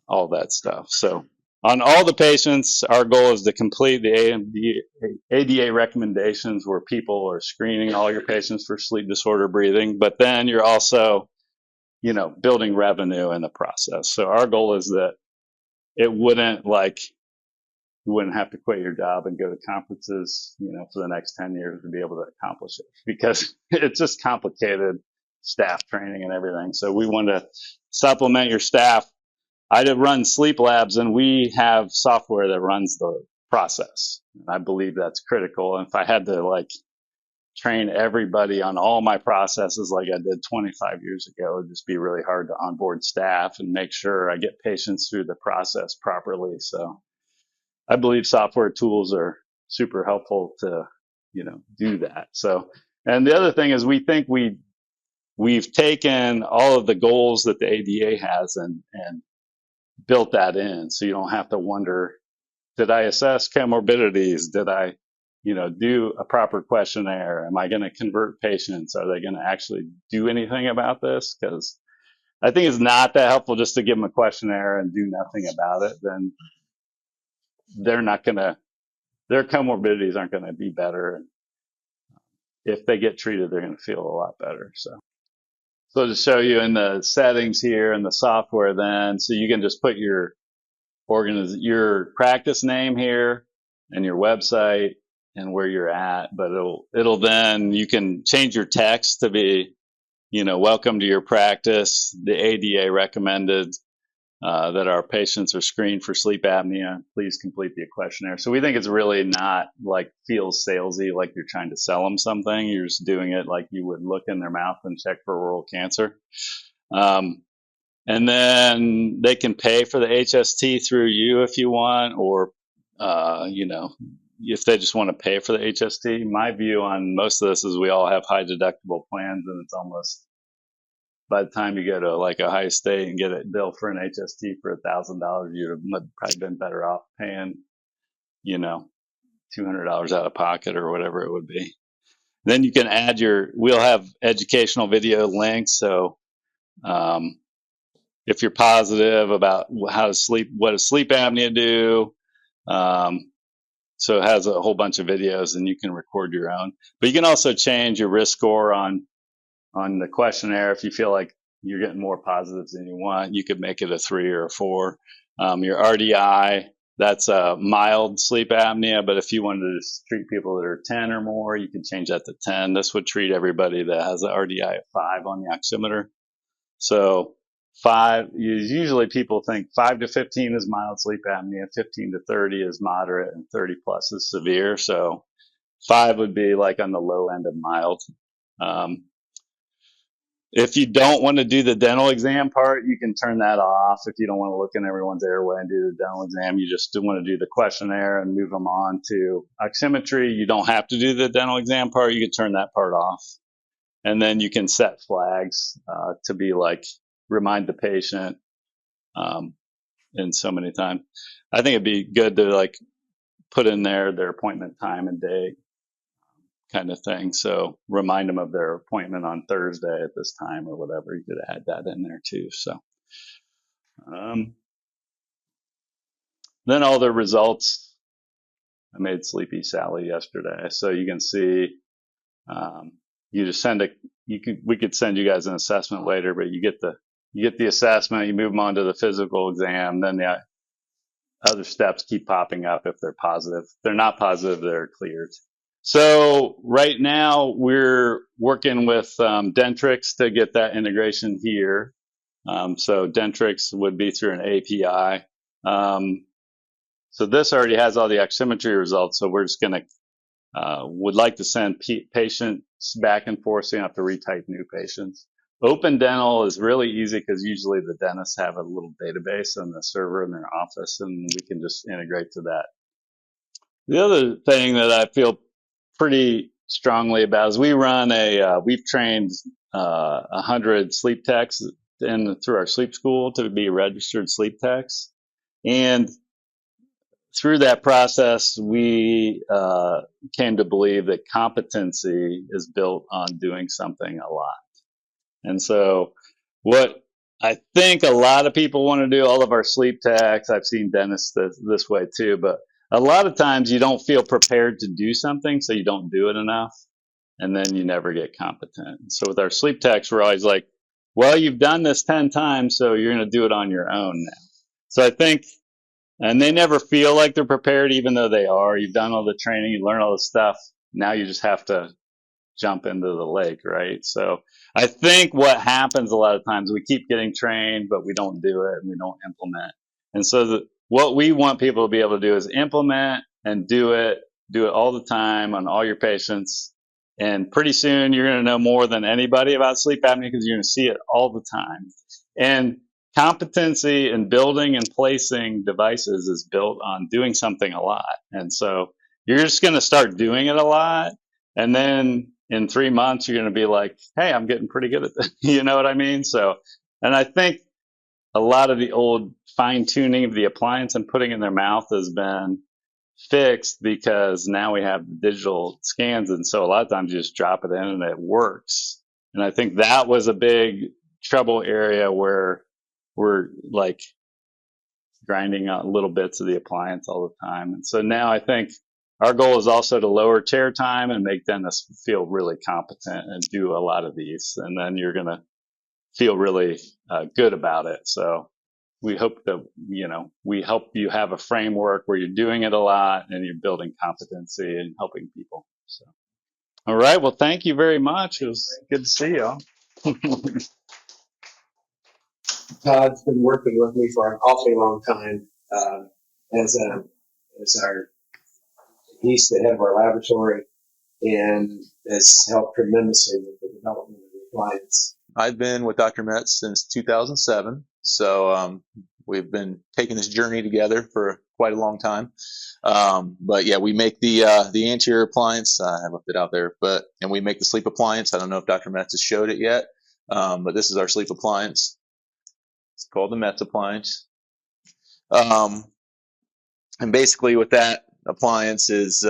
all that stuff. So on all the patients, our goal is to complete the ADA recommendations where people are screening all your patients for sleep disorder breathing, but then you're also building revenue in the process. So our goal is that it wouldn't you wouldn't have to quit your job and go to conferences, for the next 10 years to be able to accomplish it, because it's just complicated staff training and everything. So we want to supplement your staff. I run sleep labs, and we have software that runs the process. I believe that's critical. And if I had to train everybody on all my processes like I did 25 years ago, it would just be really hard to onboard staff and make sure I get patients through the process properly. So I believe software tools are super helpful to, do that. So, and the other thing is we think we've taken all of the goals that the ADA has and built that in. So you don't have to wonder, did I assess comorbidities? Did I do a proper questionnaire? Am I going to convert patients? Are they going to actually do anything about this? Because I think it's not that helpful just to give them a questionnaire and do nothing about it. Then they're not going to, their comorbidities aren't going to be better. And if they get treated, they're going to feel a lot better. So to show you in the settings here and the software then, so you can just put your practice name here and your website and where you're at, but it'll then, you can change your text to be, welcome to your practice. The ADA recommended that our patients are screened for sleep apnea. Please complete the questionnaire. So we think it's really not feels salesy, like you're trying to sell them something. You're just doing it like you would look in their mouth and check for oral cancer. And then they can pay for the HST through you if you want, or, if they just want to pay for the HST. My view on most of this is we all have high deductible plans, and it's almost, by the time you go to like Ohio State and get a bill for an HST for $1,000, you'd have probably been better off paying, you know, $200 out of pocket or whatever it would be. Then you can add we'll have educational video links. So if you're positive about how to sleep, what does sleep apnea do? So it has a whole bunch of videos, and you can record your own. But you can also change your risk score on the questionnaire. If you feel like you're getting more positives than you want, you could make it a 3 or a 4. Your RDI, that's a mild sleep apnea, but if you wanted to treat people that are 10 or more, you can change that to 10. This would treat everybody that has an RDI of 5 on the oximeter. So 5, usually people think 5 to 15 is mild sleep apnea, 15 to 30 is moderate, and 30 plus is severe. So 5 would be like on the low end of mild. If you don't want to do the dental exam part, you can turn that off. If you don't want to look in everyone's airway and do the dental exam, you just want to do the questionnaire and move them on to oximetry. You don't have to do the dental exam part. You can turn that part off. And then you can set flags to be like, remind the patient in so many times. I think it'd be good to like put in there their appointment time and day kind of thing. So remind them of their appointment on Thursday at this time or whatever. You could add that in there too. So then all the results. I made Sleepy Sally yesterday, so you can see. You just send we could send you guys an assessment later, but you get the assessment. You move them on to the physical exam. Then the other steps keep popping up if they're positive. If they're not positive, they're cleared. So right now we're working with Dentrix to get that integration here. So Dentrix would be through an API. So this already has all the oximetry results. So we're just going to would like to send patients back and forth, so you don't have to retype new patients. Open Dental is really easy because usually the dentists have a little database on the server in their office, and we can just integrate to that. The other thing that I feel pretty strongly about is we've trained 100 sleep techs through our sleep school to be registered sleep techs. And through that process, we came to believe that competency is built on doing something a lot. And so what I think a lot of people want to do, all of our sleep techs, I've seen dentists this way too, but a lot of times you don't feel prepared to do something, so you don't do it enough, and then you never get competent. So with our sleep techs, we're always like, well, you've done this 10 times, so you're going to do it on your own now. So I think, and they never feel like they're prepared, even though they are. You've done all the training, you learn all the stuff. Now you just have to jump into the lake, right? So I think what happens a lot of times, we keep getting trained, but we don't do it and we don't implement. And so what we want people to be able to do is implement and do it all the time on all your patients. And pretty soon you're going to know more than anybody about sleep apnea because you're going to see it all the time. And competency in building and placing devices is built on doing something a lot. And so you're just going to start doing it a lot. And then in 3 months, you're going to be like, hey, I'm getting pretty good at this. You know what I mean? So, and I think a lot of the old fine tuning of the appliance and putting in their mouth has been fixed because now we have digital scans. And so a lot of times you just drop it in and it works. And I think that was a big trouble area where we're like grinding out little bits of the appliance all the time. And so now I think our goal is also to lower chair time and make dentists feel really competent and do a lot of these. And then you're going to feel really good about it. So we hope that, we help you have a framework where you're doing it a lot and you're building competency and helping people. So, all right. Well, thank you very much. It was good to see you all. Todd's been working with me for an awfully long time he's the head of our laboratory and has helped tremendously with the development of the appliance. I've been with Dr. Metz since 2007, so we've been taking this journey together for quite a long time. But yeah, we make the anterior appliance. I left it out there, and we make the sleep appliance. I don't know if Dr. Metz has showed it yet, but this is our sleep appliance. It's called the Metz appliance. And basically, with that appliance is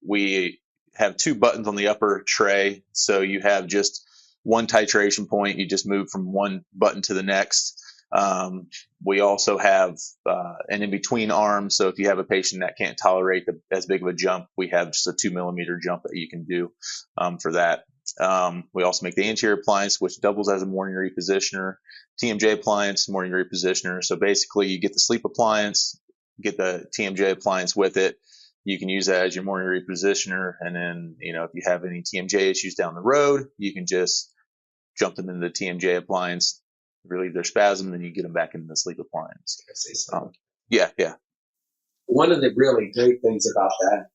we have two buttons on the upper tray, so you have just one titration point. You just move from one button to the next. We also have an in-between arm, so if you have a patient that can't tolerate as big of a jump, we have just a 2 millimeter jump that you can do for that. We also make the anterior appliance, which doubles as a morning repositioner, TMJ appliance, morning repositioner. So basically, you get the sleep appliance, get the TMJ appliance with it. You can use that as your morning repositioner, and then if you have any TMJ issues down the road, you can just jump them into the TMJ appliance, relieve their spasm, then you get them back into the sleep appliance. Yeah. One of the really great things about that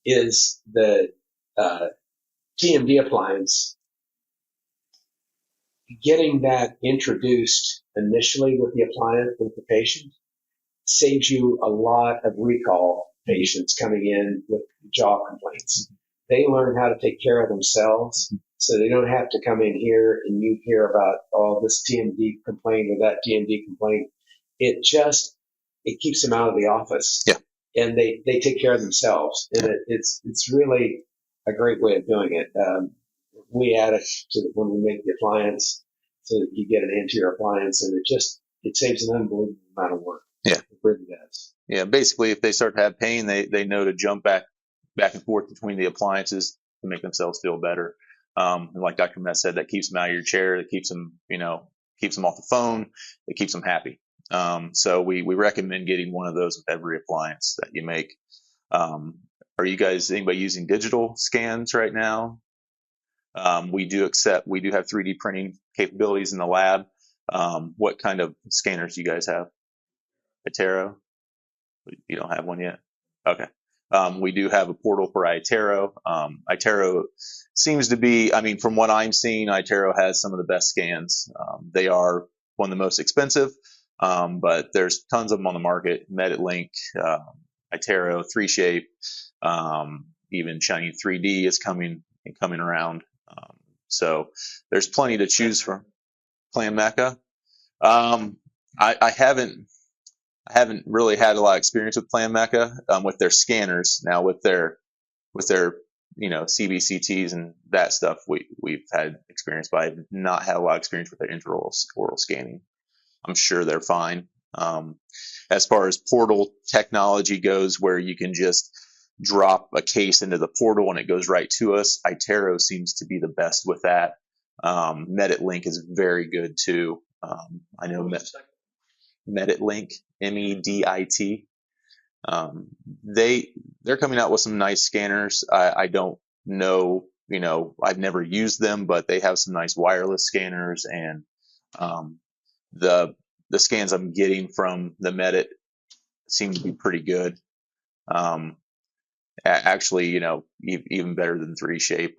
is the TMD appliance. Getting that introduced initially with the appliance with the patient saves you a lot of recall patients coming in with jaw complaints. They learn how to take care of themselves, so they don't have to come in here and you hear about this TMD complaint or that TMD complaint. It keeps them out of the office. Yeah. And they take care of themselves. And it's really a great way of doing it. We add it when we make the appliance so that you get an anterior appliance, and it saves an unbelievable amount of work. Yeah. It really does. Yeah. Basically, if they start to have pain, they know to jump back and forth between the appliances to make themselves feel better. And like Dr. Metz said, that keeps them out of your chair. That keeps them, keeps them off the phone. It keeps them happy. So we recommend getting one of those with every appliance that you make. Are you guys, anybody using digital scans right now? We do have 3D printing capabilities in the lab. What kind of scanners do you guys have? iTero? You don't have one yet? Okay. We do have a portal for iTero. iTero seems to be, from what I'm seeing, iTero has some of the best scans. They are one of the most expensive, but there's tons of them on the market. MeditLink, iTero, 3Shape, even Shiny 3D is coming around. So there's plenty to choose from. Plan Mecca. I haven't really had a lot of experience with Plan Mecca with their scanners. Now with their CBCTs and that stuff, we've had experience, but I've not had a lot of experience with their intraoral scanning. I'm sure they're fine. As far as portal technology goes, where you can just drop a case into the portal and it goes right to us, iTero seems to be the best with that. MeditLink is very good too. I know MeditLink, MEDIT. They're coming out with some nice scanners. I don't know, I've never used them, but they have some nice wireless scanners, and the scans I'm getting from the Medit seem to be pretty good. Actually, even better than 3Shape.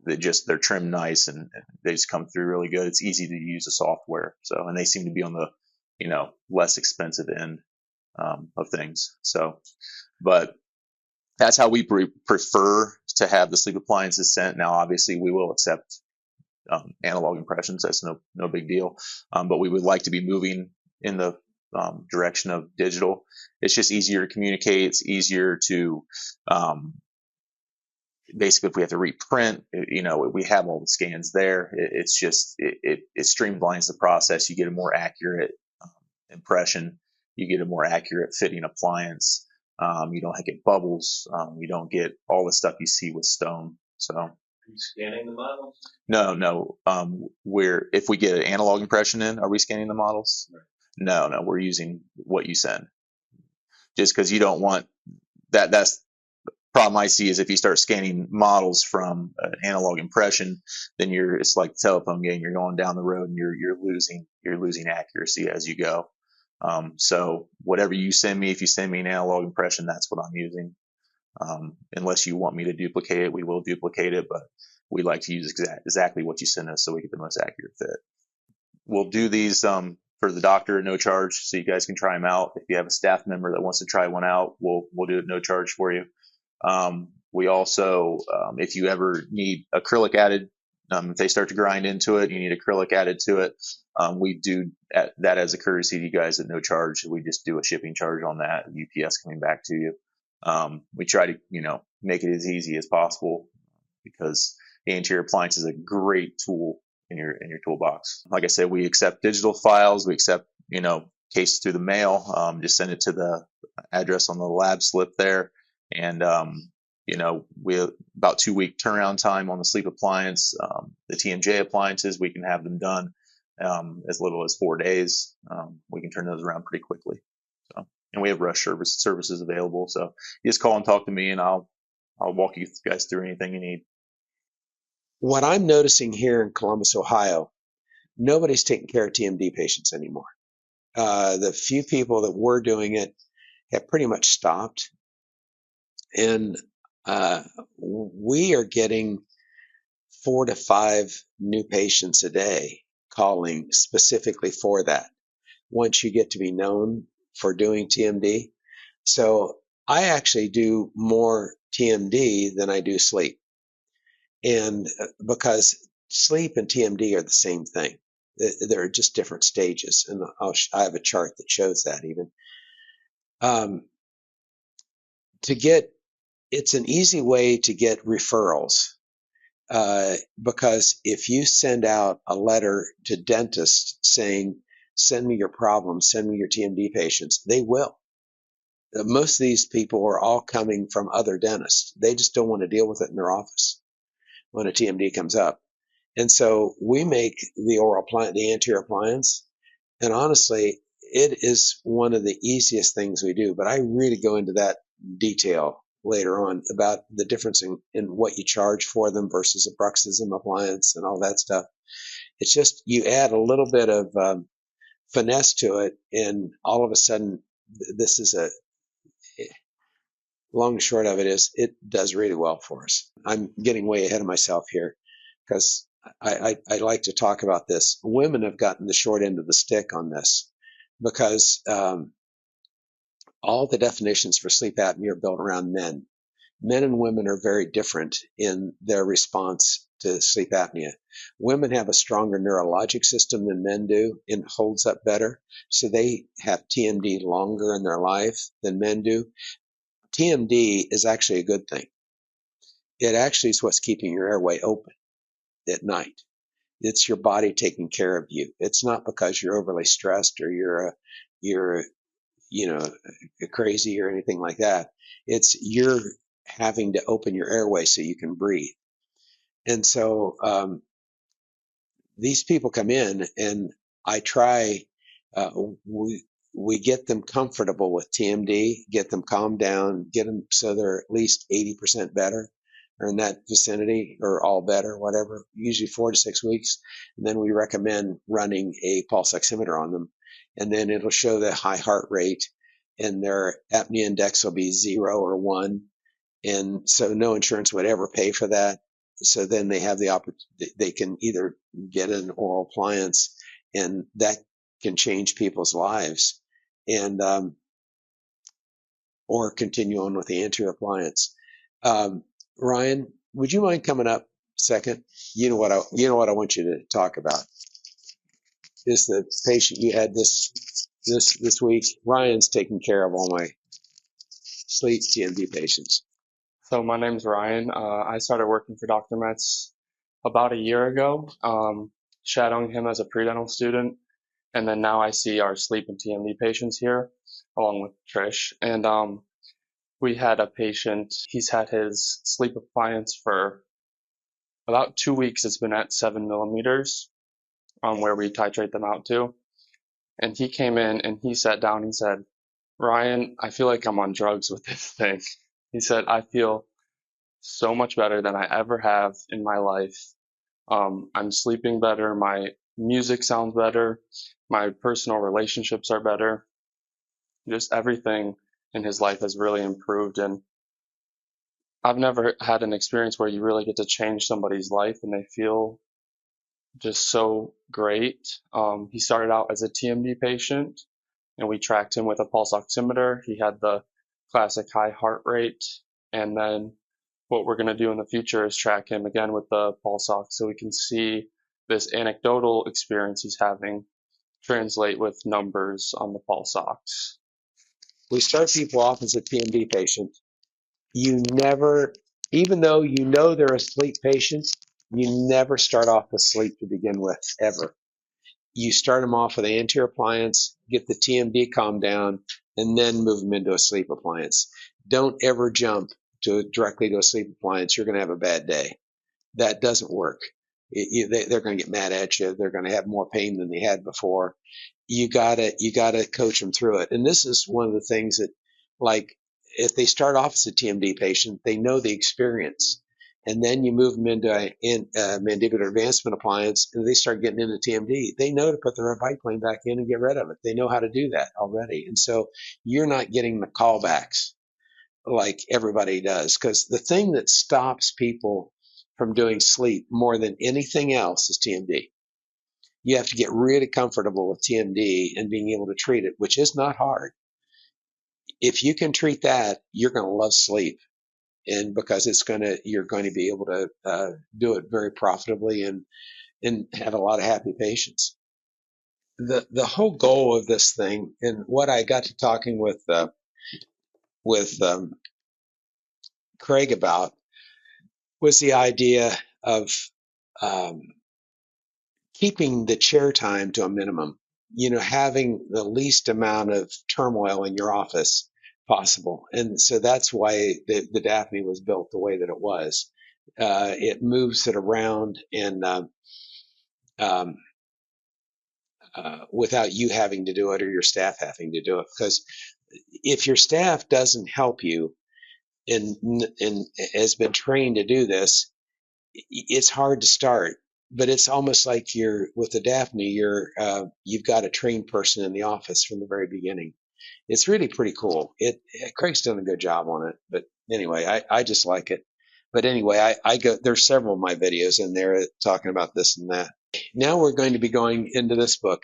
They're trimmed nice and they just come through really good. It's easy to use the software. So, and they seem to be on the, less expensive end of things. So, but that's how we prefer to have the sleep appliances sent. Now, obviously, we will accept analog impressions. That's no big deal. But we would like to be moving in the direction of digital. It's just easier to communicate. It's easier to basically, if we have to reprint, we have all the scans there. It's just it streamlines the process. You get a more accurate impression. You get a more accurate fitting appliance. You don't get bubbles. You don't get all the stuff you see with stone. So, are you scanning the models? No. If we get an analog impression in, are we scanning the models? Right. No. We're using what you send. Just because you don't want that. That's problem I see is if you start scanning models from an analog impression, then it's like the telephone game. You're going down the road and you're losing accuracy as you go. So whatever you send me, if you send me an analog impression, that's what I'm using. Unless you want me to duplicate it, we will duplicate it, but we like to use exactly what you send us so we get the most accurate fit. We'll do these for for the doctor, no charge, so you guys can try them out. If you have a staff member that wants to try one out, we'll do it no charge for you. We also, if you ever need acrylic added, if they start to grind into it, you need acrylic added to it. We do that as a courtesy to you guys at no charge. We just do a shipping charge on that, UPS coming back to you. We try to, make it as easy as possible because the anterior appliance is a great tool in your toolbox. Like I said, we accept digital files. We accept, cases through the mail. Just send it to the address on the lab slip there. And, we have about 2-week turnaround time on the sleep appliance. The TMJ appliances, we can have them done as little as 4 days. We can turn those around pretty quickly. So, and we have rush services available. So you just call and talk to me, and I'll walk you guys through anything you need. What I'm noticing here in Columbus, Ohio, nobody's taking care of TMD patients anymore. The few people that were doing it have pretty much stopped. And we are getting 4 to 5 new patients a day calling specifically for that once you get to be known for doing TMD. So I actually do more TMD than I do sleep. And because sleep and TMD are the same thing, they're just different stages. And I have a chart that shows that even. It's an easy way to get referrals. Because if you send out a letter to dentists saying, send me your problems, send me your TMD patients, they will. Most of these people are all coming from other dentists. They just don't want to deal with it in their office when a TMD comes up. And so we make the anterior appliance. And honestly, it is one of the easiest things we do. But I really go into that detail later on about the difference in what you charge for them versus a bruxism appliance and all that stuff. It's just you add a little bit of finesse to it, and all of a sudden, this is long and short of it is it does really well for us. I'm getting way ahead of myself here because I like to talk about this. Women have gotten the short end of the stick on this because all the definitions for sleep apnea are built around men. Men and women are very different in their response to sleep apnea. Women have a stronger neurologic system than men do and holds up better. So they have TMD longer in their life than men do. TMD is actually a good thing. It actually is what's keeping your airway open at night. It's your body taking care of you. It's not because you're overly stressed or you're crazy or anything like that. It's you're having to open your airway so you can breathe. And so these people come in, and I try. We get them comfortable with TMD, get them calmed down, get them so they're at least 80% better, or in that vicinity, or all better, whatever. Usually 4 to 6 weeks, and then we recommend running a pulse oximeter on them, and then it'll show the high heart rate, and their apnea index will be 0 or 1, and so no insurance would ever pay for that. So then they have the opportunity, they can either get an oral appliance, and that can change people's lives, and or continue on with the anterior appliance. Ryan, would you mind coming up second? You know what I want you to talk about is the patient you had this week. Ryan's taking care of all my sleep TMD patients. So my name's Ryan. I started working for Dr. Metz about a year ago, shadowing him as a pre-dental student. And then now I see our sleep and TMD patients here, along with Trish. And we had a patient, he's had his sleep appliance for about 2 weeks. It's been at 7 millimeters, where we titrate them out to. And he came in and he sat down, he said, Ryan, I feel like I'm on drugs with this thing. He said, I feel so much better than I ever have in my life. I'm sleeping better. My music sounds better. My personal relationships are better. Just everything in his life has really improved. And I've never had an experience where you really get to change somebody's life and they feel just so great. He started out as a TMD patient, and we tracked him with a pulse oximeter. He had the classic high heart rate, and then what we're going to do in the future is track him again with the pulse ox so we can see this anecdotal experience he's having translate with numbers on the pulse ox. We start people off as a TMD patient. You never, even though you know they're a sleep patient, you never start off with sleep to begin with, ever. You start them off with an anterior appliance, get the TMD calmed down, and then move them into a sleep appliance. Don't ever jump directly to a sleep appliance. You're going to have a bad day. That doesn't work. They're going to get mad at you. They're going to have more pain than they had before. You gotta coach them through it. And this is one of the things that, like, if they start off as a TMD patient, they know the experience. And then you move them into a mandibular advancement appliance, and they start getting into TMD. They know to put their biplane back in and get rid of it. They know how to do that already. And so you're not getting the callbacks like everybody does. Because the thing that stops people from doing sleep more than anything else is TMD. You have to get really comfortable with TMD and being able to treat it, which is not hard. If you can treat that, you're going to love sleep. And because you're going to be able to do it very profitably and have a lot of happy patients. The whole goal of this thing, and what I got to talking with Craig about, was the idea of um, keeping the chair time to a minimum. Having the least amount of turmoil in your office possible. And so that's why the Daphne was built the way that it was. It moves it around and um, without you having to do it or your staff having to do it. Because if your staff doesn't help you and has been trained to do this, it's hard to start. But it's almost like with the Daphne, you've got a trained person in the office from the very beginning. It's really pretty cool. Craig's done a good job on it, but anyway, I just like it. But anyway, there's several of my videos in there talking about this and that. Now we're going to be going into this book.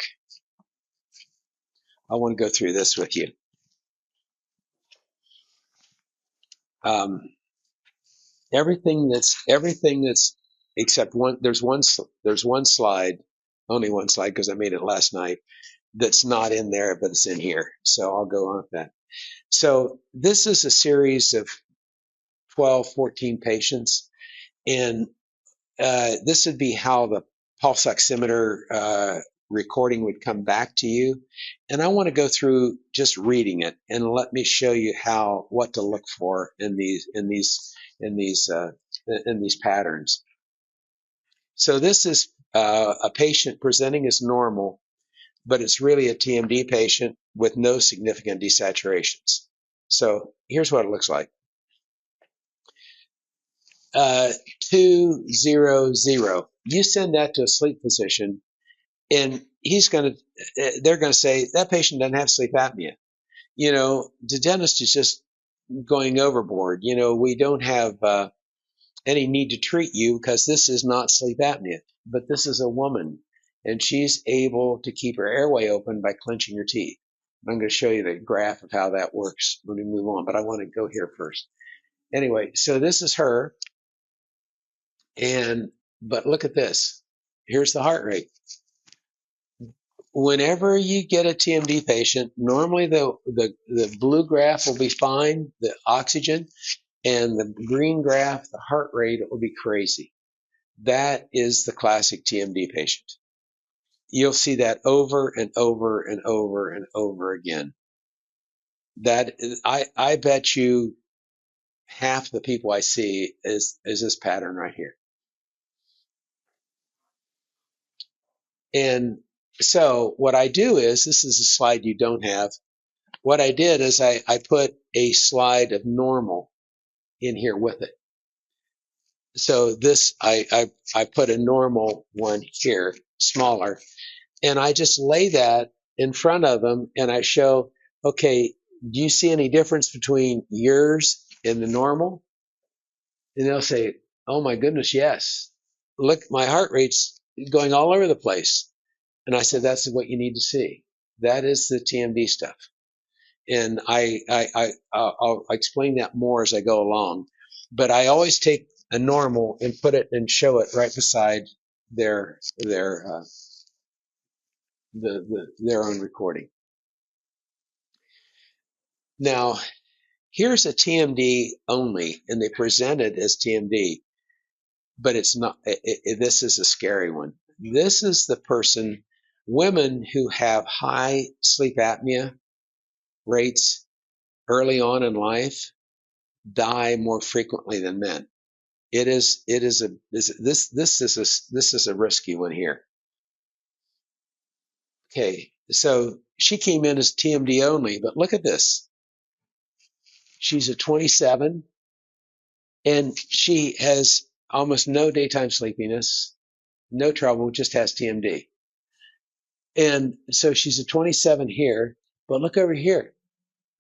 I want to go through this with you. Everything that's except one. There's one slide, only one slide because I made it last night. That's not in there, but it's in here. So I'll go on with that. So this is a series of 12, 14 patients, and this would be how the pulse oximeter recording would come back to you. And I want to go through just reading it, and let me show you what to look for in these patterns. So this is a patient presenting as normal, but it's really a TMD patient with no significant desaturations. So here's what it looks like. 200. You send that to a sleep physician, and they're going to say that patient doesn't have sleep apnea. The dentist is just going overboard. We don't have any need to treat you because this is not sleep apnea. But this is a woman, and she's able to keep her airway open by clenching her teeth. I'm going to show you the graph of how that works when we move on, but I want to go here first. Anyway, so this is her. But look at this. Here's the heart rate. Whenever you get a TMD patient, normally the blue graph will be fine, the oxygen, and the green graph, the heart rate, will be crazy. That is the classic TMD patient. You'll see that over and over and over and over again. I bet you half the people I see is this pattern right here. And so what I do is, this is a slide you don't have. What I did is I put a slide of normal in here with it. So this, I put a normal one here, smaller, and I just lay that in front of them and I show, okay, do you see any difference between yours and the normal? And they'll say, oh my goodness, yes. Look, my heart rate's going all over the place. And I said, that's what you need to see. That is the TMD stuff. And I'll explain that more as I go along. But I always take a normal and put it and show it right beside their own recording. Now, here's a TMD only, and they present it as TMD, but it's not. This is a scary one. This is the person, women who have high sleep apnea rates early on in life die more frequently than men. This is a risky one here. Okay, so she came in as TMD only, but look at this. She's a 27, and she has almost no daytime sleepiness, no trouble, just has TMD. And so she's a 27 here, but look over here.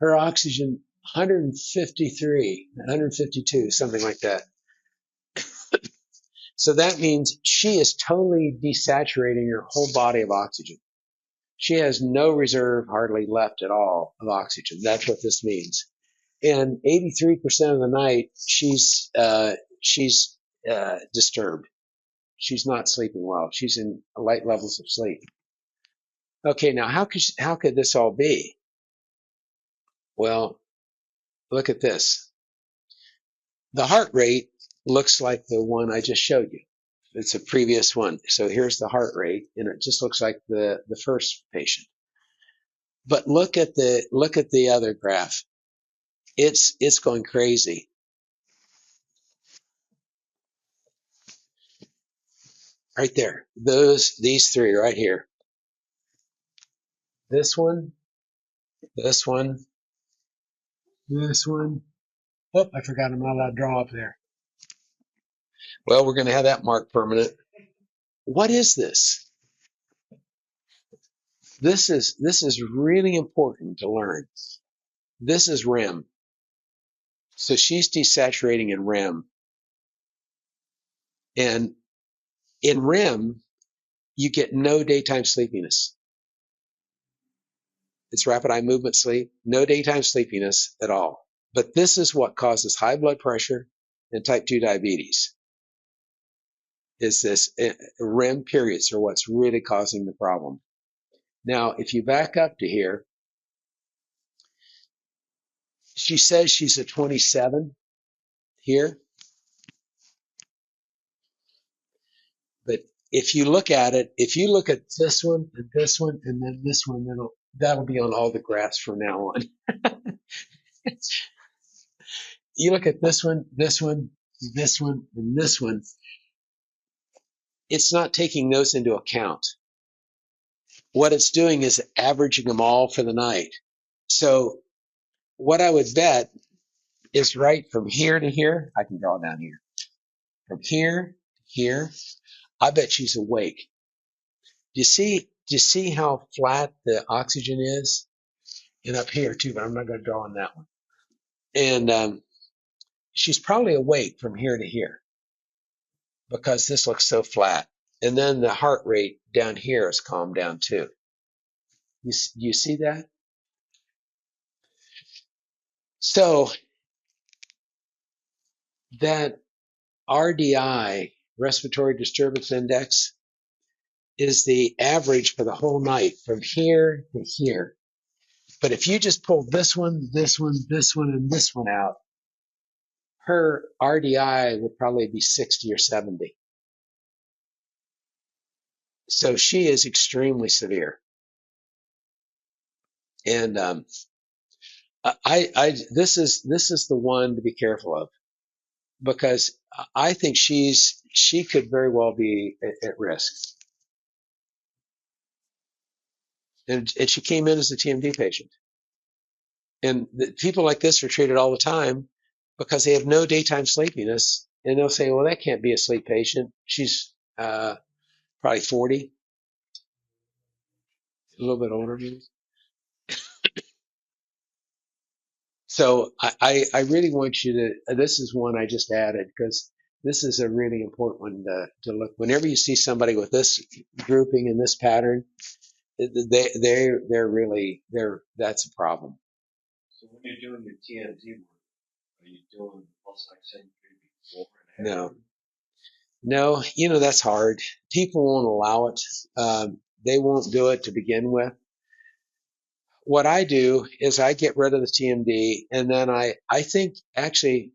Her oxygen 153, 152, something like that. So that means she is totally desaturating her whole body of oxygen. She has no reserve hardly left at all of oxygen. That's what this means. And 83% of the night, she's disturbed. She's not sleeping well. She's in light levels of sleep. Okay, now how could this all be? Well, look at this. The heart rate looks like the one I just showed you. It's a previous one. So here's the heart rate, and it just looks like the first patient. But look at the other graph. It's going crazy. Right there. These three right here. This one, this one, this one. Oh, I forgot I'm not allowed to draw up there. Well, we're going to have that marked permanent. What is this? This is really important to learn. This is REM. So she's desaturating in REM. And in REM, you get no daytime sleepiness. It's rapid eye movement sleep, no daytime sleepiness at all. But this is what causes high blood pressure and type 2 diabetes. Is this REM periods are what's really causing the problem. Now, if you back up to here, she says she's a 27 here. But if you look at it, if you look at this one and this one and then this one, that'll be on all the graphs from now on. You look at this one, this one, this one, and this one. It's not taking those into account. What it's doing is averaging them all for the night. So what I would bet is right from here to here. I can draw down here. From here to here, I bet she's awake. Do you see how flat the oxygen is? And up here too, but I'm not going to draw on that one. And she's probably awake from here to here because this looks so flat. And then the heart rate down here is calmed down too. You see that? So that RDI, respiratory disturbance index, is the average for the whole night from here to here. But if you just pull this one, this one, this one, and this one out, her RDI would probably be 60 or 70. So she is extremely severe. And this is the one to be careful of, because I think she could very well be at risk. And she came in as a TMD patient. And people like this are treated all the time because they have no daytime sleepiness. And they'll say, well, that can't be a sleep patient. She's probably 40, a little bit older maybe. So I really want you to, this is one I just added because This is a really important one to look. Whenever you see somebody with this grouping and this pattern, that's a problem. So when you're doing your TMD work, are you doing pulse oximetry before and after? No, that's hard. People won't allow it. They won't do it to begin with. What I do is I get rid of the TMD, and then I think actually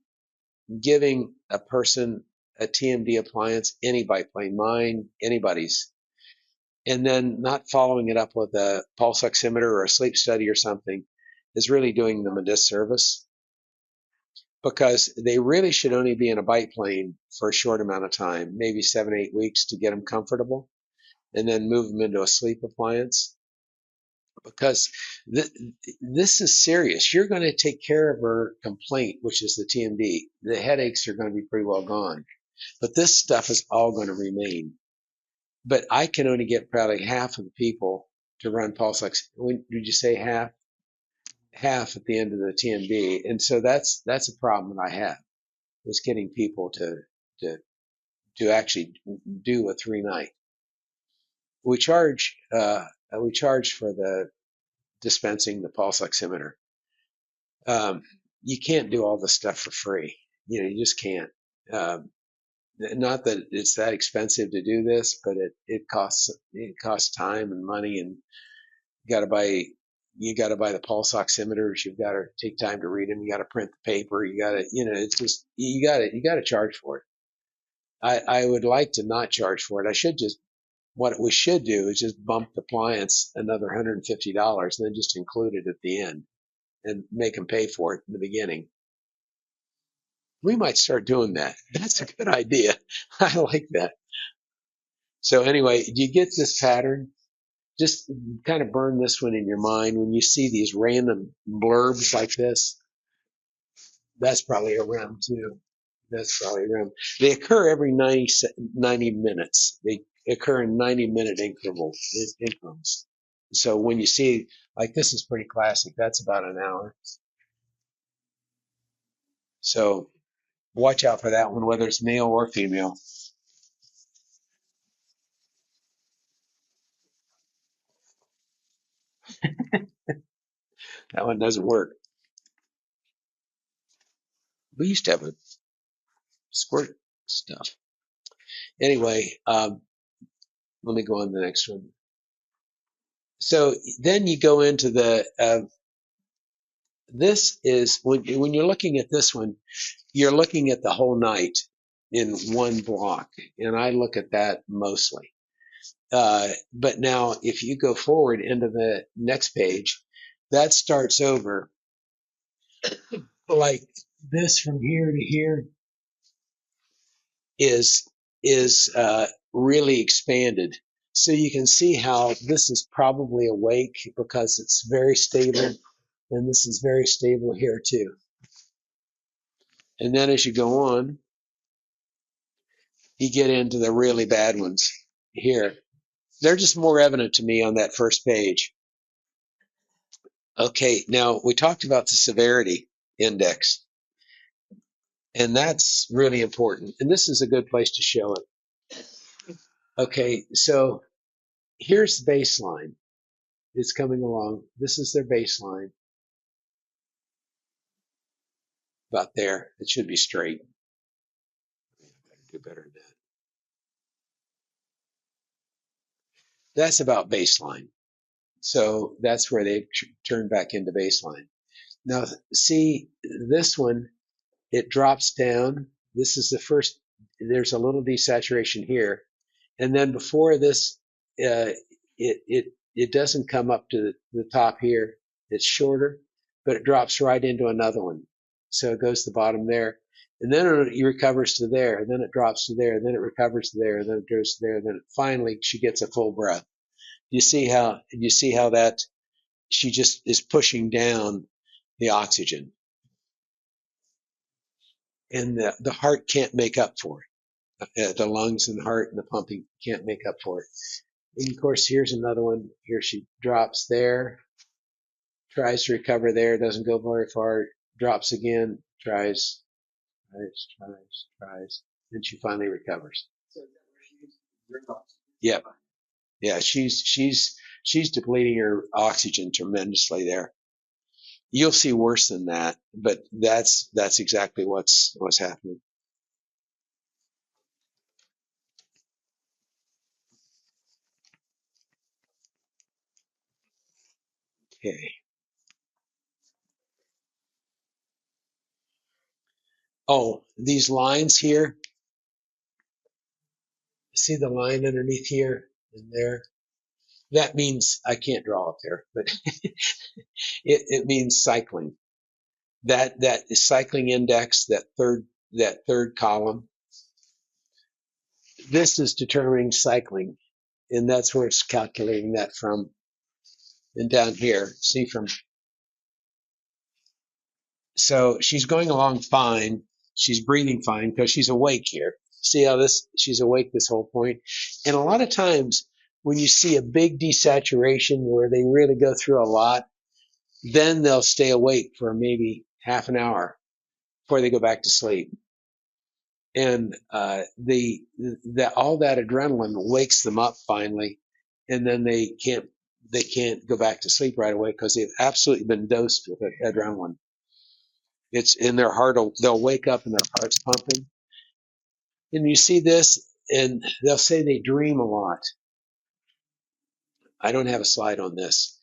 giving a person a TMD appliance, any biplane, mine, anybody's, and then not following it up with a pulse oximeter or a sleep study or something is really doing them a disservice, because they really should only be in a biplane for a short amount of time, maybe 7, 8 weeks to get them comfortable, and then move them into a sleep appliance. Because this is serious. You're going to take care of her complaint, which is the TMD. The headaches are going to be pretty well gone, but this stuff is all going to remain. But I can only get probably half of the people to run pulse ox. Did you say half? Half at the end of the TMD, and so that's a problem that I have, is getting people to actually do a 3-night. We charge for the dispensing the pulse oximeter. You can't do all this stuff for free. You just can't. Not that it's that expensive to do this, but it costs time and money, and you got to buy the pulse oximeters. You've got to take time to read them. You got to print the paper. You got to, it's just, you got to charge for it. I would like to not charge for it. What we should do is just bump the appliance another $150 and then just include it at the end and make them pay for it in the beginning. We might start doing that. That's a good idea. I like that. So anyway, you get this pattern. Just kind of burn this one in your mind. When you see these random blurbs like this, that's probably a REM too. That's probably a REM. They occur every 90 minutes. They occur in 90-minute increments. So when you see, like, this is pretty classic. That's about an hour. So watch out for that one, whether it's male or female. That one doesn't work. We used to have a squirt stuff. Anyway, let me go on to the next one. So then you go into this is, when you're looking at this one, you're looking at the whole night in one block. And I look at that mostly. But now if you go forward into the next page, that starts over like this from here to here is really expanded. So you can see how this is probably awake because it's very stable, and this is very stable here too. And then as you go on, you get into the really bad ones here. They're just more evident to me on that first page. Okay, now we talked about the severity index, and that's really important. And this is a good place to show it. Okay, so here's the baseline. It's coming along. This is their baseline. About there. It should be straight. I better do better than that. That's about baseline. So that's where they turn back into baseline. Now, see this one, it drops down. This is the first, there's a little desaturation here. And then before this, it doesn't come up to the top here. It's shorter, but it drops right into another one. So it goes to the bottom there. And then it recovers to there, and then it drops to there, and then it recovers to there, and then it goes to there, and then finally she gets a full breath. You see how that she just is pushing down the oxygen, and the heart can't make up for it. The lungs and the heart and the pumping can't make up for it. And of course, here's another one. Here she drops there, tries to recover there, doesn't go very far, drops again, tries. and she finally recovers. Yep. Yeah, she's depleting her oxygen tremendously there. You'll see worse than that, but that's exactly what's happening. Okay. Oh, these lines here. See the line underneath here and there? That means I can't draw up there, but it means cycling. That cycling index, that third column, this is determining cycling, and that's where it's calculating that from. And down here, see from, so she's going along fine. She's breathing fine because she's awake here. See how she's awake this whole point. And a lot of times when you see a big desaturation where they really go through a lot, then they'll stay awake for maybe half an hour before they go back to sleep. And all that adrenaline wakes them up finally, and then they can't go back to sleep right away because they've absolutely been dosed with adrenaline. It's in their heart. They'll wake up and their heart's pumping. And you see this, and they'll say they dream a lot. I don't have a slide on this.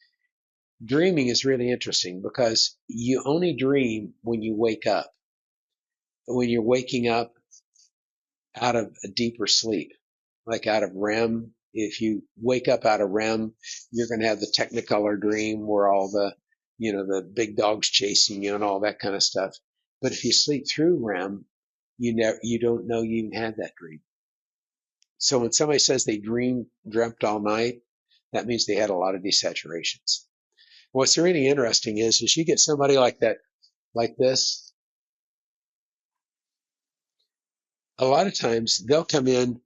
Dreaming is really interesting because you only dream when you wake up. When you're waking up out of a deeper sleep, like out of REM. If you wake up out of REM, you're going to have the Technicolor dream where all the, the big dog's chasing you and all that kind of stuff. But if you sleep through REM, you don't know you even had that dream. So when somebody says they dreamt all night, that means they had a lot of desaturations. What's really interesting is you get somebody like that, like this, a lot of times they'll come in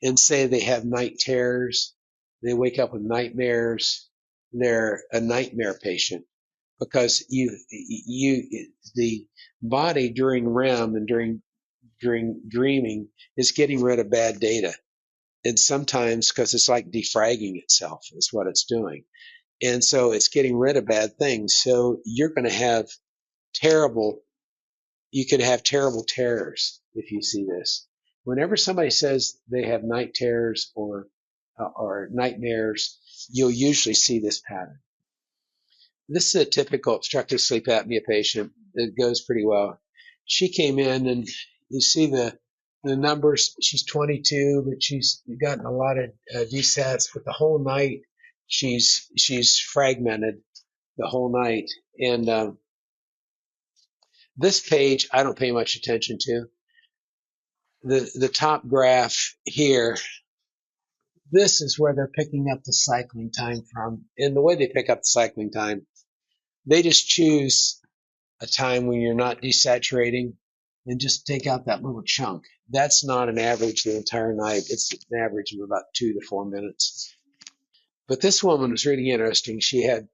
and say they have night terrors. They wake up with nightmares. They're a nightmare patient because the body during REM and during dreaming is getting rid of bad data. And sometimes because it's like defragging itself is what it's doing. And so it's getting rid of bad things. So you're going to have you could have terrible terrors if you see this. Whenever somebody says they have night terrors or nightmares, you'll usually see this pattern. This is a typical obstructive sleep apnea patient. It goes pretty well. She came in and you see the numbers. She's 22, but she's gotten a lot of desats. But the whole night, she's fragmented the whole night. And this page, I don't pay much attention to. The top graph here, this is where they're picking up the cycling time from. And the way they pick up the cycling time, they just choose a time when you're not desaturating and just take out that little chunk. That's not an average the entire night. It's an average of about 2 to 4 minutes. But this woman was really interesting. She had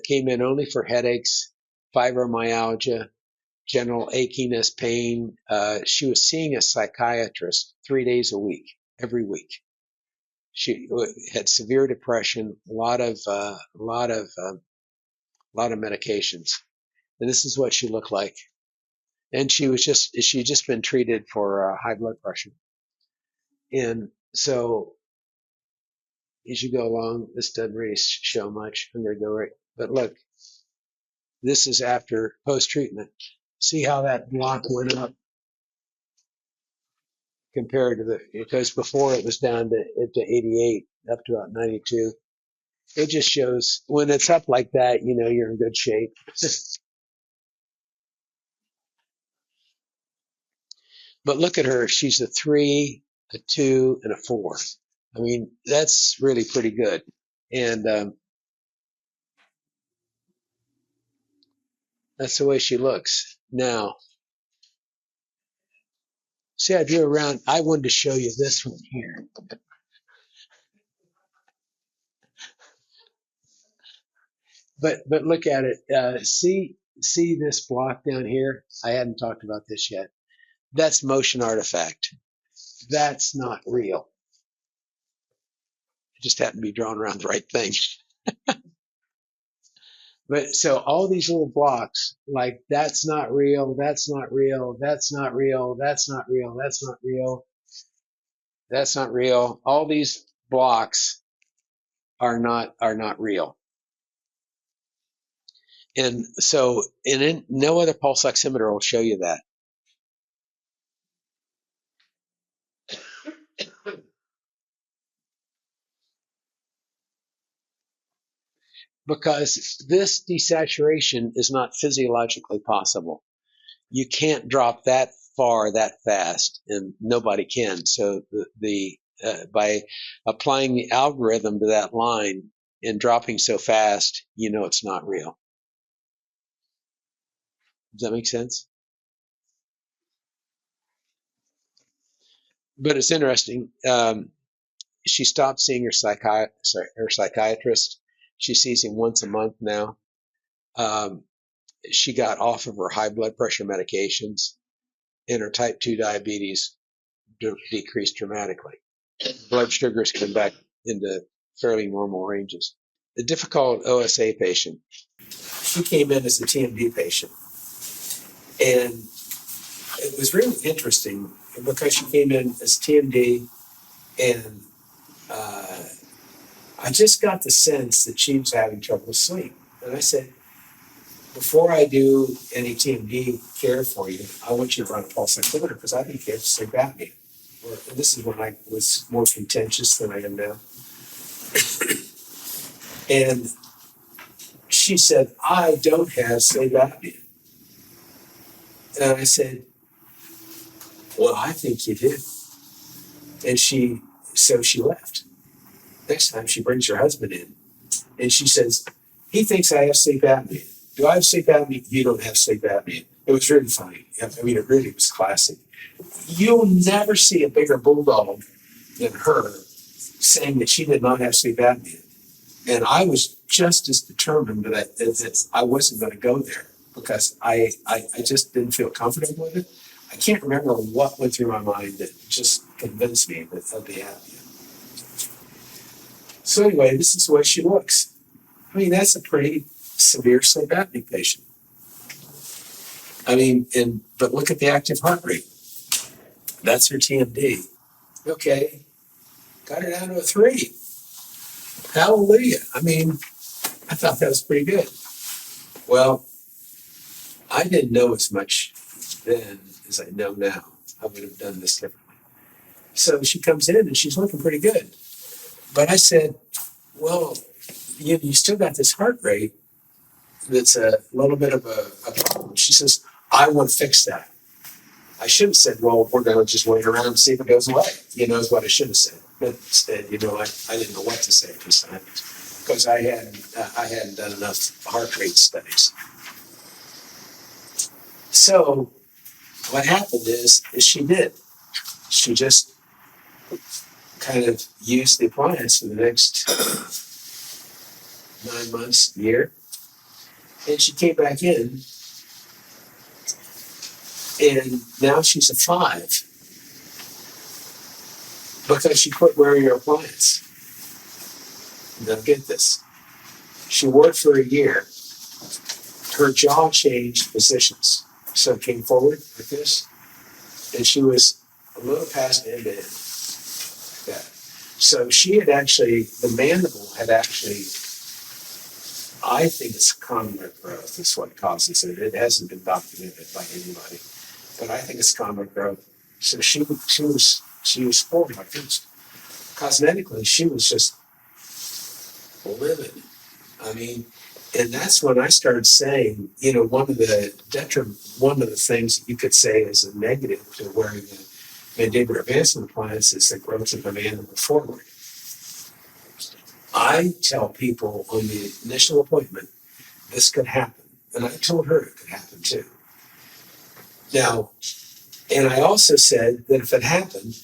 came in only for headaches, fibromyalgia, general achiness, pain. She was seeing a psychiatrist 3 days a week, every week. She had severe depression, a lot of medications, and this is what she looked like. And she just been treated for high blood pressure. And so as you go along, this doesn't really show much. I'm going to go right, but look, this is after post-treatment. See how that block went up compared to because before it was down to 88, up to about 92. It just shows when it's up like that, you're in good shape. But look at her. She's a 3, a 2, and a 4. I mean, that's really pretty good. And that's the way she looks. Now, see, I drew around. I wanted to show you this one here. But look at it. See this block down here? I hadn't talked about this yet. That's motion artifact. That's not real. It just happened to be drawn around the right thing. But so all these little blocks, like that's not real, that's not real, that's not real, that's not real, that's not real, that's not real. All these blocks are not real. And so no other pulse oximeter will show you that. Because this desaturation is not physiologically possible. You can't drop that far that fast, and nobody can. So by applying the algorithm to that line and dropping so fast, you know it's not real. Does that make sense? But it's interesting. She stopped seeing her psychiatrist. She sees him once a month now. She got off of her high blood pressure medications, and her type 2 diabetes decreased dramatically. Blood sugars came back into fairly normal ranges. The difficult OSA patient, she came in as a TMD patient, and it was really interesting because she came in as TMD, and I just got the sense that she was having trouble with sleep. And I said, before I do any TMD care for you, I want you to run a pulse oximeter because I think you have sleep apnea. And this is when I was more contentious than I am now. And she said, I don't have sleep apnea. And I said, well, I think you do. And so she left. Next time she brings her husband in and she says, he thinks I have sleep apnea. Do I have sleep apnea? You don't have sleep apnea. It was really funny. I mean, it really was classic. You'll never see a bigger bulldog than her saying that she did not have sleep apnea. And I was just as determined that I wasn't going to go there because I just didn't feel comfortable with it. I can't remember what went through my mind that just convinced me of the apnea. So anyway, this is the way she looks. I mean, that's a pretty severe sleep apnea patient. I mean, but look at the active heart rate. That's her TMD. Okay, got her down to a 3. Hallelujah. I mean, I thought that was pretty good. Well, I didn't know as much then as I know now. I would have done this differently. So she comes in and she's looking pretty good. But I said, well, you still got this heart rate that's a little bit of a problem. She says, I want to fix that. I should have said, well, we're going to just wait around and see if it goes away. You know, is what I should have said. But instead, I didn't know what to say this time because I hadn't done enough heart rate studies. So what happened is she did. She just kind of used the appliance for the next 9 months, year. And she came back in, and now she's a 5 because she quit wearing her appliance. Now get this. She wore it for a year. Her jaw changed positions. So it came forward like this, and she was a little past end to end. Like that. So she had actually, the mandible had actually, I think it's condylar growth is what causes it. It hasn't been documented by anybody, but I think it's condylar growth. So she was forward like this. Cosmetically, she was just livid. I mean, and that's when I started saying, one of the things that you could say is a negative to wearing the mandibular advancement appliance is the growth of the mandible forward. I tell people on the initial appointment, this could happen. And I told her it could happen too. Now, and I also said that if it happened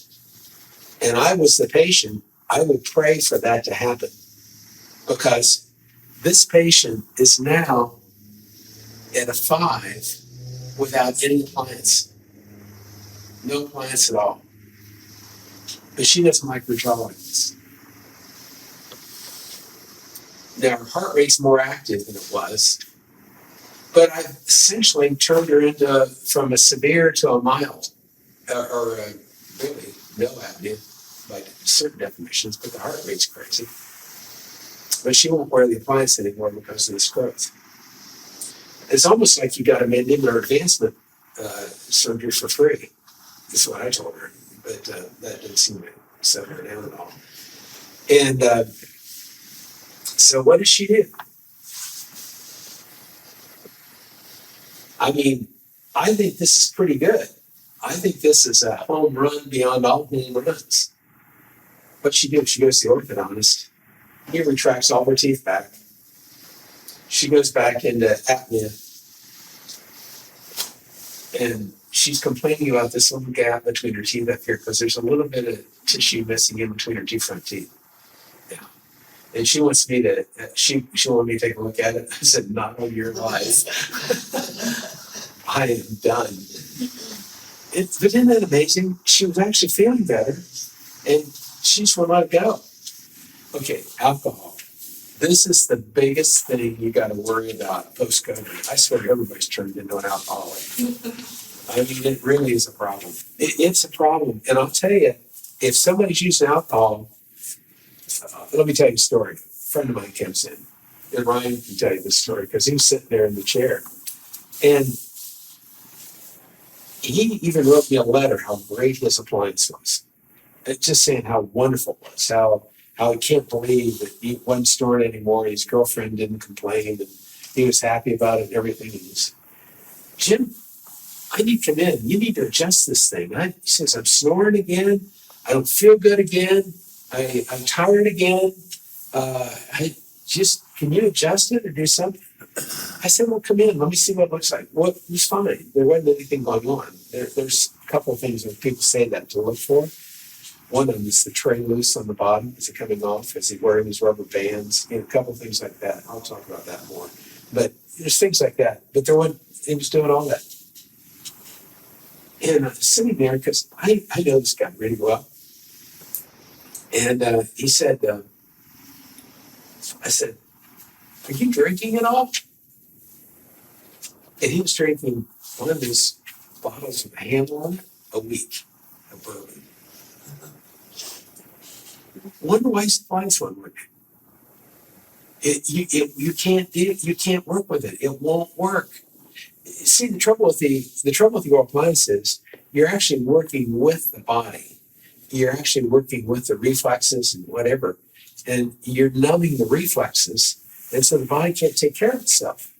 and I was the patient, I would pray for that to happen because this patient is now at a 5 without any appliance. no appliance at all. But she doesn't like Ritalin. Now her heart rate's more active than it was, but I've essentially turned her into from a severe to a mild, or a really no apnea by certain definitions, but the heart rate's crazy. But she won't wear the appliance anymore because of this growth. It's almost like you got a mandibular advancement surgery for free. That's what I told her, but that didn't seem to settle her down at all. And so what does she do? I mean, I think this is pretty good. I think this is a home run beyond all home runs. What she do? She goes to the orthodontist. He retracts all her teeth back. She goes back into apnea. And she's complaining about this little gap between her teeth up here because there's a little bit of tissue missing in between her two front teeth. Yeah. And she wants me to, she wanted me to take a look at it. I said, not on your life. I am done. But isn't that amazing? She was actually feeling better and she just won't let it go. Okay, alcohol. This is the biggest thing you got to worry about post-COVID. I swear everybody's turned into an alcoholic. I mean, it really is a problem. It's a problem. And I'll tell you, if somebody's using alcohol, let me tell you a story. A friend of mine comes in, and Ryan can tell you this story because he was sitting there in the chair. And he even wrote me a letter how great his appliance was. Just saying how wonderful it was, how he can't believe that he wasn't snoring anymore. His girlfriend didn't complain, and he was happy about it and everything. He was, Jim, I need to come in. You need to adjust this thing. He says, I'm snoring again. I don't feel good again. I'm tired again. Can you adjust it or do something? I said, well, come in. Let me see what it looks like. Well, it was fine. There wasn't anything going on. There's a couple of things that people say that to look for. One of them is the tray loose on the bottom. Is it coming off? Is he wearing his rubber bands? A couple of things like that. I'll talk about that more. But there's things like that. But he was doing all that. And I was sitting there because I know this guy really well. And he said, I said, are you drinking at all? And he was drinking one of these bottles with a handle on it a week of bourbon. Wonder why his appliance won't work. You can't work with it. It won't work. See, the trouble with your appliance is you're actually working with the body. You're actually working with the reflexes and whatever, and you're numbing the reflexes, and so the body can't take care of itself.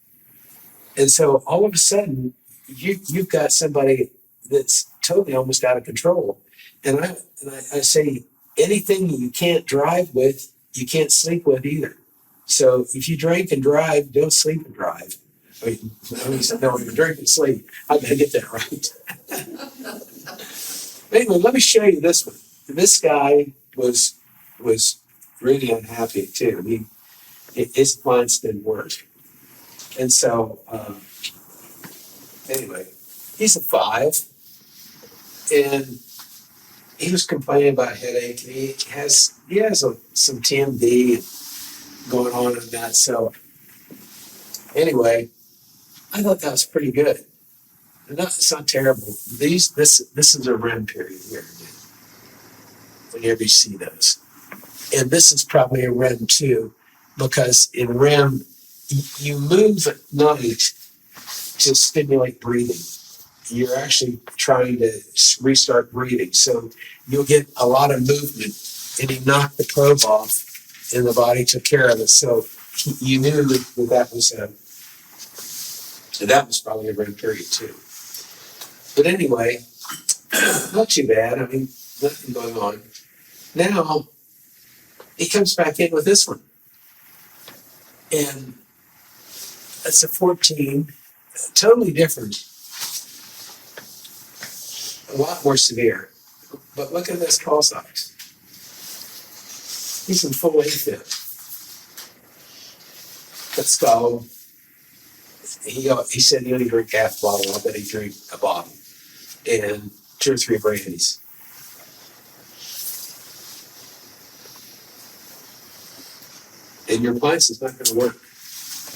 And so all of a sudden, you've got somebody that's totally almost out of control. And I say, anything you can't drive with, you can't sleep with either. So if you drink and drive, don't sleep and drive. I mean, no, you drink and sleep. I gotta get that right. Anyway, let me show you this one. This guy was really unhappy too. His appliance didn't work. And so, anyway, he's a 5, and he was complaining about headache. And he has some TMD going on in that. So, anyway, I thought that was pretty good. It's not terrible. This is a REM period here. Whenever you see those, and this is probably a REM too, because in REM you move not to stimulate breathing. You're actually trying to restart breathing, so you'll get a lot of movement, and he knocked the probe off, and the body took care of it. So you knew that was probably a REM period too. But anyway, not too bad. I mean, nothing going on. Now he comes back in with this one, and it's a 14, totally different, a lot more severe. But look at this call size. He's in full AFib. Let's go. He said he only drank half a bottle. I bet he drank a bottle. And 2 or 3 brandies. And your appliance is not going to work.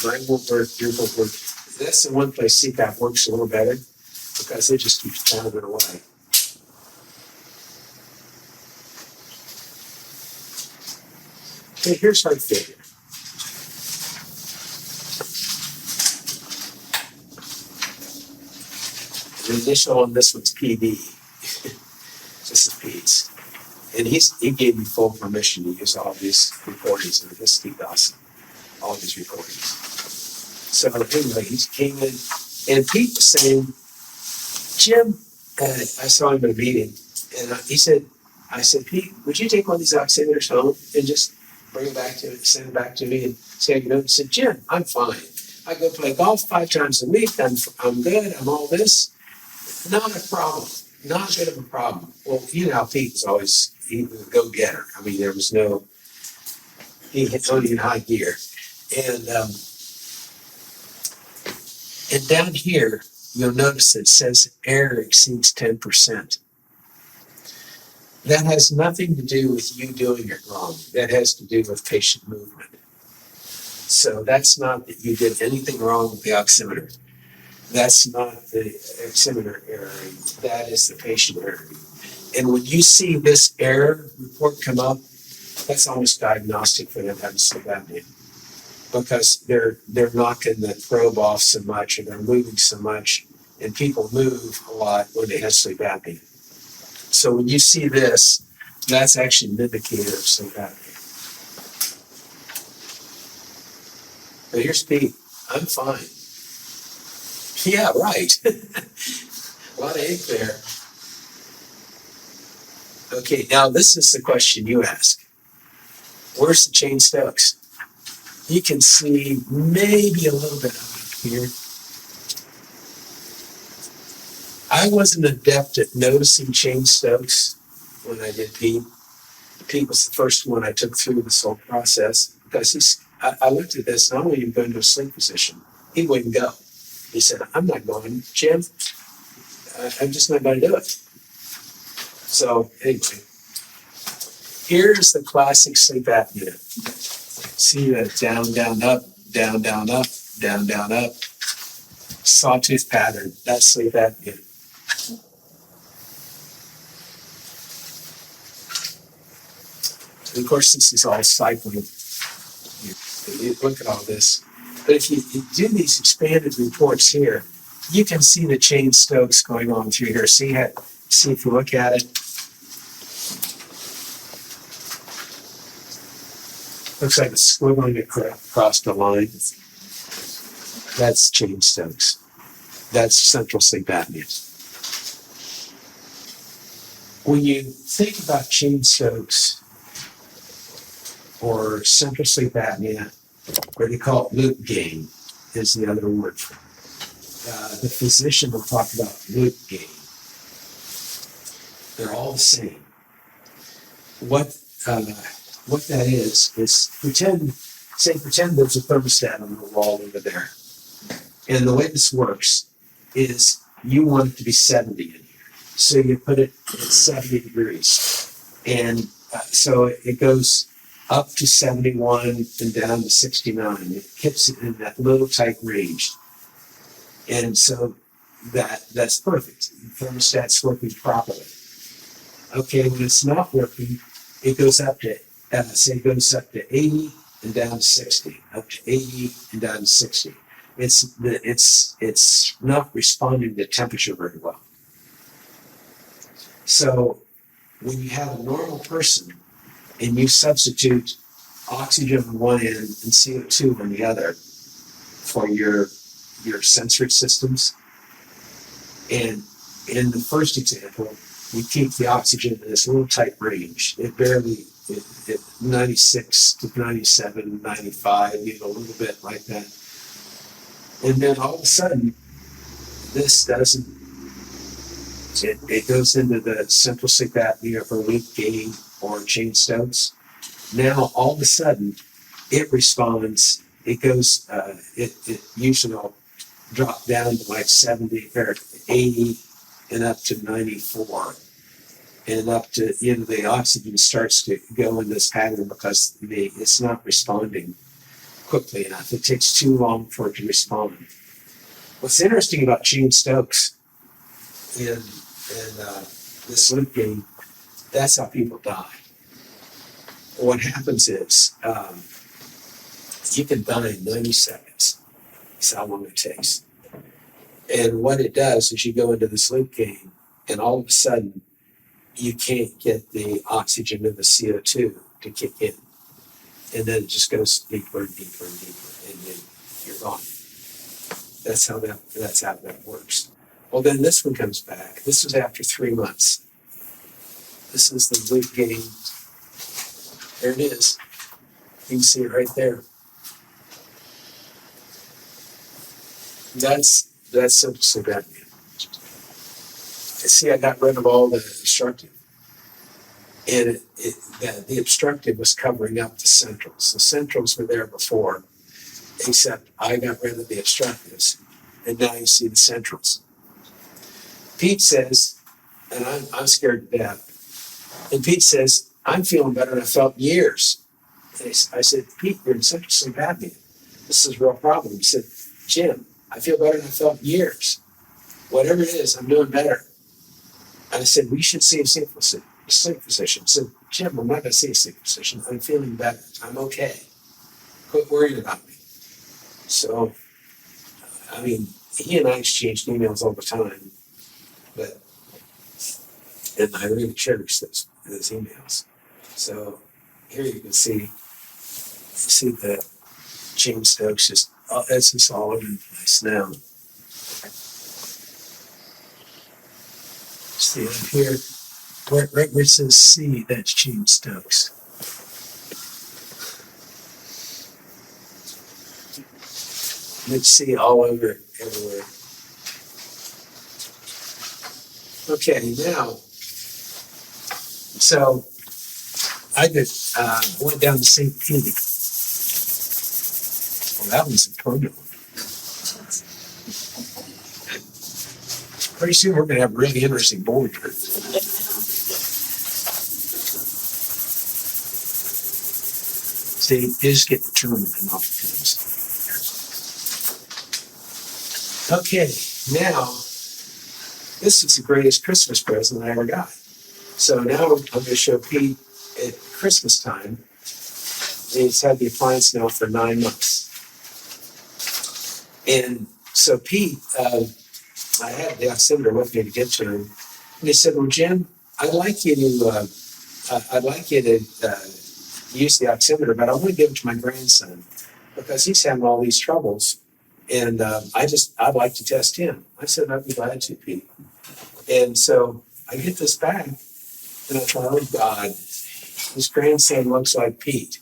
Mine won't work, yours won't work. That's the one place CPAP works a little better because it just keeps pounding away. Okay, here's heart failure. The initial on this one's PD. This is Pete's. And he gave me full permission to use all these recordings, and this Steve Dawson, all these recordings. So anyway, he came in, and Pete was saying, Jim, I saw him at a meeting, and I said, Pete, would you take one of these oximeters home and just bring it back to me, send it back to me, and say, you know, he said, Jim, I'm fine. I go play golf 5 times a week. I'm good. I'm all this. Not a problem. Not a bit of a problem. Well, you know how Pete was a go-getter. I mean, there was no, he hit only in high gear. And down here, you'll notice it says air exceeds 10%. That has nothing to do with you doing it wrong. That has to do with patient movement. So that's not that you did anything wrong with the oximeter. That's not the oximeter error. That is the patient error. And when you see this error report come up, that's almost diagnostic for them having sleep apnea, because they're knocking the probe off so much, or they're moving so much, and people move a lot when they have sleep apnea. So when you see this, that's actually an indicator of sleep apnea. But here's Pete. I'm fine. Yeah, right. A lot of ink there. Okay, now this is the question you ask. Where's the Cheyne-Stokes? You can see maybe a little bit of it here. I wasn't adept at noticing Cheyne-Stokes when I did Pete. Pete was the first one I took through this whole process, because I looked at this and I wasn't even going to a sleep position. He wouldn't go. He said, I'm not going, Jim. I'm just not going to do it. So anyway, here's the classic sleep apnea. See the down, down, up, down, down, up, down, down, up. Sawtooth pattern. That's sleep apnea. And of course, this is all cycling. You look at all this. But if you do these expanded reports here, you can see the Cheyne-Stokes going on through here. See if you look at it. Looks like it's squiggling across the line. That's Cheyne-Stokes. That's central sleep apnea. When you think about Cheyne-Stokes or central sleep apnea, or they call it loop gain, is the other word for it. The physician will talk about loop gain. They're all the same. What that is pretend there's a thermostat on the wall over there. And the way this works is you want it to be 70 in here. So you put it at 70 degrees. And so it goes up to 71 and down to 69. It keeps it in that little tight range. And so that's perfect. The thermostat's working properly. Okay, when it's not working, it goes up to, it goes up to 80 and down to 60, up to 80 and down to 60. It's not responding to temperature very well. So when you have a normal person and you substitute oxygen on one end and CO2 on the other for your sensory systems, and in the first example, you keep the oxygen in this little tight range. It 96 to 97, 95, a little bit like that. And then all of a sudden, this doesn't, it goes into the central sleep apnea or loop gain or Cheyne-Stokes. Now, all of a sudden, it responds, it goes, it usually will drop down to like 70 or 80, and up to 94. And up to, the oxygen starts to go in this pattern because it's not responding quickly enough. It takes too long for it to respond. What's interesting about Gene Stokes and the sleep gain, that's how people die. What happens is you can die in 90 seconds. That's how long it takes. And what it does is you go into the sleep gain, and all of a sudden, you can't get the oxygen and the CO2 to kick in. And then it just goes deeper and deeper and deeper, and then you're gone. That's how that works. Well, then this one comes back. This is after 3 months. This is the sleep gain. There it is. You can see it right there. That's simple sleep apnea. See, I got rid of all the obstructive. And the obstructive was covering up the centrals. The centrals were there before, except I got rid of the obstructives. And now you see the centrals. Pete says, and I'm scared to death, and Pete says, I'm feeling better than I felt in years. And I said, Pete, you're in central sleep apnea. This is a real problem. He said, Jim, I feel better than I felt in years. Whatever it is, I'm doing better. And I said, we should see a sleep physician. I said, Jim, I'm not going to see a sleep physician. I'm feeling better. I'm okay. Quit worrying about me. So, I mean, he and I exchanged emails all the time, and I really cherish those emails. So here you can see the James Stokes it's just all over the place now. See up here, right where it says C, that's James Stokes. Let's see all over everywhere. Okay, now, so I went down to St. Pete. Well, that was a permanent one. Pretty soon we're going to have a really interesting board here. See, you just get determined and off it comes. Okay, now, this is the greatest Christmas present I ever got. So now I'm going to show Pete at Christmas time. He's had the appliance now for 9 months. And so Pete, I had the oximeter with me to get to him. And he said, well, Jim, I'd like you to use the oximeter, but I want to give it to my grandson because he's having all these troubles. And I'd like to test him. I said, I'd be glad to, Pete. And so I get this back, and I thought, oh, God, his grandson looks like Pete.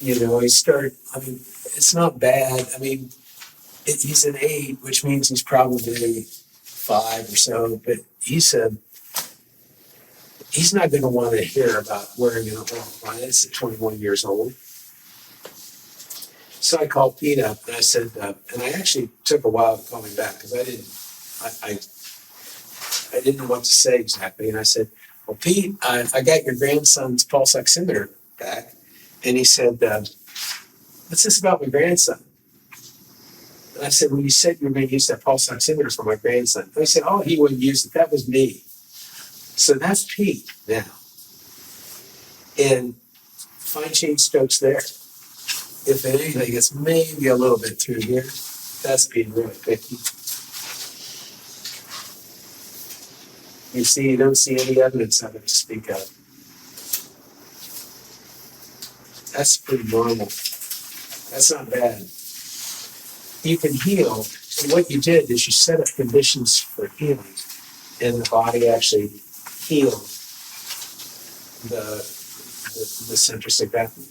It's not bad. I mean, he's an 8, which means he's probably 5 or so, but he said he's not going to want to hear about wearing an appliance at 21 years old. So I called Pete up and I said, and I actually took a while to call him back because I didn't know what to say exactly. And I said, well, Pete, I got your grandson's pulse oximeter back. And he said, what's this about my grandson? And I said, well, you said you were going to use that pulse oximeter for my grandson. And he said, oh, he wouldn't use it. That was me. So that's Pete now. And fine James Stokes there. If anything, it's maybe a little bit through here. That's being really picky. You don't see any evidence of it to speak of. That's pretty normal. That's not bad. You can heal. And what you did is you set up conditions for healing, and the body actually healed the central sleep apnea.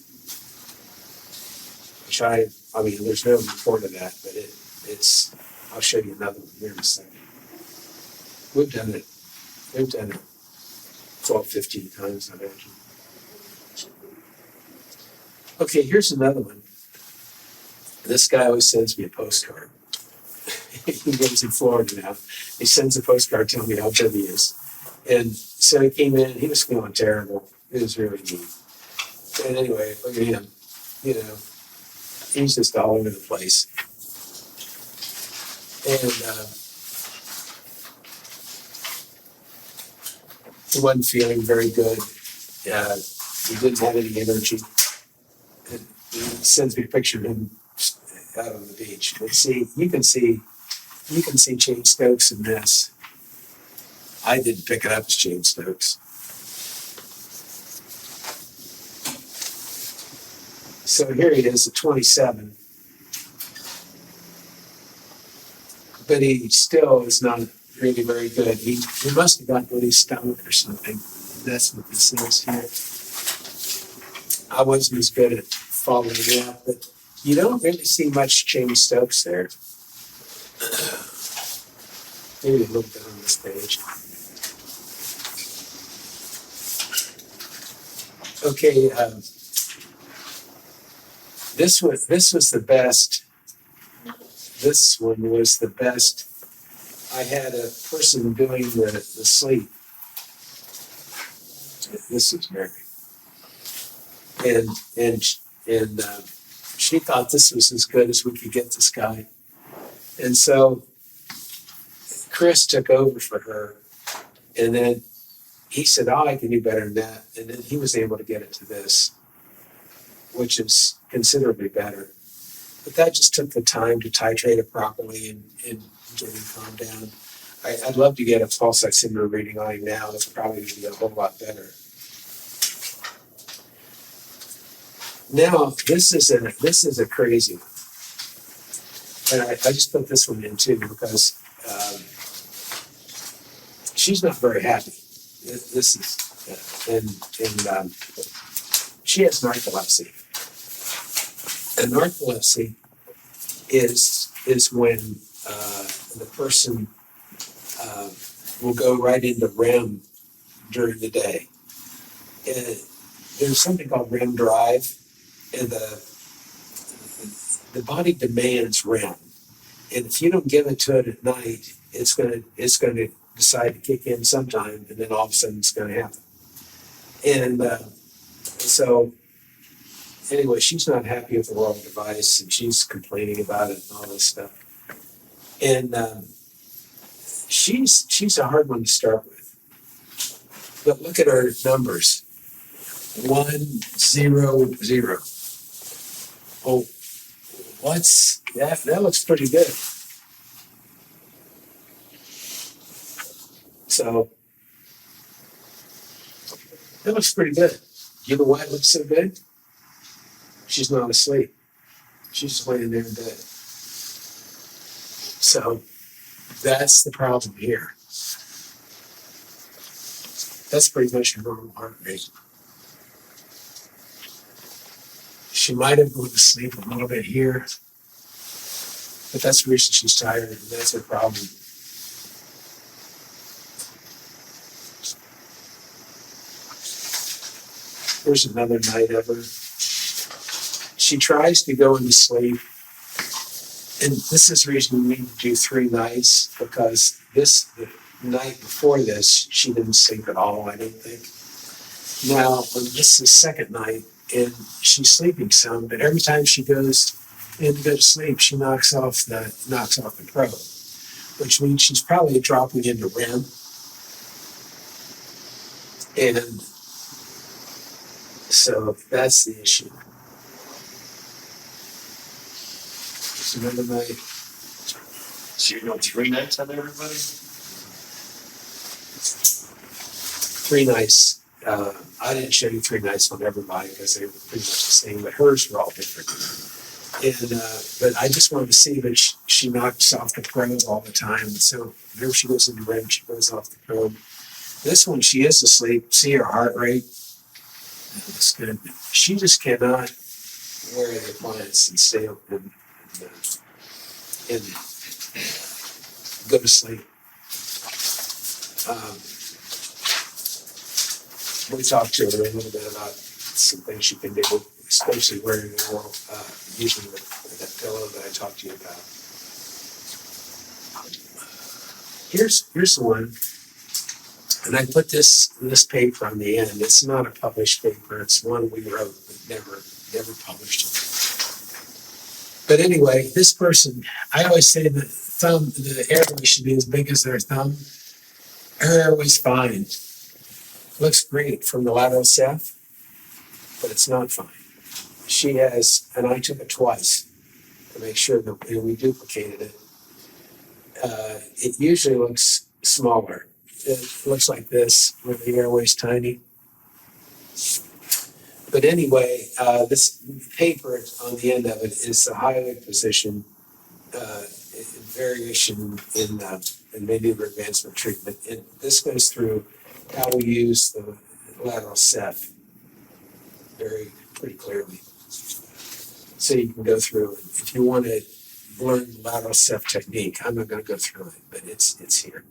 Which I mean, there's no report of that, but it's. I'll show you another one here in a second. We've done it 12, 15 times, I imagine. Okay, here's another one. This guy always sends me a postcard. He lives in Florida now. He sends a postcard telling me how good he is. And so he came in, he was feeling terrible. It was really neat. And anyway, look at him. You know, he's just all over the place. And he wasn't feeling very good. He didn't have any energy. And he sends me a picture of him out on the beach. But you can see Jane Stokes in this. I didn't pick it up as Jane Stokes. So here he is at 27. But he still is not really very good. He must have gotten on his stomach or something. That's what this is here. I wasn't as good at following it up, but you don't really see much Jane Stokes there. Maybe a little bit on this page. Okay, this was the best. This one was the best. I had a person doing the sleep. This is Mary, and she thought this was as good as we could get this guy, and so Chris took over for her, and then he said, "Oh, I can do better than that," and then he was able to get it to this, which is considerably better. But that just took the time to titrate it properly and get him calm down. I'd love to get a pulse oximeter reading on him now. It's probably going to be a whole lot better. Now, this is a crazy one. And I just put this one in too because she's not very happy. This is, and she has narcolepsy. And narcolepsy is when the person will go right into REM during the day. And there's something called REM drive, and the body demands REM. And if you don't give it to it at night, it's going to decide to kick in sometime, and then all of a sudden it's going to happen. And so anyway, she's not happy with the oral device, and she's complaining about it and all this stuff. And she's a hard one to start with. But look at her numbers. 1, 0, 0. Oh, what's that? That looks pretty good. So that looks pretty good. You know why it looks so good? She's not asleep. She's just laying there in bed. So that's the problem here. That's pretty much her normal heart rate. She might have gone to sleep a little bit here, but that's the reason she's tired, and that's her problem. Here's another night of her. She tries to go into sleep, and this is the reason we need to do 3 nights, because the night before this, she didn't sleep at all, I don't think. Now, this is the second night, and she's sleeping some, but every time she goes in to go to sleep, she knocks off the probe, which means she's probably dropping into REM. And so that's the issue. Just another night. So you're doing 3 nights on everybody? 3 nights. I didn't show you 3 nights on everybody because they were pretty much the same, but hers were all different. And but I just wanted to see that she knocks off the probe all the time. So whenever she goes into REM, she goes off the probe. This one, she is asleep. See her heart rate? That's good. She just cannot wear the appliance and stay up and go to sleep. We talked to her a little bit about some things she can do, especially wearing the oral, using that pillow that I talked to you about. Here's one, and I put this paper on the end. It's not a published paper. It's one we wrote but never published it. But anyway, this person, I always say the airway should be as big as their thumb. Her airway's fine. Looks great from the lateral ceph, but it's not fine. She has, and I took it twice to make sure that we duplicated it. It usually looks smaller. It looks like this, where the airway's tiny. But anyway, this paper on the end of it is the highway position variation in maneuver advancement treatment. This goes through how we use the lateral ceph pretty clearly. So you can go through, if you want to learn the lateral ceph technique, I'm not going to go through it, but it's here.